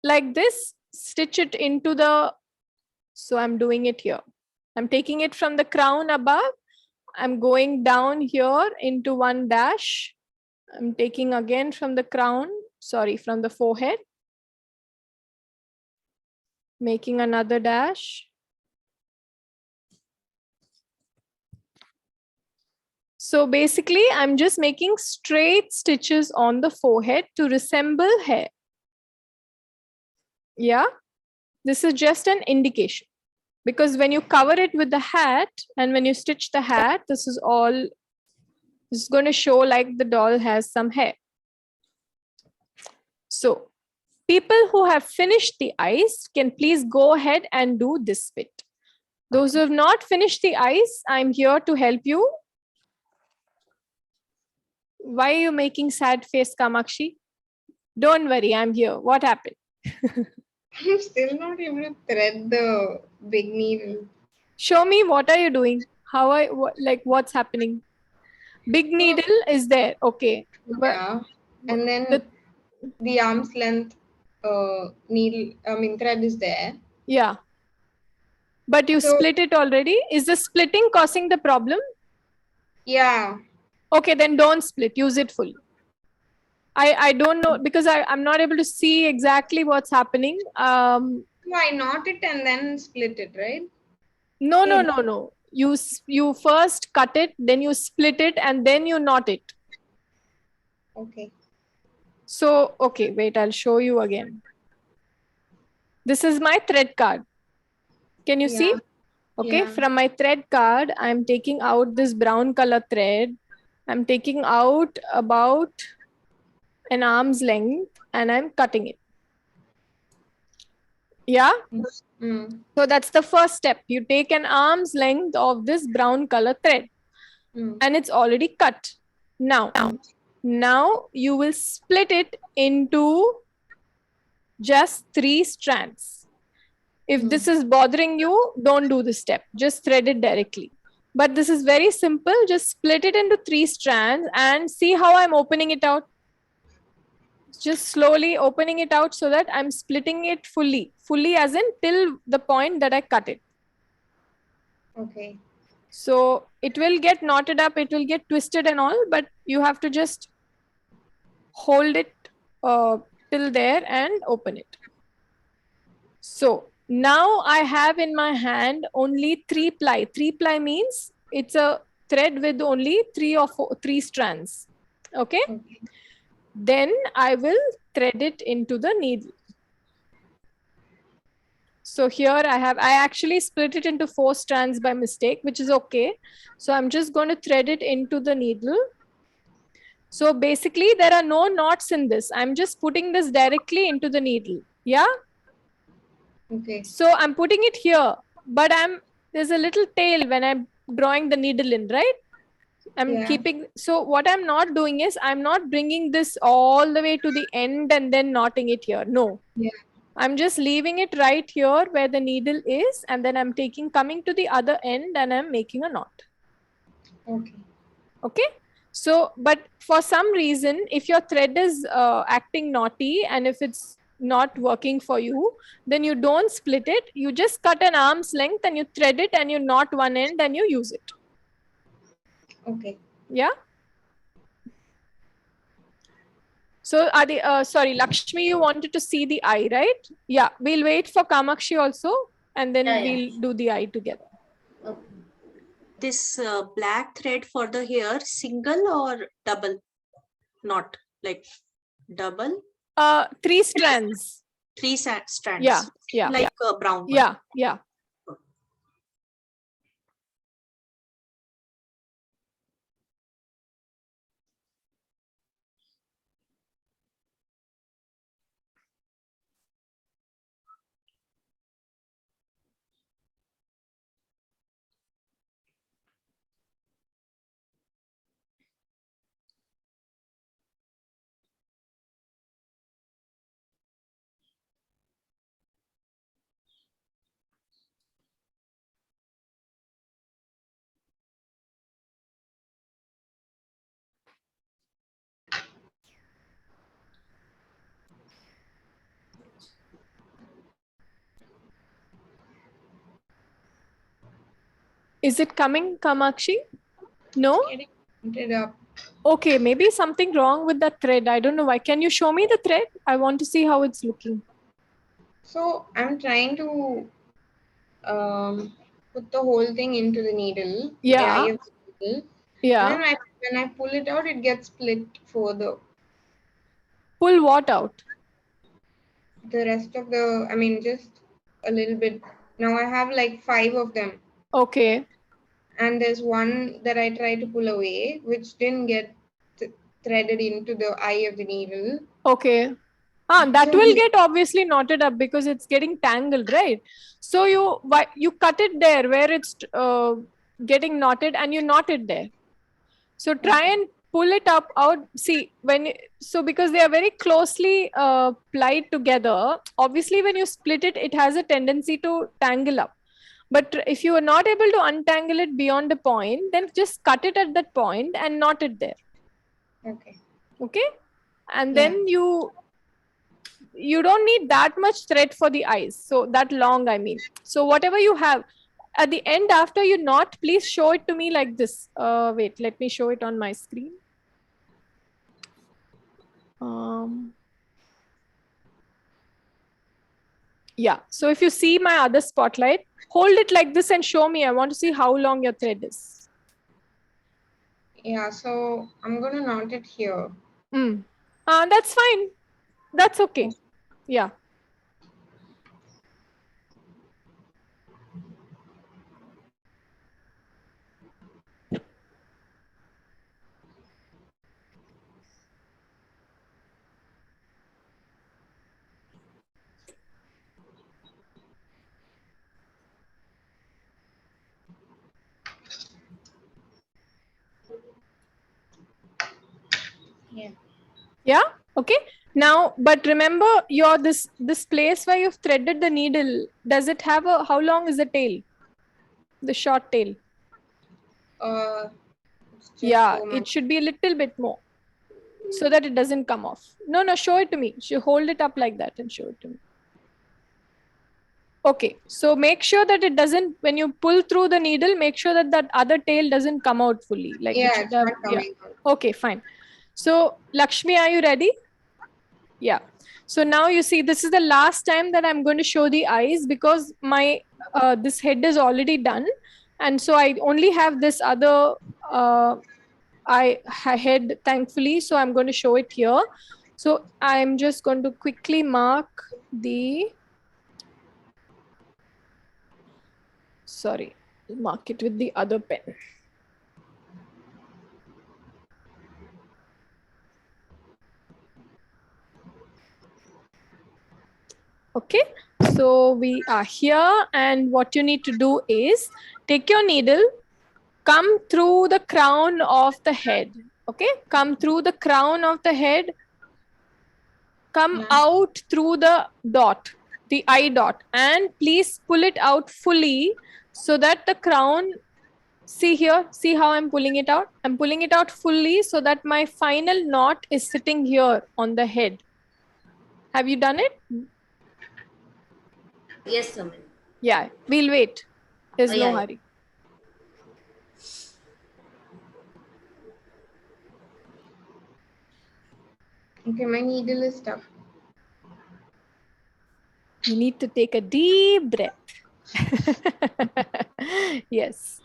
like this, stitch it into the, so I'm doing it here. I'm taking it from the crown above. I'm going down here into one dash. I'm taking again from the crown, sorry, from the forehead. Making another dash. So basically, I'm just making straight stitches on the forehead to resemble hair. Yeah, this is just an indication. Because when you cover it with the hat and when you stitch the hat, this is going to show like the doll has some hair. So people who have finished the eyes can please go ahead and do this bit. Those who have not finished the eyes, I'm here to help you. Why are you making sad face, Kamakshi? Don't worry, I'm here. What happened? I'm still not able to thread the big needle. Show me, what are you doing? What's happening? Big needle is there. Okay. Yeah. And then the arm's length needle, thread is there. Yeah. But you split it already. Is the splitting causing the problem? Yeah. Okay, then don't split. Use it fully. I don't know because I'm not able to see exactly what's happening. So I knot it and then split it, right? No. You first cut it, then you split it, and then you knot it. Okay. So, okay, wait, I'll show you again. This is my thread card. Can you see? Okay, from my thread card, I'm taking out this brown color thread. I'm taking out about an arm's length and I'm cutting it. Yeah? So that's the first step. You take an arm's length of this brown color thread and it's already cut. Now you will split it into just 3 strands. If this is bothering you, don't do this step. Just thread it directly. But this is very simple. Just split it into 3 strands and see how I'm opening it out. Just slowly opening it out so that I'm splitting it fully as in till the point that I cut it. Okay. So it will get knotted up, it will get twisted and all, but you have to just hold it till there and open it. So now I have in my hand only 3 ply. 3 ply means it's a thread with only 3 strands. Okay. Then I will thread it into the needle. So here I actually split it into 4 strands by mistake, which is okay. So I'm just going to thread it into the needle. So basically there are no knots in this. I'm just putting this directly into the needle. Yeah. Okay. So I'm putting it here, but there's a little tail when I'm drawing the needle in, right? So what I'm not doing is I'm not bringing this all the way to the end and then knotting it here. No. Yeah. I'm just leaving it right here where the needle is, and then I'm coming to the other end and I'm making a knot. Okay. Okay. So, but for some reason, if your thread is acting naughty and if it's not working for you, then you don't split it. You just cut an arm's length and you thread it and you knot one end and you use it. Okay. Yeah. So sorry, Lakshmi, you wanted to see the eye, right? Yeah, we'll wait for Kamakshi also and then we'll do the eye together. Okay. This black thread for the hair, single or double? Not like double? 3 strands. 3 strands. Yeah. Like brown. Yeah. Is it coming, Kamakshi? No? Getting pointed up. Okay, maybe something wrong with the thread. I don't know why. Can you show me the thread? I want to see how it's looking. So I'm trying to put the whole thing into the needle. the Yeah. eye of the needle. Yeah. And then when I pull it out, it gets split further. Pull what out? The rest of the, I mean, just a little bit. Now I have like 5 of them. Okay. And there's one that I tried to pull away, which didn't get threaded into the eye of the needle. Okay. That So will get obviously knotted up because it's getting tangled, right? So you cut it there where it's getting knotted and you knot it there. So try and pull it up out. See, because they are very closely plied together, obviously when you split it, it has a tendency to tangle up. But if you are not able to untangle it beyond a point, then just cut it at that point and knot it there. Okay. Okay. And then you don't need that much thread for the eyes. So that long, I mean. So whatever you have at the end after you knot, please show it to me like this. Wait, let me show it on my screen. Yeah. So if you see my other spotlight, hold it like this and show me. I want to see how long your thread is. Yeah, so I'm going to knot it here. That's fine. That's okay. Yeah. Yeah. Okay. Now, but remember this place where you've threaded the needle, does it have how long is the tail? The short tail. Yeah, it should be a little bit more so that it doesn't come off. No, show it to me. You hold it up like that and show it to me. Okay, so make sure that it doesn't, when you pull through the needle, make sure that that other tail doesn't come out fully. Like it's not coming out. Okay, fine. So Lakshmi, are you ready? Yeah. So now you see, this is the last time that I'm going to show the eyes because my this head is already done. And so I only have this other head, thankfully. So I'm going to show it here. So I'm just going to quickly mark mark it with the other pen. Okay, so we are here, and what you need to do is take your needle, come through the crown of the head. Okay, come through the crown of the head, come out through the dot, the eye dot, and please pull it out fully so that the crown, see here, see how I'm pulling it out? I'm pulling it out fully so that my final knot is sitting here on the head. Have you done it? Yes, sir. Yeah, we'll wait. There's no hurry. Okay, my needle is stuck. You need to take a deep breath. Yes.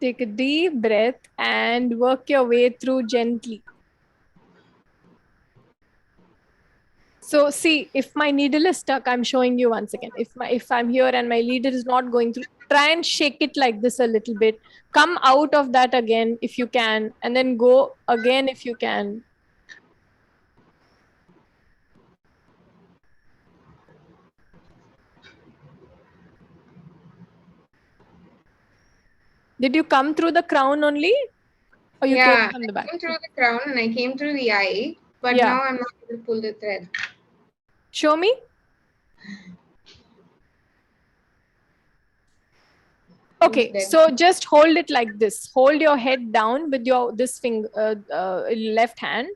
Take a deep breath and work your way through gently. So see, if my needle is stuck, I'm showing you once again. If I'm here and my needle is not going through, try and shake it like this a little bit. Come out of that again if you can, and then go again if you can. Did you come through the crown only? Or you came from the back? I came through the crown and I came through the eye, but now I'm not able to pull the thread. Show me. Okay, so just hold it like this. Hold your head down with your this finger, left hand.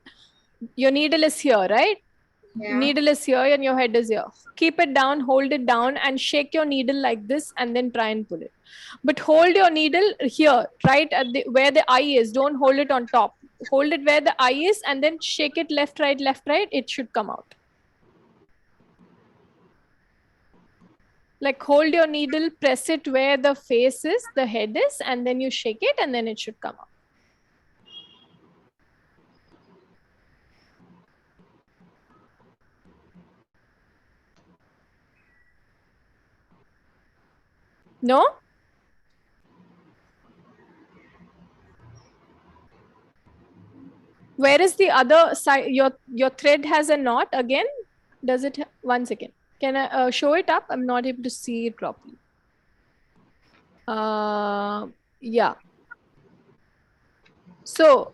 Your needle is here, right? Yeah. Needle is here and your head is here. Keep it down, hold it down and shake your needle like this and then try and pull it. But hold your needle here, right at where the eye is. Don't hold it on top. Hold it where the eye is and then shake it left, right, left, right. It should come out. Like hold your needle, press it where the face is, the head is, and then you shake it and then it should come out. No? Where is the other side? Your thread has a knot again. Does it? One second. Can I show it up? I'm not able to see it properly. Yeah. So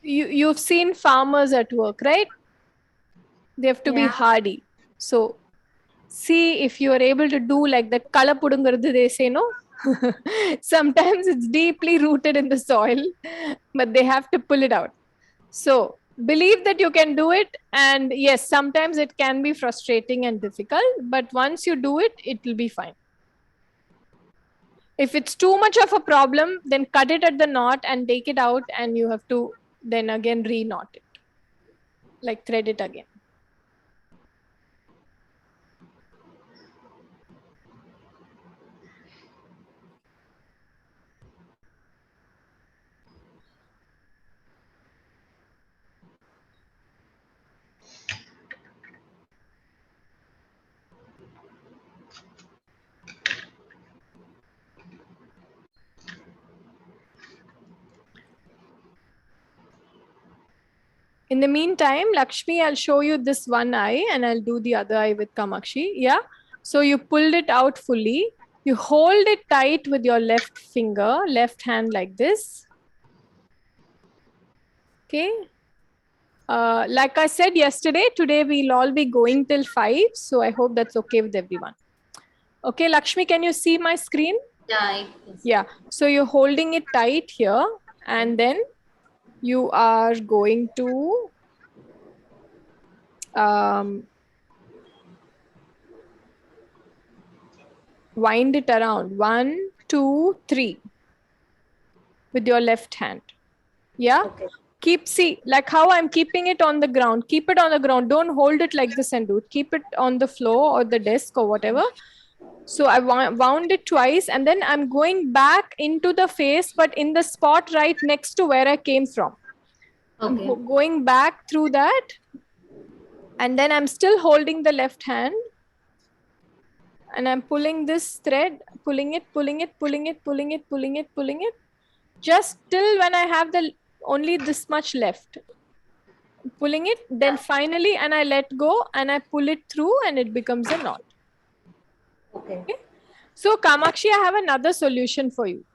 you've seen farmers at work, right? They have to be hardy. So see if you are able to do like that kala pudungaradu, they say, no? Sometimes it's deeply rooted in the soil, but they have to pull it out. So believe that you can do it. And yes, sometimes it can be frustrating and difficult, but once you do it, it will be fine. If it's too much of a problem, then cut it at the knot and take it out, and you have to then again re-knot it, like thread it again. In the meantime, Lakshmi, I'll show you this one eye and I'll do the other eye with Kamakshi. Yeah. So you pulled it out fully. You hold it tight with your left finger, left hand like this. Okay. Like I said yesterday, today we'll all be going till 5. So I hope that's okay with everyone. Okay, Lakshmi, can you see my screen? Yeah. Yeah. So you're holding it tight here and then you are going to wind it around 1, 2, 3 with your left hand. Yeah. Okay. See, like how I'm keeping it on the ground. Keep it on the ground. Don't hold it like this and do it. Keep it on the floor or the desk or whatever. So I wound it twice and then I'm going back into the face, but in the spot right next to where I came from. Okay. I'm going back through that. And then I'm still holding the left hand. And I'm pulling this thread, pulling it, pulling it, pulling it, pulling it, pulling it, pulling it. Just till when I have only this much left. Pulling it, then finally, and I let go and I pull it through and it becomes a knot. Okay. So Kamakshi, I have another solution for you.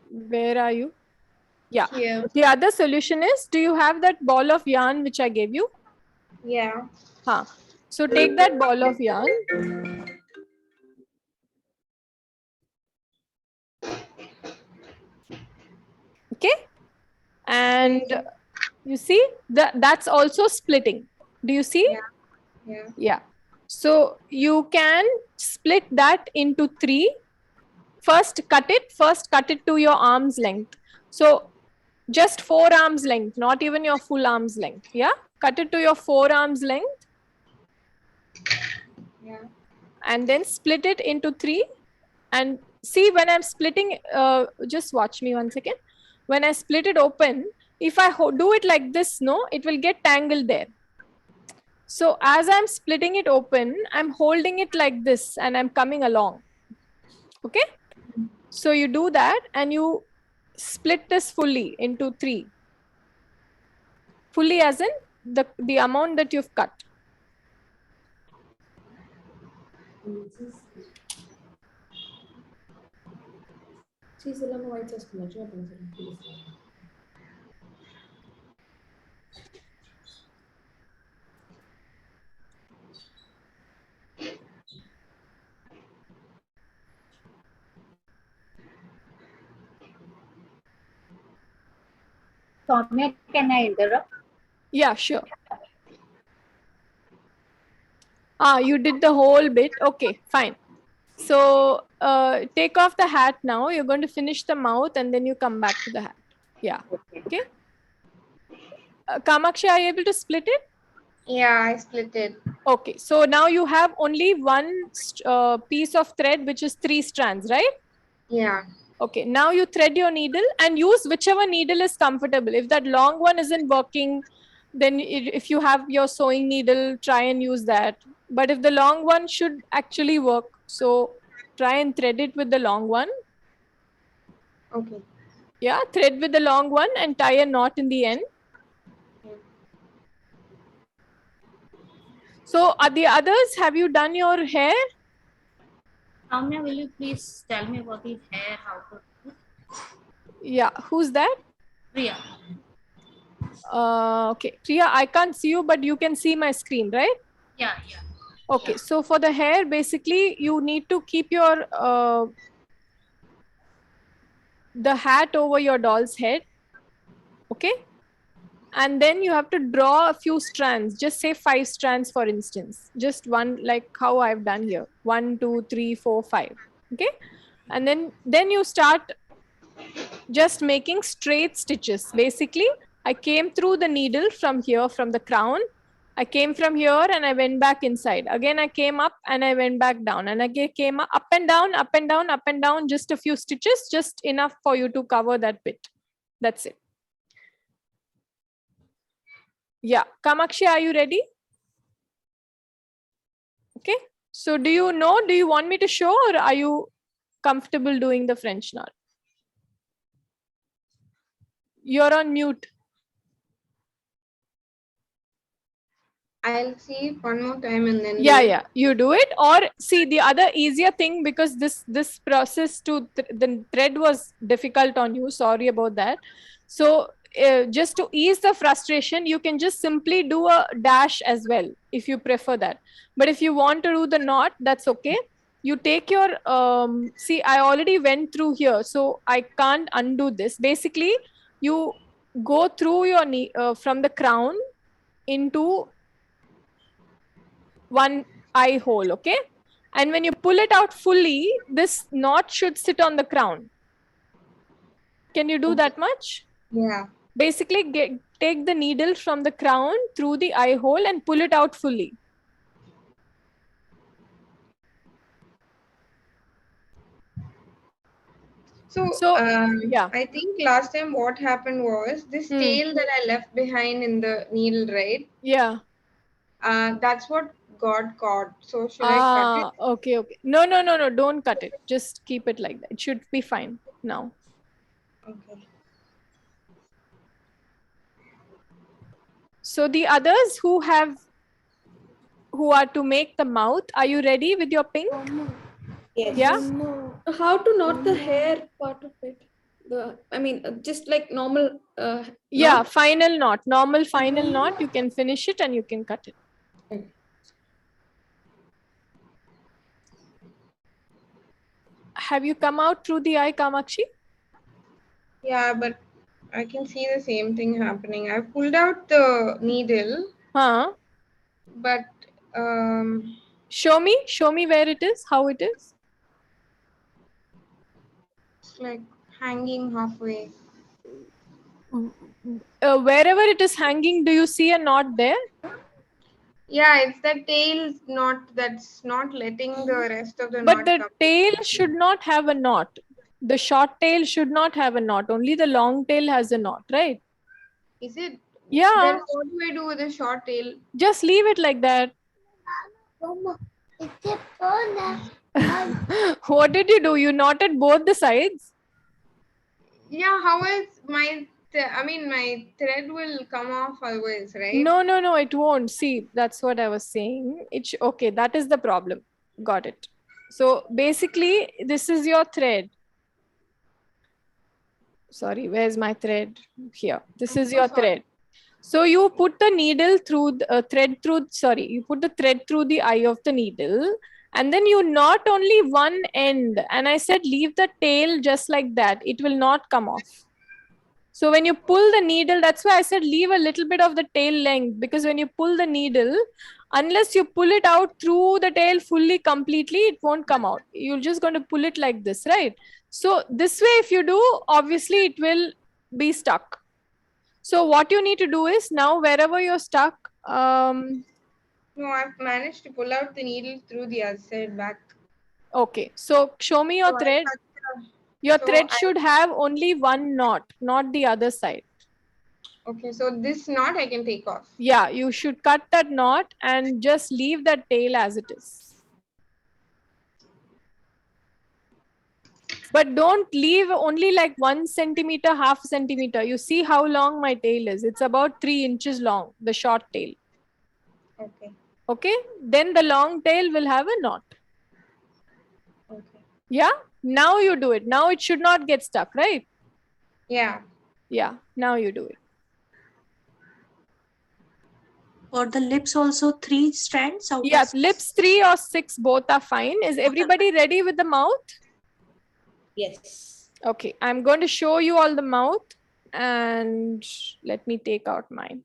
Where are you? Yeah. Here. The other solution is, do you have that ball of yarn which I gave you? Yeah. Huh. So take that ball of yarn. Okay. And you see that's also splitting. Do you see? Yeah. Yeah. So you can split that into 3. First cut it to your arm's length. So just 4 arms length, not even your full arm's length. Yeah. Cut it to your 4 arms length. Yeah. And then split it into 3. And see, when I'm splitting, just watch me 1 second. When I split it open, if I do it like this, no, it will get tangled there. So as I'm splitting it open, I'm holding it like this and I'm coming along. Okay. So you do that and you split this fully into 3. Fully as in the amount that you've cut. Soumya, can I interrupt? Yeah, sure. You did the whole bit. Okay, fine. So take off the hat now. You're going to finish the mouth and then you come back to the hat. Yeah. Okay. Kamakshi, are you able to split it? Yeah, I split it. Okay. So now you have only one piece of thread, which is 3 strands, right? Yeah. Okay. Now you thread your needle and use whichever needle is comfortable. If that long one isn't working, then if you have your sewing needle, try and use that. But if the long one should actually work, so try and thread it with the long one. Okay. Yeah, thread with the long one and tie a knot in the end. So are the others, have you done your hair? Soumya, will you please tell me about the hair, how to do it? Yeah, who's that? Priya. Okay, Priya, I can't see you, but you can see my screen, right? Yeah. Okay, so for the hair, basically, you need to keep your the hat over your doll's head. Okay. And then you have to draw a few strands, just say 5 strands, for instance, just one, like how I've done here, 1, 2, 3, 4, 5. Okay. And then you start just making straight stitches. Basically, I came through the needle from here, from the crown. I came from here and I went back inside. Again, I came up and I went back down. And again, came up and down, up and down, up and down, just a few stitches, just enough for you to cover that bit. That's it. Yeah. Kamakshi, are you ready? Okay. So do you know, do you want me to show, or are you comfortable doing the French knot? You're on mute. I'll see it one more time and then. Yeah, you do it. Or see, the other easier thing, because this process to the thread was difficult on you. Sorry about that. So just to ease the frustration, you can just simply do a dash as well, if you prefer that. But if you want to do the knot, that's okay. You take your, see, I already went through here, so I can't undo this. Basically, you go through your knee, from the crown into one eye hole, okay? And when you pull it out fully, this knot should sit on the crown. Can you do that much? Yeah. Basically, take the needle from the crown through the eye hole and pull it out fully. So yeah. I think last time what happened was this tail that I left behind in the needle, right? Yeah. That's what got caught. So should I cut it? Okay. No, don't cut it. Just keep it like that. It should be fine now. Okay. So the others who are to make the mouth, are you ready with your pink? Yes. Yeah. No. How to knot the hair part of it? I mean, just like normal. Yeah, knot? final knot, normal final knot. You can finish it and you can cut it. Have you come out through the eye, Kamakshi? Yeah, but I can see the same thing happening. I pulled out the needle. But show me where it is, how it is. It's like hanging halfway. Wherever it is hanging, do you see a knot there? Yeah, it's the tail knot that's not letting the rest of the knot But the come. tail should not have a knot. The short tail should not have a knot. Only the long tail has a knot, right? Is it? Yeah. Then what do I do with the short tail? Just leave it like that. What did you do? You knotted both the sides? Yeah, how is my thread will come off always, right? No, it won't. See, that's what I was saying. Okay, that is the problem. Got it. So basically, this is your thread. Sorry, where's my thread? Here. This is your thread. So you put the needle through you put the thread through the eye of the needle, and then you knot only one end. And I said, leave the tail just like that. It will not come off. So when you pull the needle, that's why I said leave a little bit of the tail length, because when you pull the needle, Unless you pull it out through the tail fully, completely, it won't come out. You're just going to pull it like this, right? So this way, if you do, obviously it will be stuck. So what you need to do is now wherever you're stuck, No, I've managed to pull out the needle through the other side back. okay, so show me your thread. Your thread should have only one knot, not the other side. Okay, so this knot I can take off. Yeah, you should cut that knot and just leave that tail as it is. But don't leave only like 1 centimeter, half centimeter. You see how long my tail is. It's about 3 inches long, the short tail. Okay. Okay, then the long tail will have a knot. Okay. Yeah, now you do it. Now it should not get stuck, right? Yeah. Yeah, now you do it. For the lips also 3 strands? Out Yeah, of 6? lips 3 or 6, both are fine. Is everybody ready with the mouth? Yes. Okay, I'm going to show you all the mouth and let me take out mine.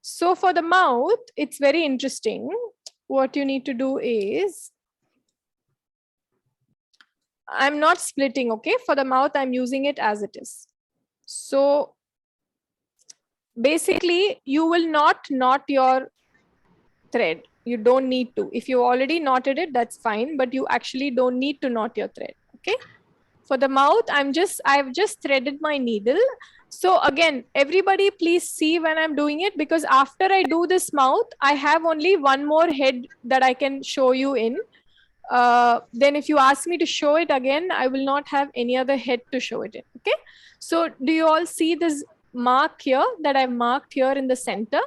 So for the mouth, it's very interesting. What you need to do is, I'm not splitting, okay? For the mouth, I'm using it as it is. So basically, you will not knot your thread. You don't need to. If you already knotted it, that's fine, but you actually don't need to knot your thread, okay? For the mouth, I've just threaded my needle. So again, everybody please see when I'm doing it, because after I do this mouth, I have only one more head that I can show you in. Then if you ask me to show it again, I will not have any other head to show it in, okay? So do you all see this mark here that I've marked here in the center?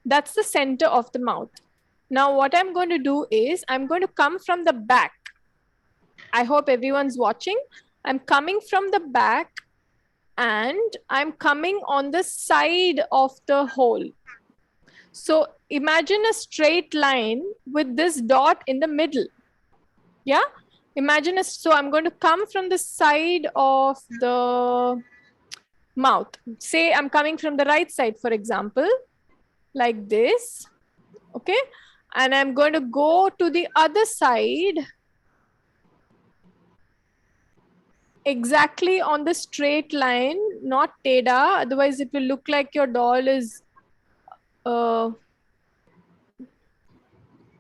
That's the center of the mouth. Now what I'm going to do is, I'm going to come from the back. I hope everyone's watching. I'm coming from the back and I'm coming on the side of the hole. So imagine a straight line with this dot in the middle. Yeah, imagine so I'm going to come from the side of the mouth. Say I'm coming from the right side, for example, like this. Okay, and I'm going to go to the other side exactly on the straight line, not teda, otherwise it will look like your doll is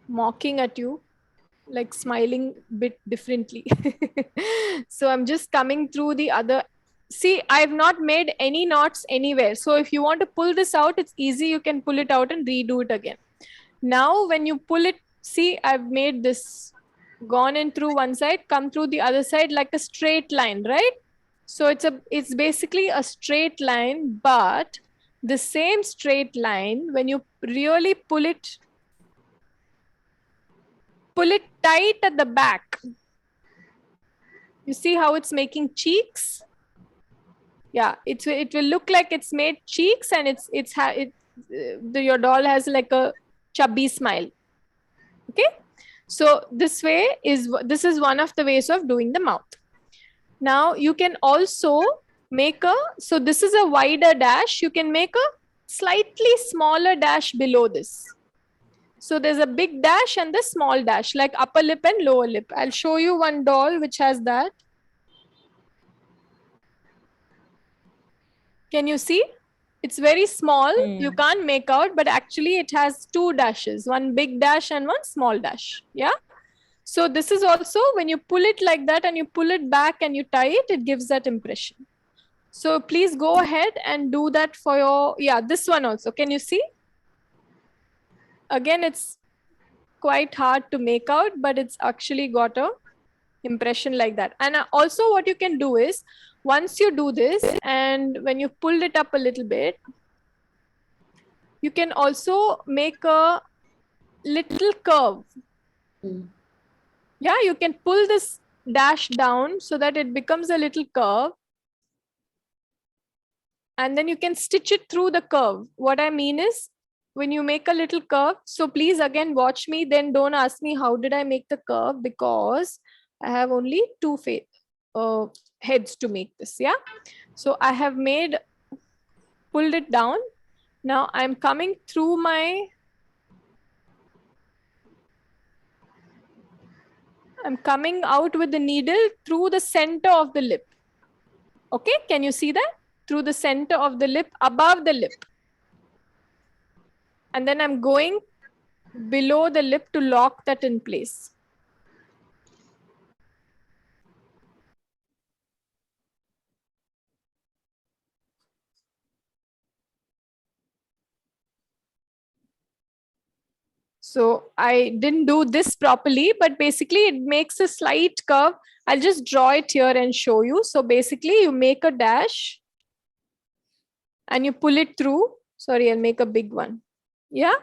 mocking at you, like smiling a bit differently. So I'm just coming through the other. See, I've not made any knots anywhere. So if you want to pull this out, it's easy. You can pull it out and redo it again. Now, when you pull it, see, I've made this, gone in through one side, come through the other side like a straight line, right? So it's basically a straight line, but the same straight line, when you really pull it tight at the back. You see how it's making cheeks? Yeah, it will look like it's made cheeks, and your doll has like a chubby smile. Okay, so this is one of the ways of doing the mouth. Now you can also make so this is a wider dash. You can make a slightly smaller dash below this. So there's a big dash and the small dash, like upper lip and lower lip. I'll show you one doll which has that. Can you see? It's very small. You can't make out, but actually it has two dashes, one big dash and one small dash. Yeah. So this is also, when you pull it like that and you pull it back and you tie it, it gives that impression. So please go ahead and do that for your, yeah, this one also. Can you see? Again, it's quite hard to make out, but it's actually got a impression like that. And also what you can do is, once you do this and when you pull it up a little bit, you can also make a little curve. Yeah, you can pull this dash down so that it becomes a little curve. And then you can stitch it through the curve. What I mean is, when you make a little curve, so please again watch me, then don't ask me how did I make the curve, because I have only two heads to make this. Yeah, so I have pulled it down. Now I'm coming through my I'm coming out with the needle through the center of the lip. Okay, can you see that? Through the center of the lip, above the lip. And then I'm going below the lip to lock that in place. So I didn't do this properly, but basically it makes a slight curve. I'll just draw it here and show you. So basically you make a dash and you pull it through. Sorry, I'll make a big one. Yeah,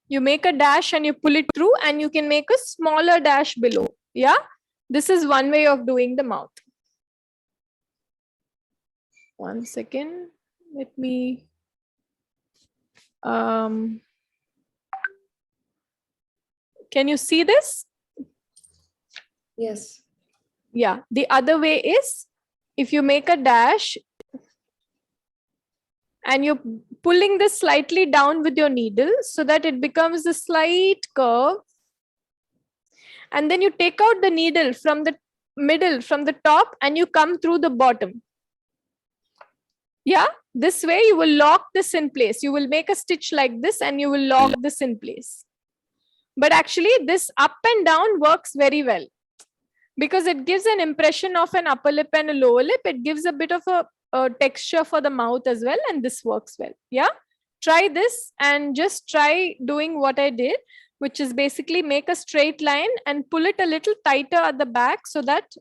you make a dash and you pull it through, and you can make a smaller dash below. Yeah, this is one way of doing the mouth. One second, let me can you see this? Yes. Yeah, the other way is if you make a dash and you're pulling this slightly down with your needle so that it becomes a slight curve. And then you take out the needle from the middle, from the top, and you come through the bottom. Yeah, this way you will lock this in place. You will make a stitch like this and you will lock this in place. But actually this up and down works very well because it gives an impression of an upper lip and a lower lip. It gives a bit of a texture for the mouth as well, and this works well. Yeah, try this and just try doing what I did, which is basically make a straight line and pull it a little tighter at the back so that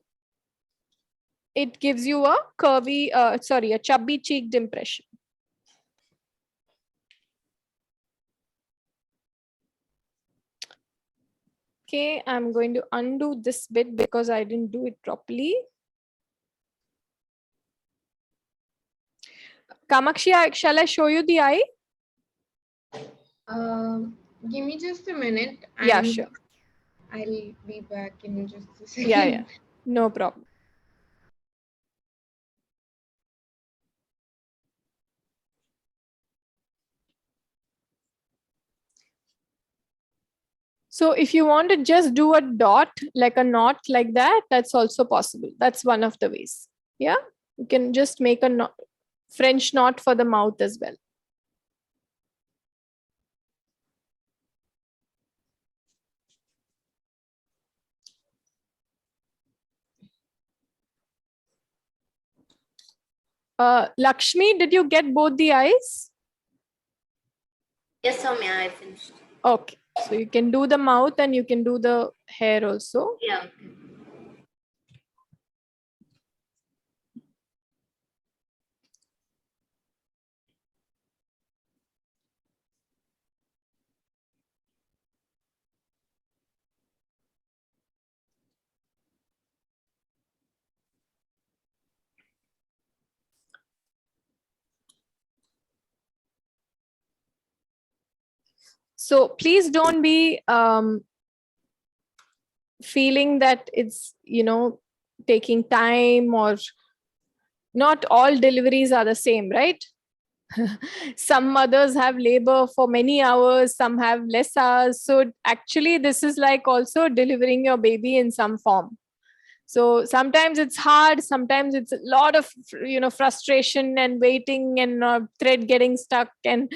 it gives you a curvy, a chubby cheeked impression. Okay, I'm going to undo this bit because I didn't do it properly. Kamakshi, shall I show you the eye? Give me just a minute. Yeah, sure. I'll be back in just a second. Yeah, no problem. So if you want to just do a dot, like a knot like that, that's also possible. That's one of the ways. Yeah, you can just make a knot, French knot for the mouth as well. Lakshmi, did you get both the eyes? Yes, Soumya, I finished. Okay, so you can do the mouth and you can do the hair also. Yeah. Okay. So please don't be feeling that it's, taking time, or not all deliveries are the same, right? Some mothers have labor for many hours, some have less hours. So actually this is like also delivering your baby in some form. So sometimes it's hard, sometimes it's a lot of frustration and waiting and thread getting stuck and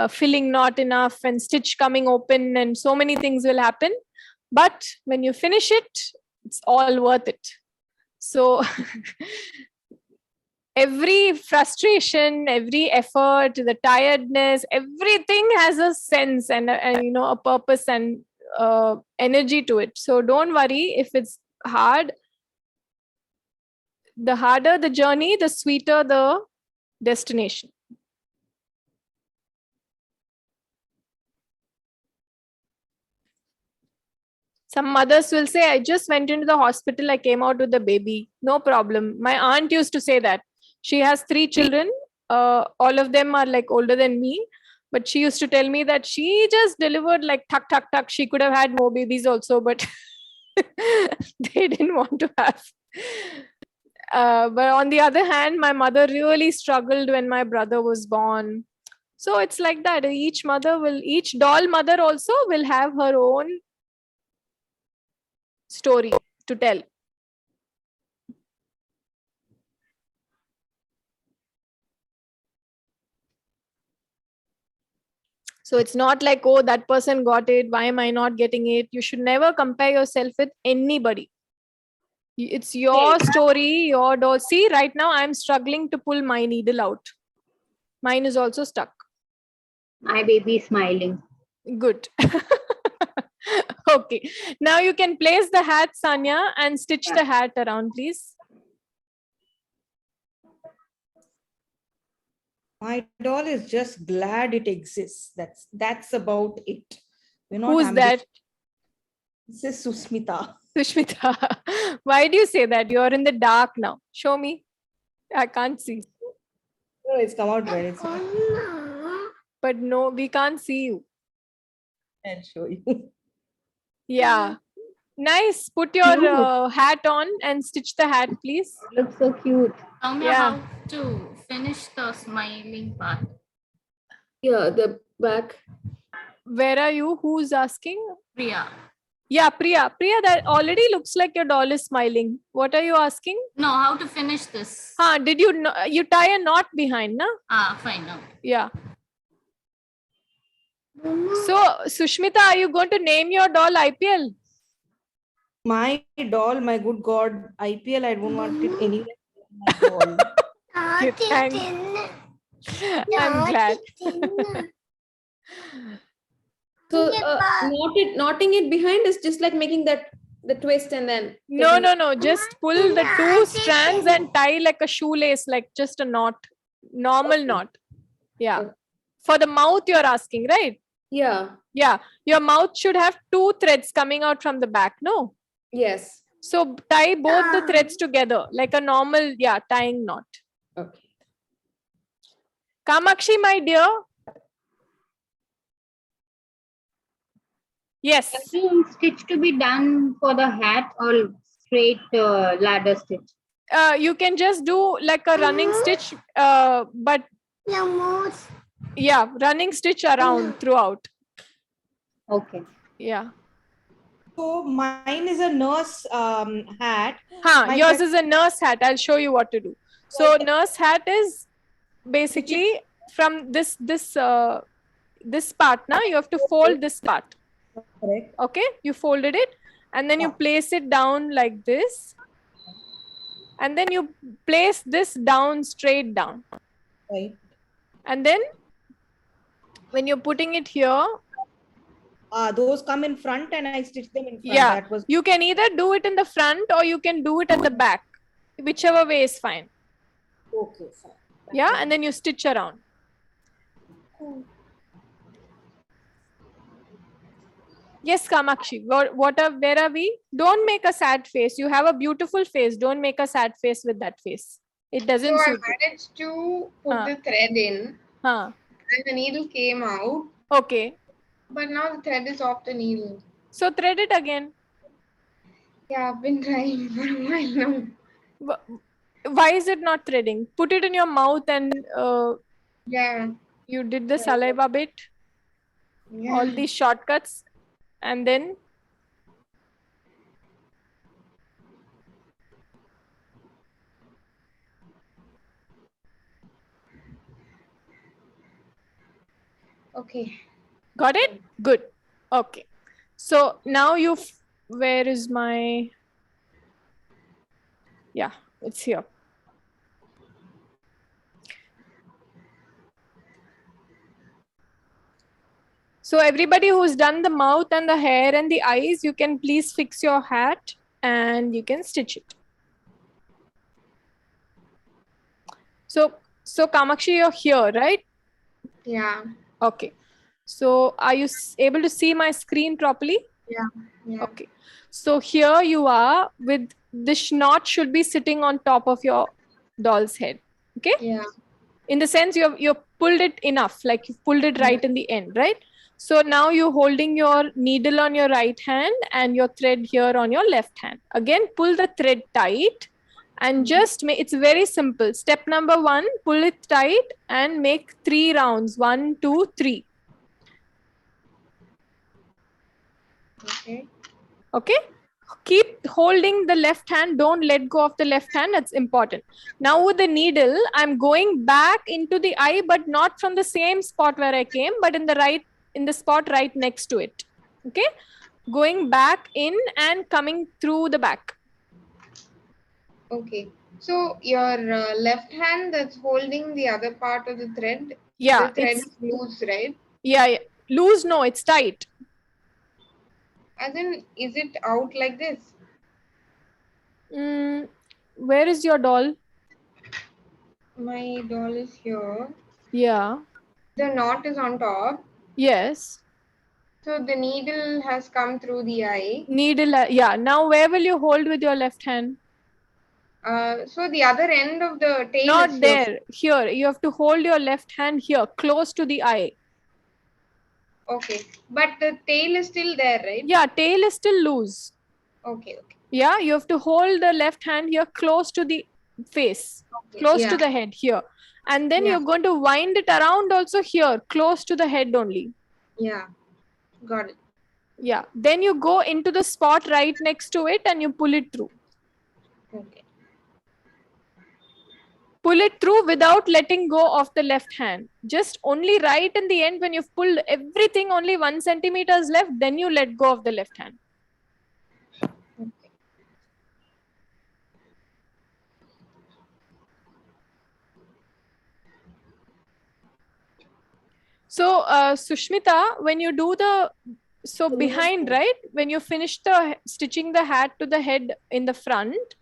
filling not enough and stitch coming open, and so many things will happen. But when you finish it, it's all worth it. So every frustration, every effort, the tiredness, everything has a sense and a purpose and energy to it. So don't worry if it's hard. The harder the journey, the sweeter the destination. Some mothers will say, I just went into the hospital, I came out with the baby. No problem. My aunt used to say that. She has 3 children. All of them are like older than me. But she used to tell me that she just delivered like tuck, tuck, tuck. She could have had more babies also, but they didn't want to have. But on the other hand, my mother really struggled when my brother was born. So it's like that. Each doll mother also will have her own story. to tell. So it's not like, oh, that person got it, why am I not getting it? You should never compare yourself with anybody. It's your story, your doll. See, right now I'm struggling to pull my needle out. Mine is also stuck. My baby is smiling. Good. Okay. Now you can place the hat, Sanya, and stitch the hat around, please. My doll is just glad it exists. That's about it. We're not Who's that? This is Susmita. Sushmita. Why do you say that? You're in the dark now. Show me. I can't see. No, it's come out well. It's But no, we can't see you. I'll show you. Yeah. Nice. Put your hat on and stitch the hat, please. Looks so cute. Soumya, Yeah. how to finish the smiling part? Yeah, the back. Where are you? Who's asking? Priya. Yeah, Priya. Priya, that already looks like your doll is smiling. What are you asking? No, how to finish this? Did you you tie a knot behind, na? Fine now. Yeah. So, Sushmita, are you going to name your doll IPL? My doll, my good God, IPL, I don't want it anywhere. My doll. Okay, thanks. I'm glad. So knotting it behind is just like making the twist and then No. Just pull the two strands and tie like a shoelace, like just a knot. Normal knot. Yeah. Okay. For the mouth, you're asking, right? Yeah. Yeah. Your mouth should have two threads coming out from the back, no? Yes. So tie both the threads together like a normal, tying knot. Okay. Kamakshi, my dear. Yes. Any stitch to be done for the hat or straight ladder stitch? You can just do like a running stitch, but running stitch around throughout. Okay. Yeah. So mine is a nurse hat. Yours is a nurse hat. I'll show you what to do. So nurse hat is basically from this part. Now you have to fold this part. Correct. Okay, you folded it and then you place it down like this, and then you place this down, straight down. Right. And then when you're putting it here, those come in front and I stitch them in front. yeah, That was you can either do it in the front or you can do it at the back, whichever way is fine. okay. Fine. Yeah, and then you stitch around. Yes, Kamakshi, where are we? Don't make a sad face. You have a beautiful face. Don't make a sad face with that face. It doesn't So I suit you. managed to put the thread in and the needle came out. Okay. But now the thread is off the needle. So thread it again. Yeah, I've been trying for a while now. Why is it not threading? Put it in your mouth and Yeah. you did the saliva bit. Yeah. All these shortcuts. And then Okay. got it? Good. Okay. So now where is my, yeah, it's here. So everybody who's done the mouth and the hair and the eyes, you can please fix your hat and you can stitch it. So Kamakshi, you're here, right? Yeah. Okay. So are you able to see my screen properly? Yeah. Okay. So here you are with this knot should be sitting on top of your doll's head. Okay. Yeah. In the sense you've pulled it enough, like you've pulled it right in the end, right? So now you're holding your needle on your right hand and your thread here on your left hand. Again, pull the thread tight and just make, it's very simple. Step number 1, pull it tight and make 3 rounds. 1, 2, 3. Okay. Okay. Keep holding the left hand. Don't let go of the left hand. That's important. Now with the needle, I'm going back into the eye, but not from the same spot where I came, but in the spot right next to it. Okay. Going back in and coming through the back. Okay. So your left hand that's holding the other part of the thread. Yeah. The thread is loose, right? Yeah. Loose? No, it's tight. And then is it out like this? Where is your doll? My doll is here. Yeah. The knot is on top. Yes. So the needle has come through the eye. Needle, yeah. Now where will you hold with your left hand? So the other end of the tail Not is there. Here. You have to hold your left hand here, close to the eye. Okay. But the tail is still there, right? Yeah, tail is still loose. Okay, okay. Yeah, you have to hold the left hand here close to the face, close to the head here. And then you're going to wind it around also here, close to the head only. Yeah, got it. Yeah, then you go into the spot right next to it and you pull it through. Okay. Pull it through without letting go of the left hand. Just only right in the end when you've pulled everything, only 1 centimeter is left, then you let go of the left hand. So, Sushmita, when you do behind, right? When you finish stitching the hat to the head in the front,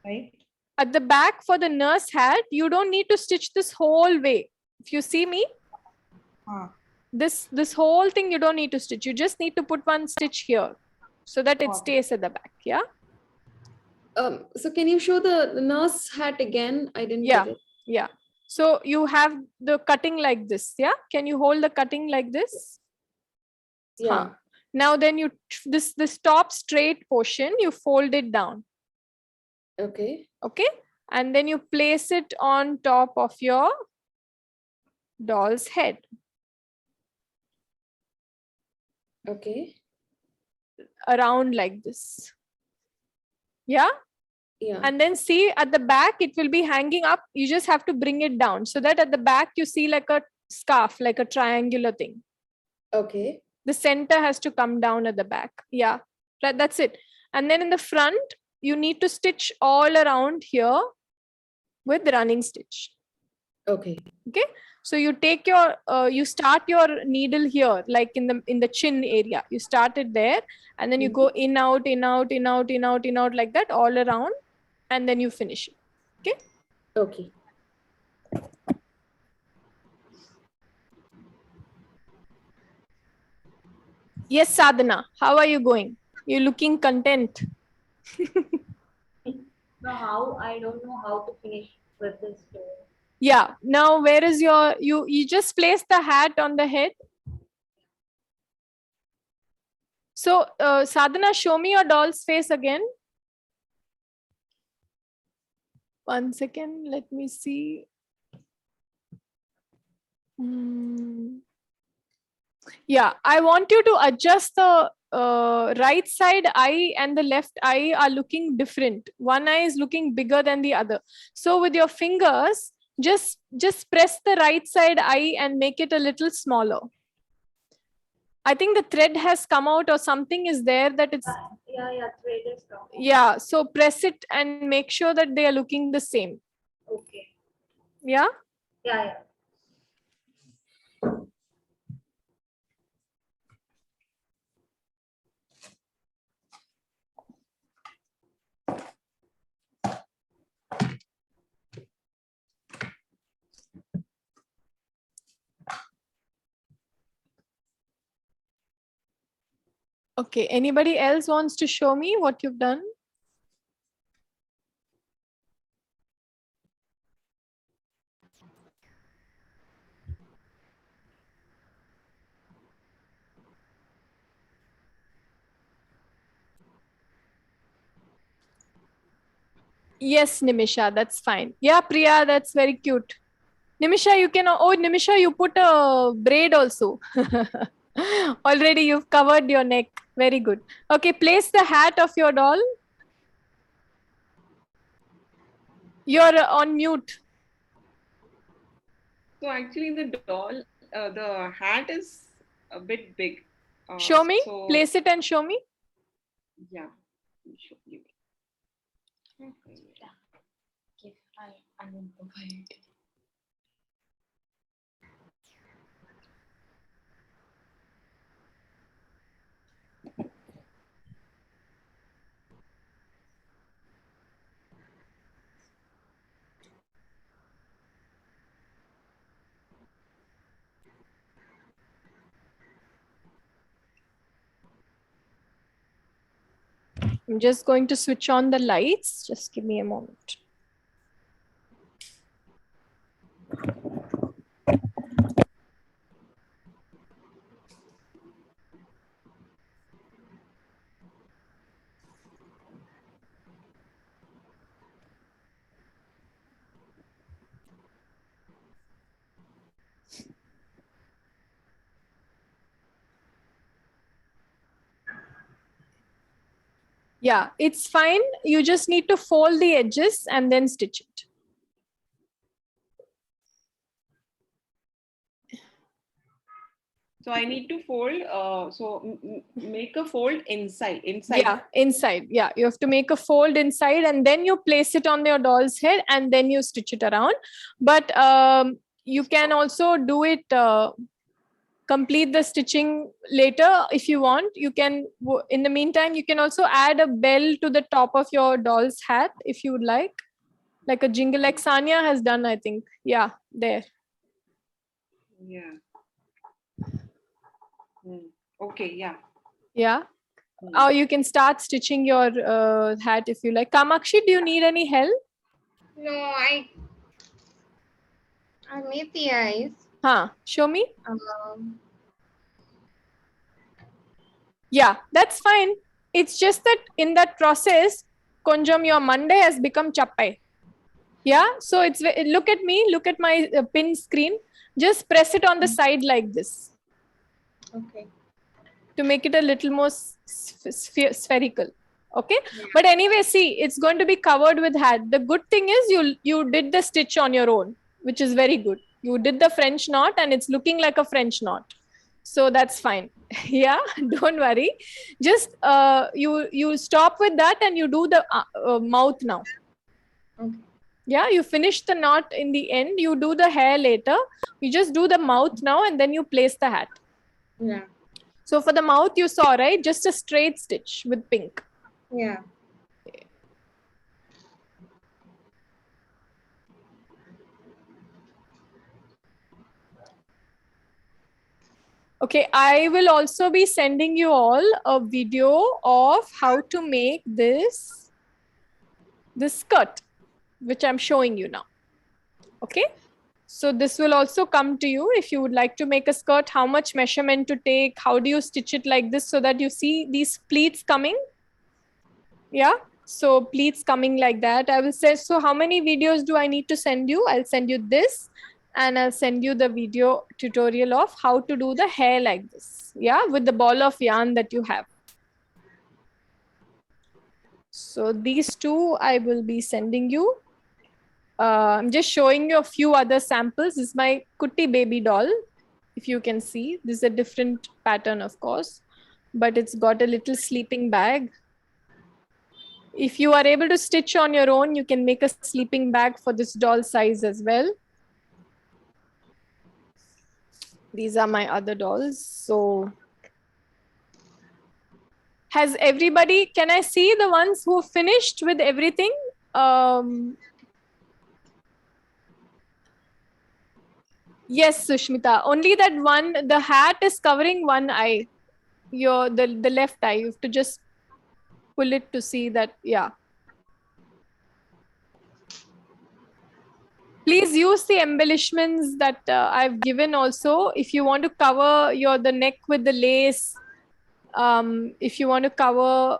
right? At the back for the nurse hat, you don't need to stitch this whole way. If you see me, this whole thing you don't need to stitch. You just need to put 1 stitch here so that it stays at the back. Yeah. So can you show the nurse hat again? I didn't get it. Yeah. So you have the cutting like this. Yeah. Can you hold the cutting like this? Yeah. Now then this top straight portion, you fold it down. Okay. Okay. And then you place it on top of your doll's head. Okay. Around like this. Yeah. Yeah. And then see at the back, it will be hanging up. You just have to bring it down so that at the back you see like a scarf, like a triangular thing. Okay. The center has to come down at the back. Yeah. That's it. And then in the front, you need to stitch all around here with running stitch. Okay. Okay. So you take your, you start your needle here, like in the chin area. You start it there, and then you go in, out, in, out, in, out, in, out, in, out, like that all around, and then you finish it. Okay. Okay. Yes, Sadhana. How are you going? You're looking content. So how I don't know how to finish with this door. Yeah. Now where is your you just place the hat on the head. So Sadhana, show me your doll's face again. 1 second, let me see. Yeah, I want you to adjust the right side eye and the left eye are looking different. One eye is looking bigger than the other. So with your fingers, just press the right side eye and make it a little smaller. I think the thread has come out or something is there that it's... Yeah, thread is come. Yeah, so press it and make sure that they are looking the same. Okay. Yeah? Yeah. Okay, anybody else wants to show me what you've done? Yes, Nimisha, that's fine. Yeah, Priya, that's very cute. Nimisha, you can, oh, Nimisha, you put a braid also. Already you've covered your neck. Very good. Okay, place the hat of your doll. You're on mute. So actually the doll, the hat is a bit big. Show me. So, Place it and show me. yeah. I'll show you. I will provide. I'm just going to switch on the lights. Just give me a moment. Yeah, it's fine. You just need to fold the edges and then stitch it. So I need to fold, make a fold inside. Yeah, inside. Yeah, you have to make a fold inside and then you place it on your doll's head and then you stitch it around. But you can also do it, complete the stitching later if you want. You can, in the meantime, you can also add a bell to the top of your doll's hat if you would like a jingle like Sanya has done, I think. Yeah, there. Yeah. Okay, yeah. Yeah. Or you can start stitching your hat if you like. Kamakshi, do you need any help? No, I made the eyes. Huh, show me. Yeah, that's fine. It's just that in that process, konjam your Monday has become chappai. Yeah, so it's, look at me, look at my pin screen. Just press it on the side like this. Okay. To make it a little more spherical. Okay. Yeah. But anyway, see, it's going to be covered with hat. The good thing is you did the stitch on your own, which is very good. You did the French knot and it's looking like a French knot. So that's fine. Yeah, don't worry. Just you stop with that and you do the mouth now. Okay. Yeah, you finish the knot in the end. You do the hair later. You just do the mouth now and then you place the hat. Yeah. So for the mouth you saw, right? Just a straight stitch with pink. Yeah. Okay, I will also be sending you all a video of how to make this skirt, which I'm showing you now. Okay. So this will also come to you if you would like to make a skirt, how much measurement to take, how do you stitch it like this so that you see these pleats coming. Yeah, so pleats coming like that. I will say, so how many videos do I need to send you? I'll send you this and I'll send you the video tutorial of how to do the hair like this. Yeah, with the ball of yarn that you have. So these two I will be sending you. I'm just showing you a few other samples. This is my Kutti baby doll. If you can see, this is a different pattern, of course, but it's got a little sleeping bag. If you are able to stitch on your own, you can make a sleeping bag for this doll size as well. These are my other dolls. So has everybody, can I see the ones who finished with everything? Yes, Sushmita, only that one, the hat is covering one eye, the left eye. You have to just pull it to see that. Yeah. Please use the embellishments that I've given also. If you want to cover the neck with the lace, if you want to cover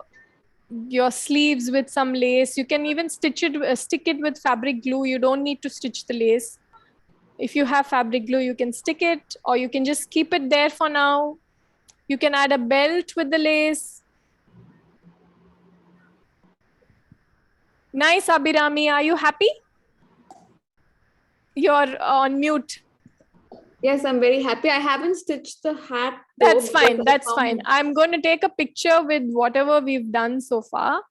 your sleeves with some lace, you can even stick it with fabric glue. You don't need to stitch the lace. If you have fabric glue, you can stick it, or you can just keep it there for now. You can add a belt with the lace. Nice, Abhirami. Are you happy? You're on mute. Yes, I'm very happy. I haven't stitched the hat. That's fine. That's fine. I'm going to take a picture with whatever we've done so far.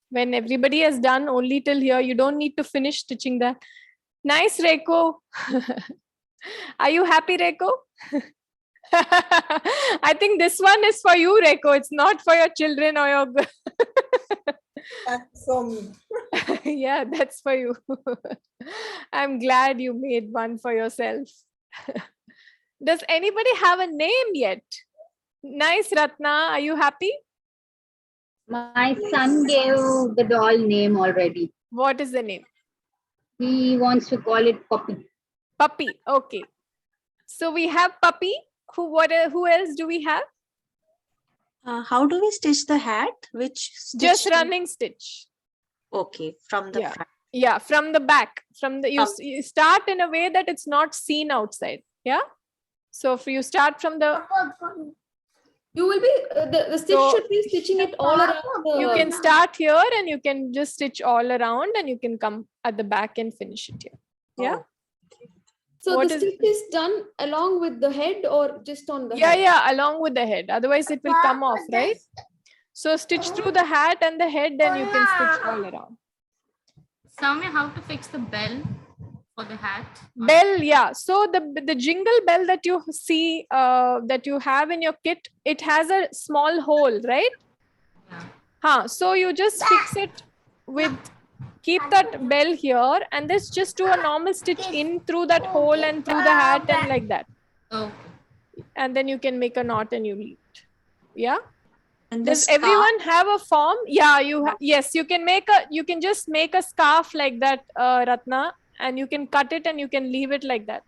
When everybody has done only till here, you don't need to finish stitching that. Nice, Reiko. Are you happy, Reiko? I think this one is for you, Reiko. It's not for your children or your... That's for me. Yeah, that's for you. I'm glad you made one for yourself. Does anybody have a name yet? Nice, Ratna. Are you happy? My son gave the doll name already. What is the name? He wants to call it Puppy. Puppy. Okay. So we have Puppy. Who else do we have? How do we stitch the hat? Which stitch? Just running stitch. Okay, from the front. Yeah, from the back. You start in a way that it's not seen outside. Yeah. So if you start from the... You will be, the stitch should be stitching it all around. You can start here and you can just stitch all around and you can come at the back and finish it here. Yeah. So the stitch is done along with the head or just on the head? Yeah, along with the head. Otherwise it will come off, right? So stitch through the hat and the head, then you can stitch all around. Soumya, how to fix the bell for the hat? Bell, yeah. So the jingle bell that you see, that you have in your kit, it has a small hole, right? So you just fix it with, keep that bell here and this just do a normal stitch in through that hole and through the hat and like that. Okay. And then you can make a knot and you leave it. Yeah. And does everyone have a form? Yeah, yes, you can just make a scarf like that, Ratna, and you can cut it and you can leave it like that.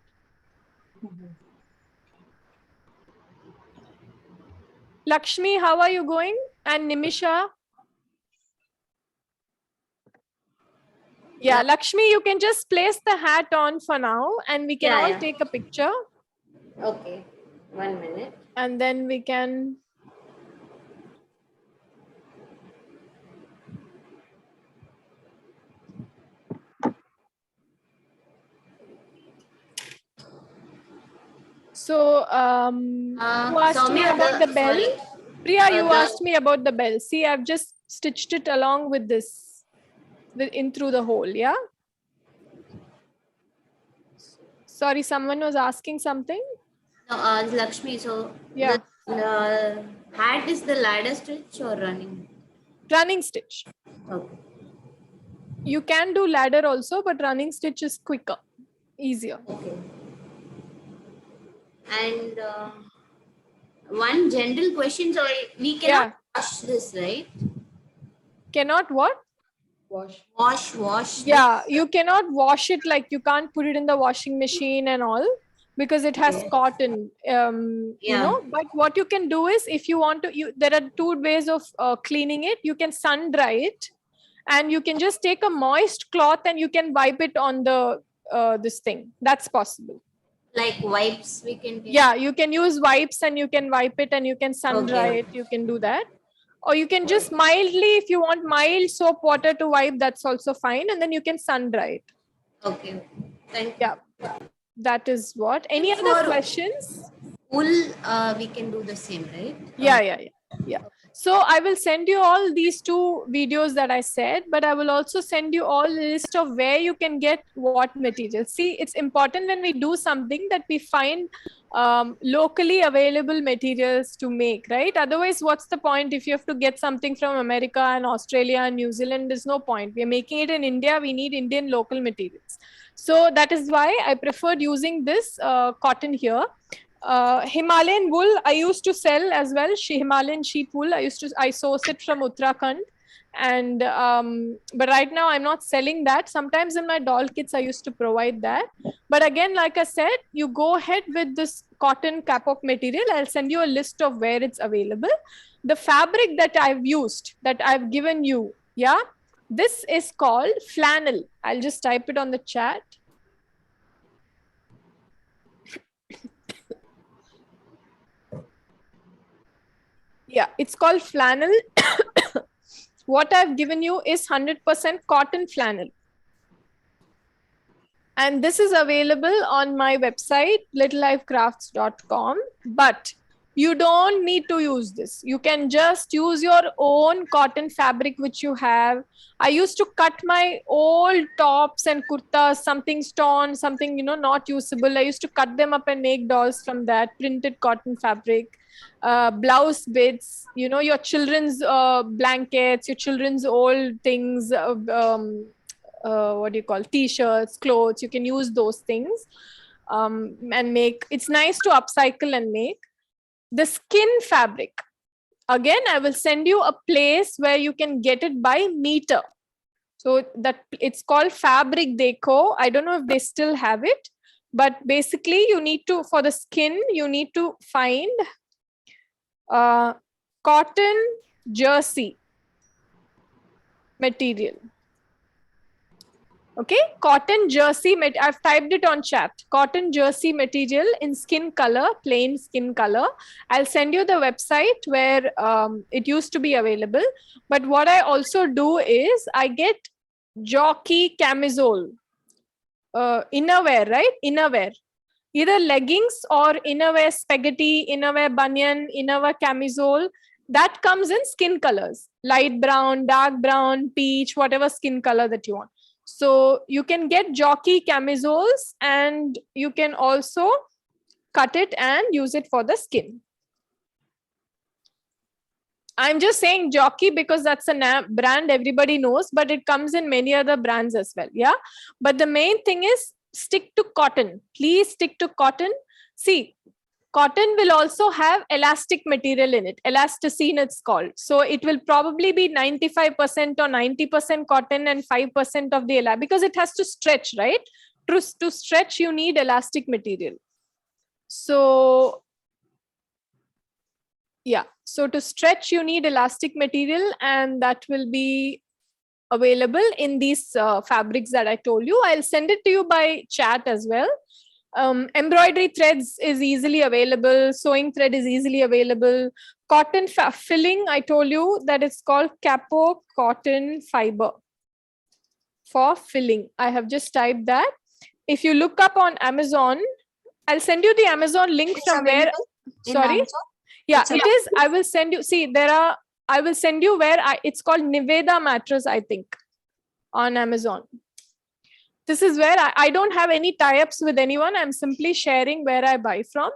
Lakshmi, how are you going? And Nimisha? Yeah, Lakshmi, you can just place the hat on for now and we can all take a picture. Okay, 1 minute. And then we can... So, who asked me about the bell? Priya, you asked me about the bell. See, I've just stitched it along with this, in through the hole, yeah? Sorry, someone was asking something? No, Lakshmi, so yeah. The hat is the ladder stitch or running? Running stitch. Okay. You can do ladder also, but running stitch is quicker, easier. Okay. And one general question, so we cannot wash this, right? Cannot what? Wash. Yeah, you cannot wash it, like you can't put it in the washing machine and all because it has cotton, you know. But what you can do is, if you want to, there are two ways of cleaning it. You can sun dry it and you can just take a moist cloth and you can wipe it on the this thing. That's possible. Like wipes we can take? Yeah, you can use wipes and you can wipe it and you can sun dry it. You can do that. Or you can just mildly, if you want mild soap water to wipe, that's also fine. And then you can sun dry it. Okay. Thank you. Yeah. That is what. Any other questions? Wool, we can do the same, right? Yeah. So I will send you all these two videos that I said, but I will also send you all a list of where you can get what material. See, it's important when we do something that we find locally available materials to make, right? Otherwise, what's the point if you have to get something from America and Australia and New Zealand? There's no point. We're making it in India. We need Indian local materials. So that is why I preferred using this cotton here. Himalayan wool I used to sell as well. Himalayan sheep wool I source it from Uttarakhand, and but right now I'm not selling that. Sometimes in my doll kits I used to provide that, but again, like I said, you go ahead with this cotton kapok material. I'll send you a list of where it's available. The fabric that I've used, that I've given you, this is called flannel. I'll just type it on the chat. Yeah, it's called flannel. What I've given you is 100% cotton flannel. And this is available on my website, littlelifecrafts.com. But you don't need to use this. You can just use your own cotton fabric which you have. I used to cut my old tops and kurtas, something torn, something, not usable. I used to cut them up and make dolls from that printed cotton fabric. Blouse bits, your children's blankets, your children's old things, what do you call, t-shirts, clothes. You can use those things and make. It's nice to upcycle and make. The skin fabric, again, I will send you a place where you can get it by meter. So that it's called Fabric Deco. I don't know if they still have it, but basically you need to, for the skin, you need to find cotton jersey material. Okay, cotton jersey, I've typed it on chat. Cotton jersey material in skin color, plain skin color. I'll send you the website where it used to be available. But what I also do is I get jockey camisole, innerwear, right? Innerwear. Either leggings or innerwear spaghetti, innerwear banyan, innerwear camisole. That comes in skin colors, light brown, dark brown, peach, whatever skin color that you want. So you can get jockey camisoles and you can also cut it and use it for the skin. I'm just saying jockey because that's a brand everybody knows, but it comes in many other brands as well. Yeah. But the main thing is stick to cotton. Please stick to cotton. See, cotton will also have elastic material in it. Elasticine it's called. So it will probably be 95% or 90% cotton and 5% of the elastic, because it has to stretch, right? To stretch, you need elastic material. So yeah, so to stretch, you need elastic material, and that will be available in these fabrics that I told you. I'll send it to you by chat as well. Embroidery threads is easily available. Sewing thread is easily available. Cotton filling, I told you that it's called Capo cotton fiber for filling. I have just typed that. If you look up on Amazon, I'll send you the Amazon link from where. Sorry. Yeah, it is. I will send you. See, I will send you where it's called Niveda mattress, I think, on Amazon. This is where I don't have any tie-ups with anyone. I'm simply sharing where I buy from.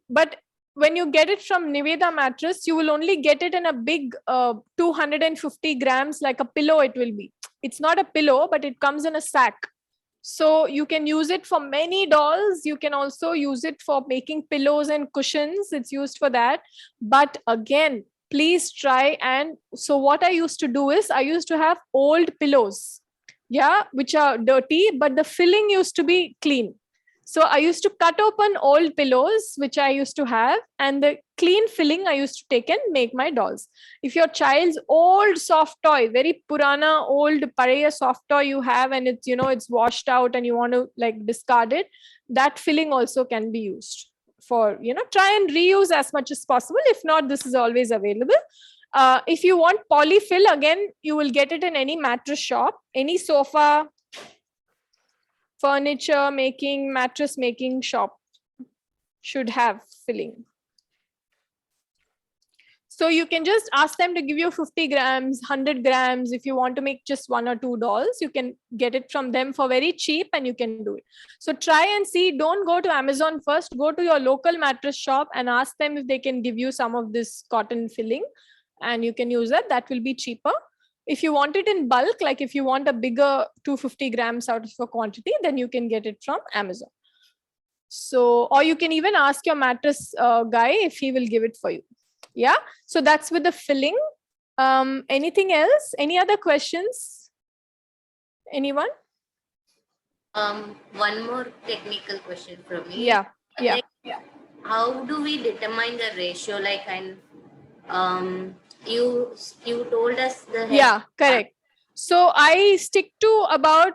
But when you get it from Niveda mattress, you will only get it in a big 250 grams, like a pillow it will be. It's not a pillow, but it comes in a sack. So you can use it for many dolls. You can also use it for making pillows and cushions. It's used for that. But again, please try. And so what I used to do is I used to have old pillows, yeah, which are dirty, but the filling used to be clean. So I used to cut open old pillows, which I used to have, and the clean filling I used to take and make my dolls. If your child's old soft toy, very purana, old paraya soft toy you have, and it's, it's washed out and you want to like discard it, that filling also can be used for, try and reuse as much as possible. If not, this is always available. If you want polyfill, again, you will get it in any mattress shop, any sofa, furniture making, mattress making shop should have filling. So you can just ask them to give you 50 grams, 100 grams. If you want to make just 1 or 2 dolls, you can get it from them for very cheap and you can do it. So try and see, don't go to Amazon first, go to your local mattress shop and ask them if they can give you some of this cotton filling and you can use that. That will be cheaper. If you want it in bulk, like if you want a bigger 250 grams out of a quantity, then you can get it from Amazon. So, or you can even ask your mattress guy if he will give it for you. Yeah. So that's with the filling. Anything else? Any other questions? Anyone? One more technical question from me. Yeah. Yeah. Like, how do we determine the ratio? Like, and you told us the head. Yeah, correct. So I stick to about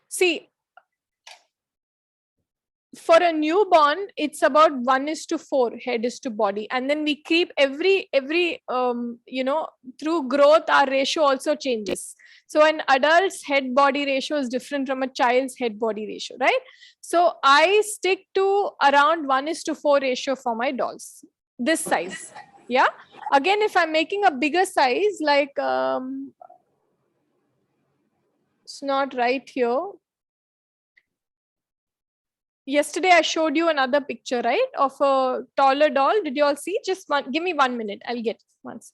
see, for a newborn, it's about 1:4 head is to body, and then we keep every through growth our ratio also changes. So an adult's head body ratio is different from a child's head body ratio, right? So I stick to around 1:4 ratio for my dolls, this size. Yeah, again, if I'm making a bigger size, like it's not right here. Yesterday I showed you another picture, right, of a taller doll. Did you all see? Just one, give me 1 minute, I'll get once.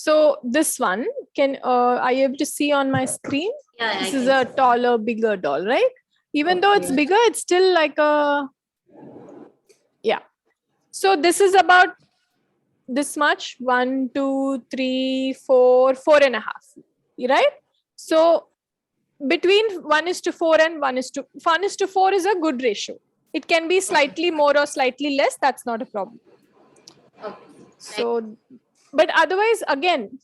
So this one, are you able to see on my screen? Yeah, this is a taller, bigger doll, right? Even though it's bigger, it's still like a, yeah. So this is about this much, 1, 2, 3, 4, 4.5, right? So between 1:4 and 1:4 is a good ratio. It can be slightly more or slightly less. That's not a problem. Okay. So, but otherwise, again,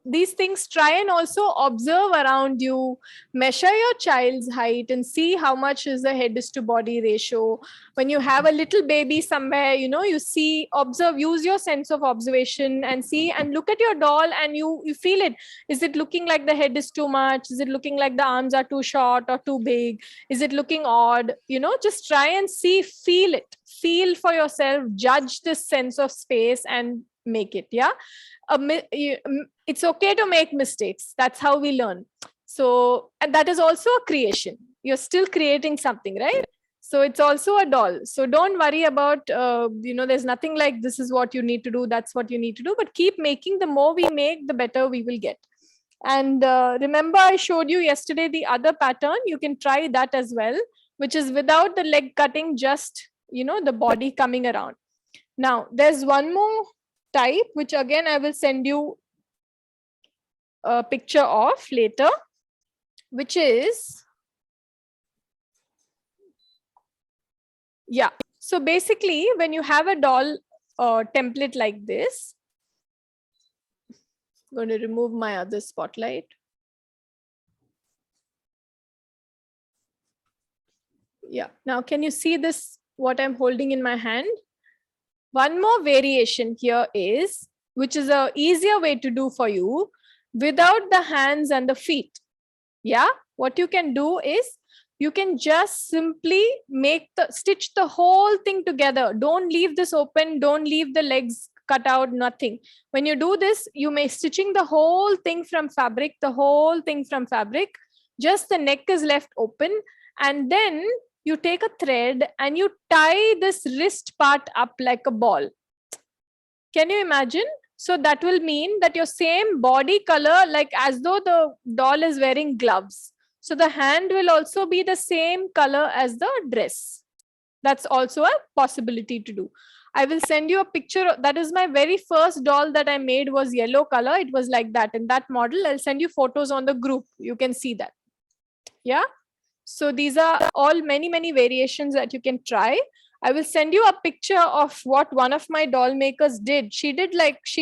these things, try and also observe around you, measure your child's height and see how much is the head is to body ratio. When you have a little baby somewhere, you see, observe, use your sense of observation and see, and look at your doll and you feel it. Is it looking like the head is too much? Is it looking like the arms are too short or too big? Is it looking odd? Just try and see, feel it, feel for yourself, judge this sense of space and make it. Yeah. It's okay to make mistakes. That's how we learn. So, and that is also a creation. You're still creating something, right? So it's also a doll. So don't worry about, there's nothing like this is what you need to do, that's what you need to do, but keep making. The more we make, the better we will get. And remember, I showed you yesterday the other pattern. You can try that as well, which is without the leg cutting, just, the body coming around. Now, there's one more type, which again, I will send you a picture of later, which is, yeah. So basically, when you have a doll template like this, I'm going to remove my other spotlight. Yeah. Now, can you see this, what I'm holding in my hand? One more variation here is, which is a easier way to do for you, without the hands and the feet. Yeah, what you can do is, you can just simply stitch the whole thing together. Don't leave this open, don't leave the legs cut out, nothing. When you do this, you may stitching the whole thing from fabric, just the neck is left open, and then you take a thread and you tie this wrist part up like a ball. Can you imagine? So that will mean that your same body color, like as though the doll is wearing gloves. So the hand will also be the same color as the dress. That's also a possibility to do. I will send you a picture. That is my very first doll that I made, was yellow color. It was like that in that model. I'll send you photos on the group. You can see that. Yeah. So these are all many variations that you can try. I will send you a picture of what one of my doll makers did. She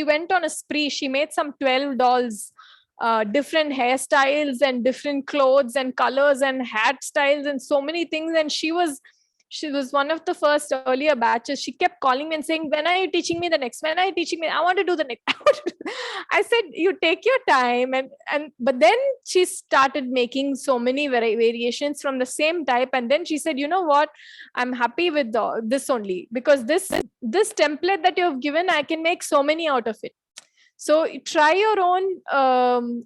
went on a spree. She made some 12 dolls, different hairstyles and different clothes and colors and hat styles and so many things. And she was one of the first earlier batches. She kept calling me and saying, when are you teaching me the next? When are you teaching me? I want to do the next. I said, you take your time. But then she started making so many variations from the same type. And then she said, you know what? I'm happy with this only, because this template that you've given, I can make so many out of it. So try your own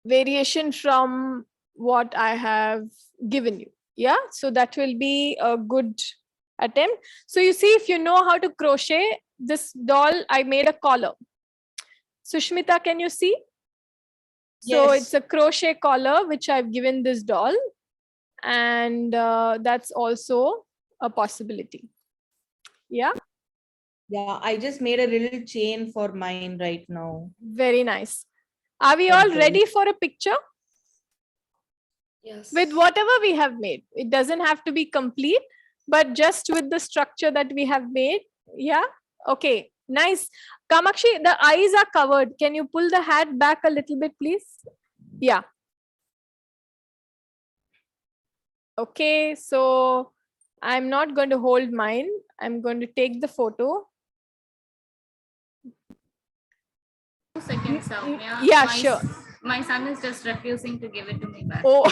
variation from what I have given you. Yeah, so that will be a good attempt. So you see, if you know how to crochet, this doll, I made a collar. Sushmita, can you see? So Yes. it's a crochet collar, which I've given this doll. And that's also a possibility. Yeah. Yeah, I just made a little chain for mine right now. Very nice. Are we all ready for a picture? Yes. With whatever we have made. It doesn't have to be complete, but just with the structure that we have made. Yeah. Okay. Nice. Kamakshi, the eyes are covered. Can you pull the hat back a little bit, please? Yeah. Okay. So I'm not going to hold mine. I'm going to take the photo. 2 seconds, Soumya. Yeah, sure. My son is just refusing to give it to me back. Oh,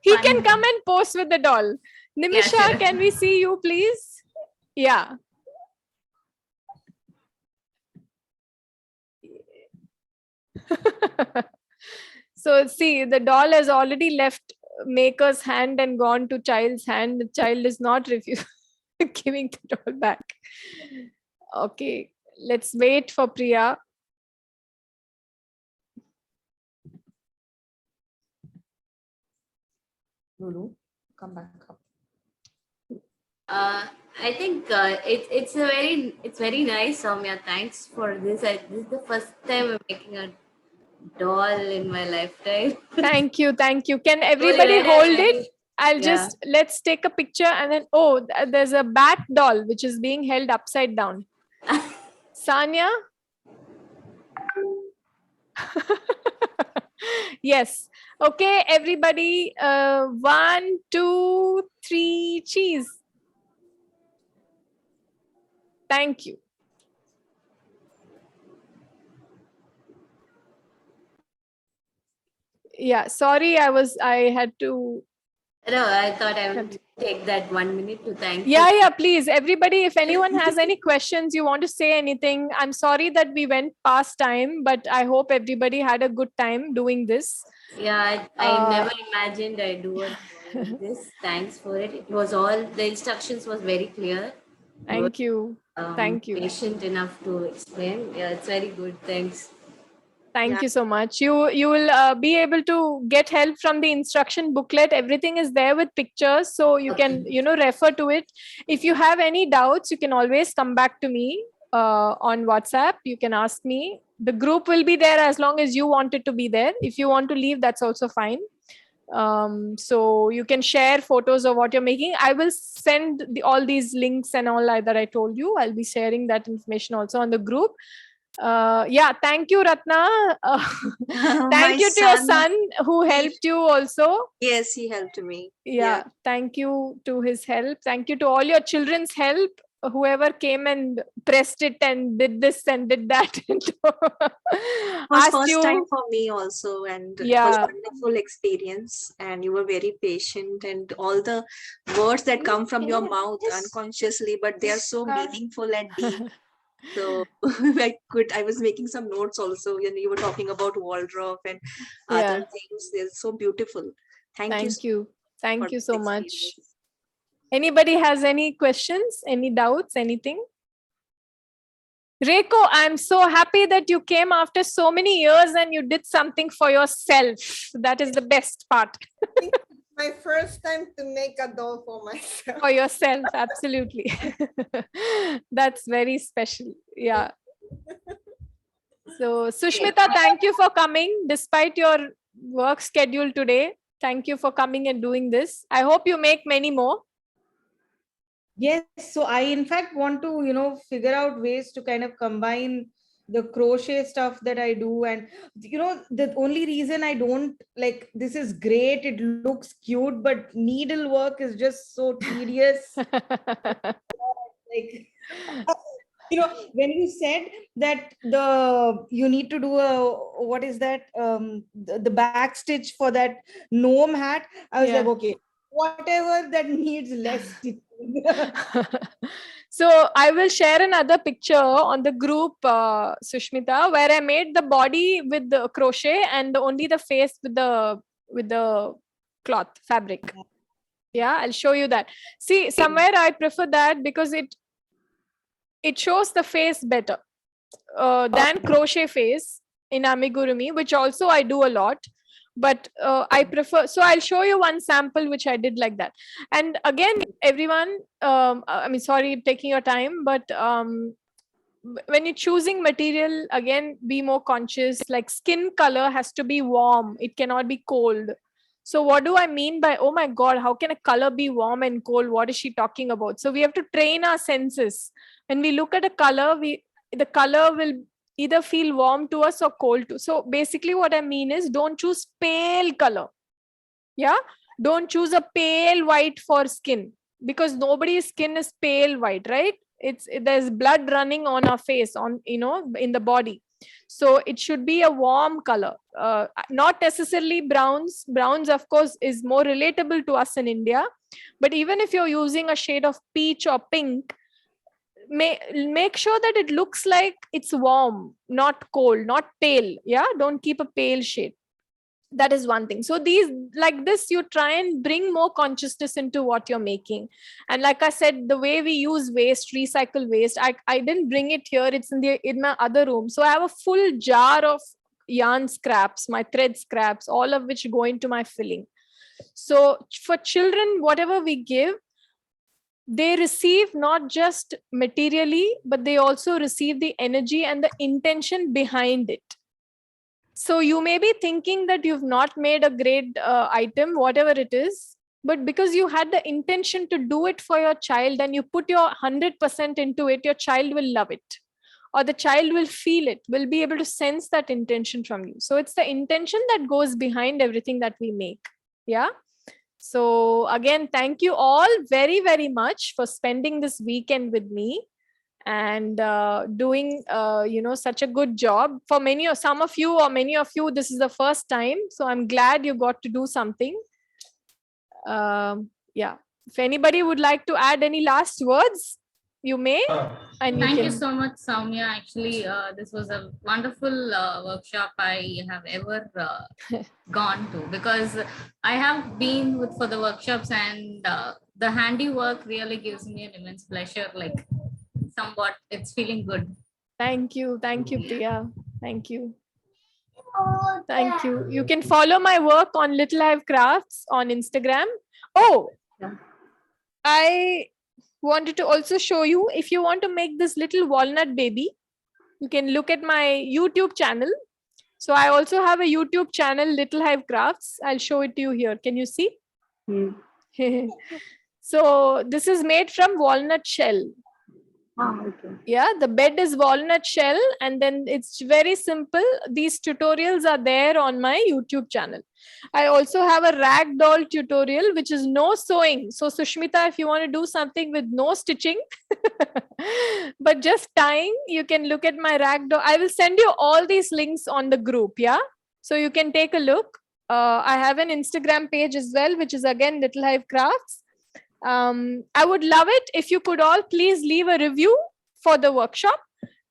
he Fine. can come and pose with the doll. Nimisha, Yeah, sure. can we see you, please? Yeah. So see, the doll has already left maker's hand and gone to child's hand. The child is not refusing giving the doll back. Okay, let's wait for Priya. Lulu, come back up. I think it's very nice, Soumya. Thanks for this. This is the first time I'm making a doll in my lifetime. Thank you, thank you. Can everybody hold it? I'll just let's take a picture and then there's a bat doll which is being held upside down. Sanya? Yes. Okay, everybody. 1, 2, 3, cheese. Thank you. Yeah, sorry, I had to. No, I thought I would take that 1 minute to thank you. Yeah, please. Everybody, if anyone has any questions, you want to say anything, I'm sorry that we went past time, but I hope everybody had a good time doing this. Yeah, I never imagined I'd do this. Thanks for it. It was all, the instructions was very clear. Thank you. Thank you. Patient enough to explain. Yeah, it's very good. Thanks. Thank you so much. You will be able to get help from the instruction booklet. Everything is there with pictures, so you can refer to it. If you have any doubts, you can always come back to me on WhatsApp. You can ask me. The group will be there as long as you want it to be there. If you want to leave, that's also fine. So you can share photos of what you're making. I will send all these links and all that I told you. I'll be sharing that information also on the group. Thank you, Ratna. Thank you to your son who helped you also. Yes, he helped me. Yeah, thank you to his help. Thank you to all your children's help, whoever came and pressed it and did this and did that. It was first time for me also, and it was a wonderful experience, and you were very patient, and all the words that come from your mouth unconsciously, but they are so meaningful and deep. So I was making some notes also when you were talking about Waldorf and other things. They're so beautiful. Thank you. Thank you so much. Anybody has any questions, any doubts, anything? Reiko, I'm so happy that you came after so many years and you did something for yourself. That is the best part. My first time to make a doll for myself. For yourself, absolutely. That's very special. Yeah. So, Sushmita, thank you for coming despite your work schedule today. Thank you for coming and doing this. I hope you make many more. Yes. So I, in fact, want to, figure out ways to kind of combine the crochet stuff that I do. And, the only reason I don't this is great. It looks cute, but needlework is just so tedious. When you said that you need to do what is that? The back stitch for that gnome hat. I was like, okay, whatever that needs less stitching. So I will share another picture on the group, Sushmita, where I made the body with the crochet and only the face with the cloth fabric. Yeah, I'll show you that. See, somewhere I prefer that because it shows the face better than crochet face in amigurumi, which also I do a lot. But I prefer, so I'll show you one sample which I did like that. And again, everyone, I mean, sorry taking your time, but when you're choosing material, again, be more conscious. Like skin color has to be warm, it cannot be cold. So what do I mean by, oh my God, how can a color be warm and cold? What is she talking about? So we have to train our senses. When we look at a color, the color will either feel warm to us or cold to. So basically what I mean is, don't choose pale color. Yeah. Don't choose a pale white for skin, because nobody's skin is pale white, right? There's blood running on our face, on, you know, in the body. So it should be a warm color, not necessarily browns. Browns, of course, is more relatable to us in India. But even if you're using a shade of peach or pink, make sure that it looks like it's warm, not cold, not pale. Yeah, don't keep a pale shade. That is one thing. So these, like this, you try and bring more consciousness into what you're making. And like I said, the way we use waste, recycle waste, I didn't bring it here, it's in my other room. So I have a full jar of yarn scraps, my thread scraps, all of which go into my filling. So for children, whatever we give, they receive not just materially, but they also receive the energy and the intention behind it. So you may be thinking that you've not made a great item, whatever it is, but because you had the intention to do it for your child and you put your 100% into it, your child will love it, or the child will feel it, will be able to sense that intention from you. So it's the intention that goes behind everything that we make. Yeah. So again, thank you all very, very much for spending this weekend with me and doing such a good job. For some of you, this is the first time, so I'm glad you got to do something. Yeah, if anybody would like to add any last words, you may. And thank you so much, Soumya. Actually, this was a wonderful workshop I have ever gone to, because I have been for the workshops, and the handiwork really gives me an immense pleasure. Like, somewhat it's feeling good. Thank you, Priya. Thank you. You can follow my work on Little Hive Crafts on Instagram. I wanted to also show you, if you want to make this little walnut baby, you can look at my YouTube channel. So I also have a YouTube channel, Little Hive Crafts. I'll show it to you here. Can you see? So this is made from walnut shell. Okay. Yeah, the bed is walnut shell, and then it's very simple. These tutorials are there on my YouTube channel. I also have a ragdoll tutorial, which is no sewing. So Sushmita, if you want to do something with no stitching, but just tying, you can look at my ragdoll. I will send you all these links on the group. Yeah, so you can take a look. I have an Instagram page as well, which is again Little Hive Crafts. I would love it if you could all please leave a review for the workshop.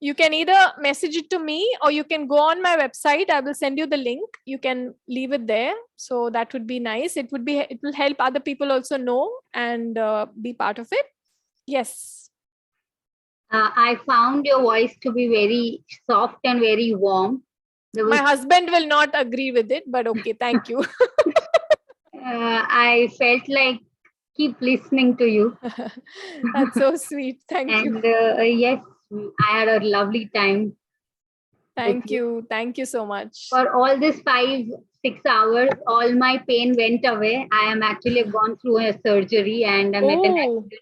You can either message it to me, or you can go on my website. I will send you the link. You can leave it there. So that would be nice. It will help other people also know and be part of it. Yes. I found your voice to be very soft and very warm. My husband will not agree with it, but okay, thank you. I felt like keep listening to you. That's so sweet. Thank you. And yes, I had a lovely time. Thank you. Thank you so much. For all this 5-6 hours, all my pain went away. I am actually gone through a surgery, and I'm at an accident,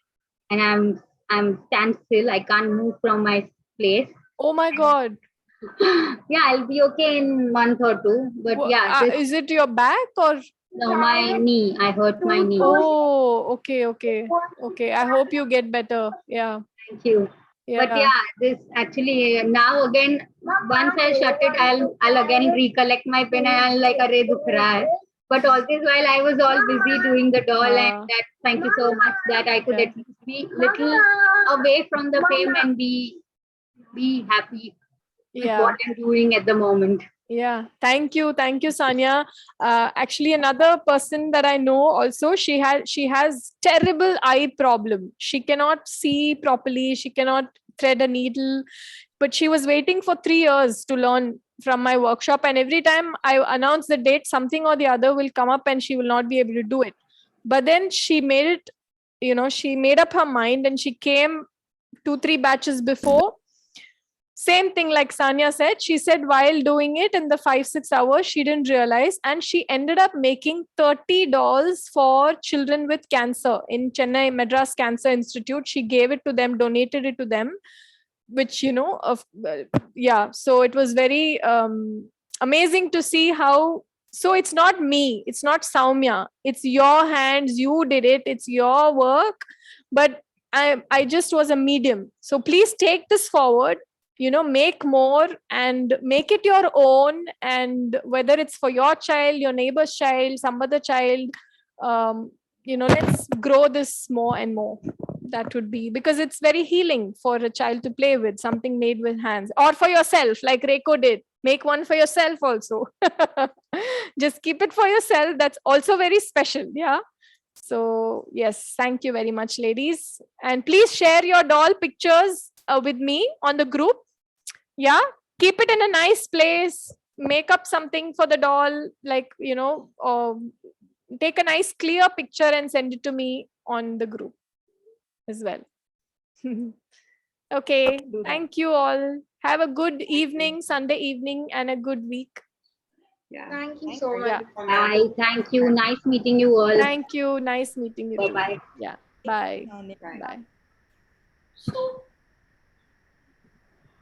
and I'm standstill. I can't move from my place. Oh my God. Yeah, I'll be okay in a month or two. But yeah. Is it your back or? No, my knee. I hurt my knee. Oh, okay. I hope you get better. Yeah. Thank you. Yeah. But yeah, this actually now again, once I shut it, I'll again recollect my pain, and I'll like, arre dukh raha hai. But all this while I was all busy doing the doll, and that, thank you so much that I could at least be little away from the fame and be happy with what I'm doing at the moment. Yeah, thank you, Sanya. Actually, another person that I know also, she has terrible eye problem. She cannot see properly. She cannot thread a needle, but she was waiting for 3 years to learn from my workshop, and every time I announce the date, something or the other will come up and she will not be able to do it. But then she made it, she made up her mind and she came 2-3 batches before. Same thing like Sanya said, she said while doing it in the 5-6 hours, she didn't realize, and she ended up making 30 dolls for children with cancer in Chennai Madras Cancer Institute. She gave it to them, donated it to them, which, so it was very amazing to see how, so it's not me, it's not Soumya, it's your hands, you did it, it's your work, but I just was a medium. So please take this forward, make more and make it your own, and whether it's for your child, your neighbor's child, some other child, let's grow this more and more. That would be, because it's very healing for a child to play with something made with hands, or for yourself like Reiko did. Make one for yourself also. Just keep it for yourself. That's also very special. Yeah. So yes, thank you very much, ladies. And please share your doll pictures with me on the group. Yeah. Keep it in a nice place. Make up something for the doll, like, take a nice clear picture and send it to me on the group as well. Okay. Thank you all. Have a good evening, Sunday evening, and a good week. Yeah. Thank you so much. Yeah. Bye. Thank you. Nice meeting you all. Thank you. Nice meeting you. Bye-bye. Yeah. Bye. Bye. Bye. So